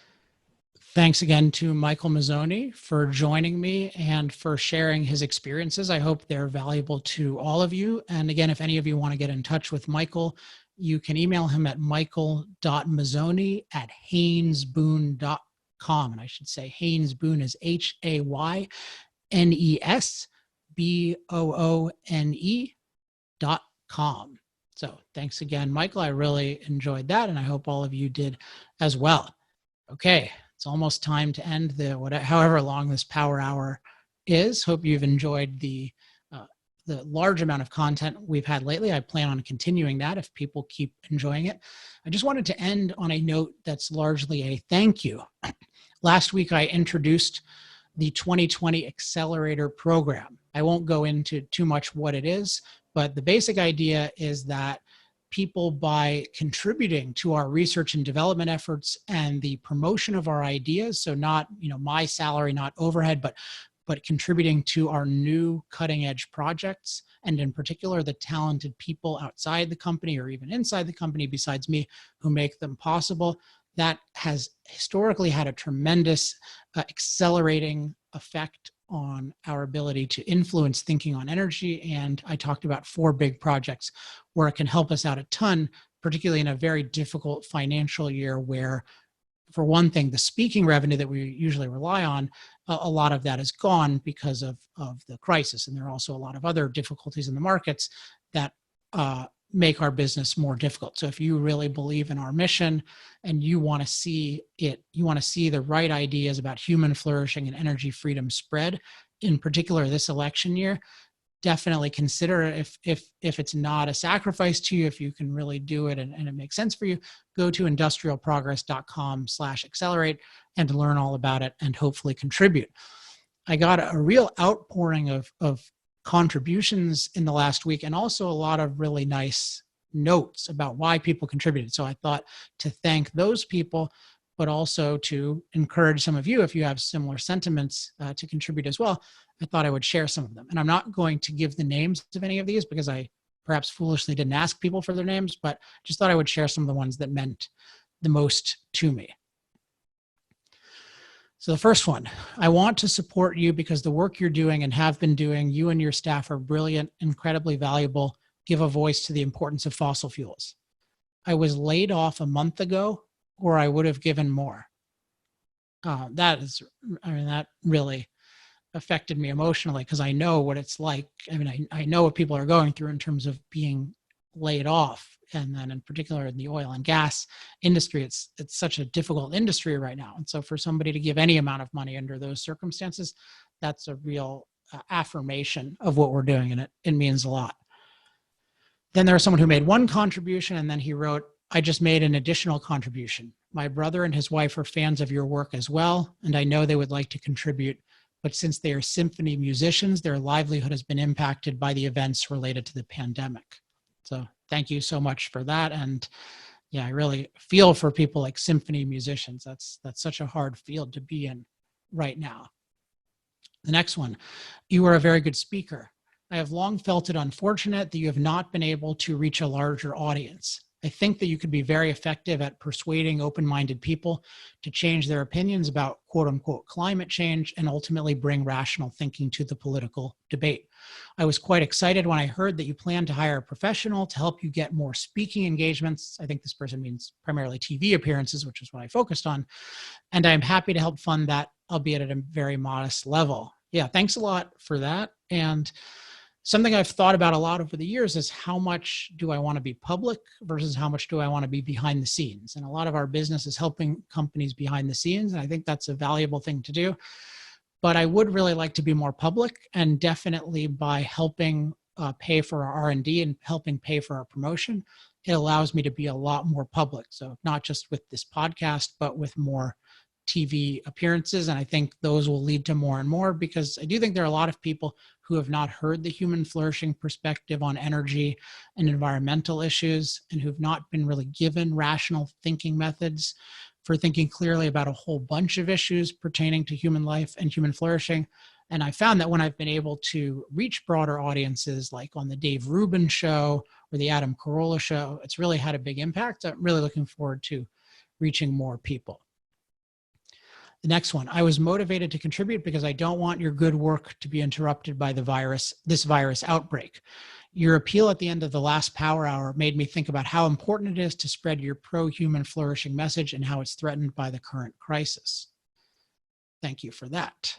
Thanks again to Michael Mazzoni for joining me and for sharing his experiences. I hope they're valuable to all of you. And again, if any of you want to get in touch with Michael, you can email him at michael.mazzoni@haynesboone.com. And I should say Haynesboone is HAYNESBOONE.com. So thanks again, Michael. I really enjoyed that, and I hope all of you did as well. Okay, it's almost time to end however long this power hour is. Hope you've enjoyed the large amount of content we've had lately. I plan on continuing that if people keep enjoying it. I just wanted to end on a note that's largely a thank you. Last week, I introduced the 2020 Accelerator Program. I won't go into too much what it is, but the basic idea is that people, by contributing to our research and development efforts and the promotion of our ideas, so not my salary, not overhead, but contributing to our new cutting edge projects, and in particular the talented people outside the company or even inside the company besides me who make them possible, that has historically had a tremendous accelerating effect on our ability to influence thinking on energy. And I talked about 4 big projects where it can help us out a ton, particularly in a very difficult financial year where, for one thing, the speaking revenue that we usually rely on, a lot of that is gone because of the crisis. And there are also a lot of other difficulties in the markets that make our business more difficult. So if you really believe in our mission and you want to see the right ideas about human flourishing and energy freedom spread, in particular this election year, definitely consider if it's not a sacrifice to you, if you can really do it and it makes sense for you, go to industrialprogress.com/accelerate and learn all about it and hopefully contribute. I got a real outpouring of contributions in the last week, and also a lot of really nice notes about why people contributed. So I thought to thank those people, but also to encourage some of you, if you have similar sentiments, to contribute as well. I thought I would share some of them. And I'm not going to give the names of any of these because I perhaps foolishly didn't ask people for their names, but just thought I would share some of the ones that meant the most to me. So the first one, I want to support you because the work you're doing and have been doing, you and your staff are brilliant, incredibly valuable, give a voice to the importance of fossil fuels. I was laid off a month ago, or I would have given more. That really affected me emotionally because I know what it's like. I know what people are going through in terms of being laid off. And then in particular in the oil and gas industry, it's such a difficult industry right now. And so for somebody to give any amount of money under those circumstances, that's a real affirmation of what we're doing. And it means a lot. Then there was someone who made one contribution, and then he wrote, I just made an additional contribution. My brother and his wife are fans of your work as well, and I know they would like to contribute, but since they are symphony musicians, their livelihood has been impacted by the events related to the pandemic. So thank you so much for that. And yeah, I really feel for people like symphony musicians. That's such a hard field to be in right now. The next one, you are a very good speaker. I have long felt it unfortunate that you have not been able to reach a larger audience. I think that you could be very effective at persuading open-minded people to change their opinions about quote unquote climate change and ultimately bring rational thinking to the political debate. I was quite excited when I heard that you plan to hire a professional to help you get more speaking engagements. I think this person means primarily TV appearances, which is what I focused on. And I'm happy to help fund that albeit at a very modest level. Yeah, thanks a lot for that. And something I've thought about a lot over the years is how much do I want to be public versus how much do I want to be behind the scenes? And a lot of our business is helping companies behind the scenes. And I think that's a valuable thing to do. But I would really like to be more public, and definitely by helping pay for our R&D and helping pay for our promotion, it allows me to be a lot more public. So not just with this podcast, but with more TV appearances. And I think those will lead to more and more, because I do think there are a lot of people who have not heard the human flourishing perspective on energy and environmental issues, and who've not been really given rational thinking methods for thinking clearly about a whole bunch of issues pertaining to human life and human flourishing. And I found that when I've been able to reach broader audiences, like on the Dave Rubin show or the Adam Carolla show, it's really had a big impact. I'm really looking forward to reaching more people. The next one, I was motivated to contribute because I don't want your good work to be interrupted by this virus outbreak. Your appeal at the end of the last Power Hour made me think about how important it is to spread your pro-human flourishing message and how it's threatened by the current crisis. Thank you for that.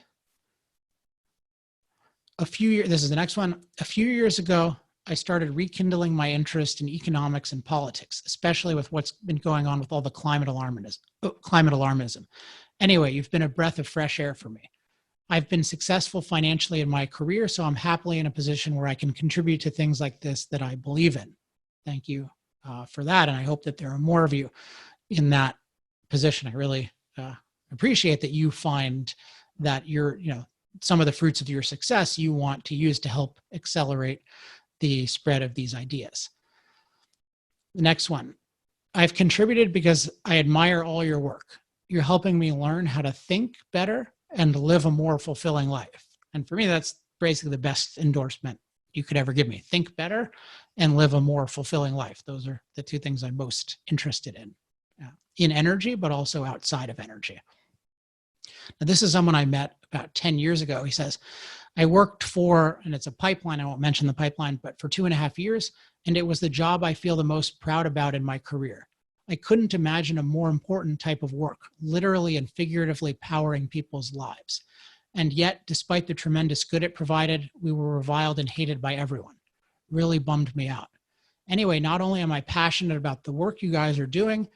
This is the next one. A few years ago, I started rekindling my interest in economics and politics, especially with what's been going on with all the climate alarmism. Anyway, you've been a breath of fresh air for me. I've been successful financially in my career, so I'm happily in a position where I can contribute to things like this that I believe in. Thank you for that, and I hope that there are more of you in that position. I really appreciate that you find that some of the fruits of your success you want to use to help accelerate the spread of these ideas. The next one, I've contributed because I admire all your work. You're helping me learn how to think better and live a more fulfilling life. And for me, that's basically the best endorsement you could ever give me. Think better and live a more fulfilling life. Those are the two things I'm most interested in energy, but also outside of energy. Now, this is someone I met about 10 years ago. He says, I worked for, and it's a pipeline, I won't mention the pipeline, but for 2.5 years, and it was the job I feel the most proud about in my career. I couldn't imagine a more important type of work, literally and figuratively powering people's lives. And yet, despite the tremendous good it provided, we were reviled and hated by everyone. Really bummed me out. Anyway, not only am I passionate about the work you guys are doing,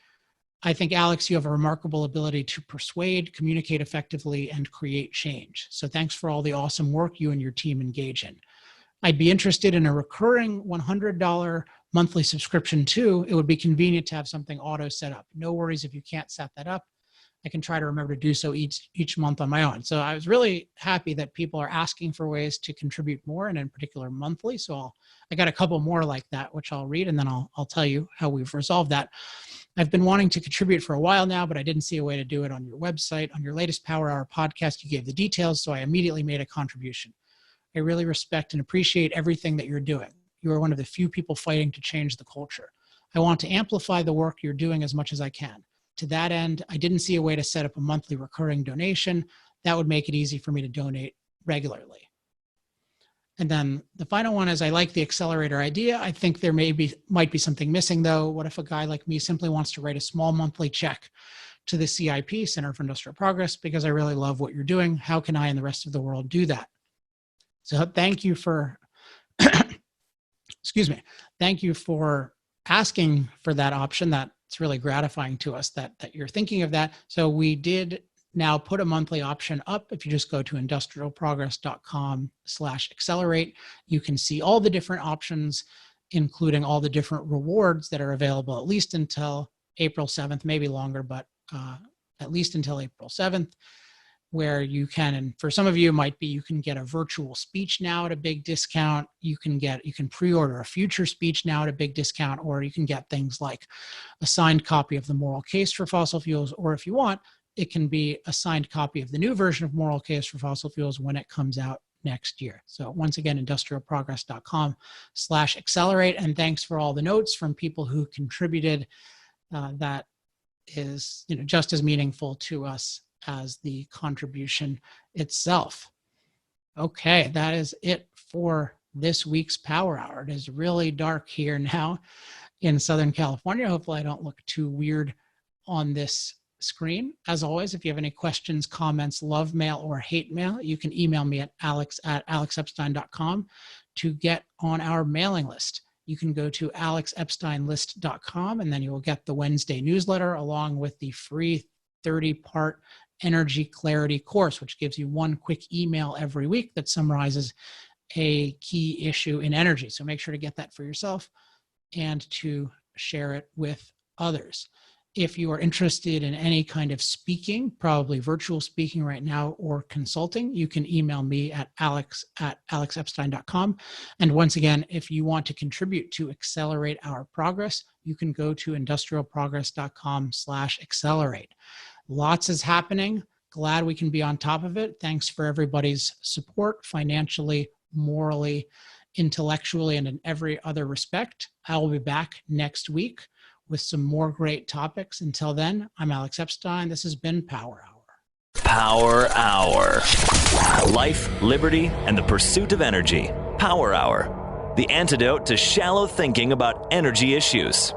I think, Alex, you have a remarkable ability to persuade, communicate effectively, and create change. So thanks for all the awesome work you and your team engage in. I'd be interested in a recurring $100 monthly subscription too. It would be convenient to have something auto set up. No worries if you can't set that up. I can try to remember to do so each month on my own. So I was really happy that people are asking for ways to contribute more, and in particular monthly. So I got a couple more like that, which I'll read, and then I'll tell you how we've resolved that. I've been wanting to contribute for a while now, but I didn't see a way to do it on your website. On your latest Power Hour podcast, you gave the details, so I immediately made a contribution. I really respect and appreciate everything that you're doing. You are one of the few people fighting to change the culture. I want to amplify the work you're doing as much as I can. To that end, I didn't see a way to set up a monthly recurring donation. That would make it easy for me to donate regularly. And then the final one is, I like the accelerator idea. I think there might be something missing though. What if a guy like me simply wants to write a small monthly check to the CIP, Center for Industrial Progress, because I really love what you're doing? How can I and the rest of the world do that? So thank you for, excuse me, thank you for asking for that option. That's really gratifying to us that you're thinking of that. So we did now put a monthly option up. If you just go to industrialprogress.com/accelerate, you can see all the different options, including all the different rewards that are available at least until April 7th, maybe longer, but at least until April 7th, where you can, and for some of you it might be, you can get a virtual speech now at a big discount. You can pre-order a future speech now at a big discount, or you can get things like a signed copy of the Moral Case for Fossil Fuels, or if you want, it can be a signed copy of the new version of Moral Case for Fossil Fuels when it comes out next year. So once again, industrialprogress.com/accelerate. And thanks for all the notes from people who contributed. That is, just as meaningful to us as the contribution itself. Okay, that is it for this week's Power Hour. It is really dark here now in Southern California. Hopefully I don't look too weird on this screen. As always, if you have any questions, comments, love mail, or hate mail, you can email me at alex@alexepstein.com to get on our mailing list. You can go to alexepsteinlist.com, and then you will get the Wednesday newsletter along with the free 30-part Energy Clarity course, which gives you one quick email every week that summarizes a key issue in energy. So make sure to get that for yourself and to share it with others. If you are interested in any kind of speaking, probably virtual speaking right now, or consulting, you can email me at alex@alexepstein.com. And once again, if you want to contribute to accelerate our progress, you can go to industrialprogress.com/accelerate. Lots is happening. Glad we can be on top of it. Thanks for everybody's support financially, morally, intellectually, and in every other respect. I will be back next week with some more great topics. Until then, I'm Alex Epstein. This has been Power Hour. Power Hour. Life, liberty, and the pursuit of energy. Power Hour. The antidote to shallow thinking about energy issues.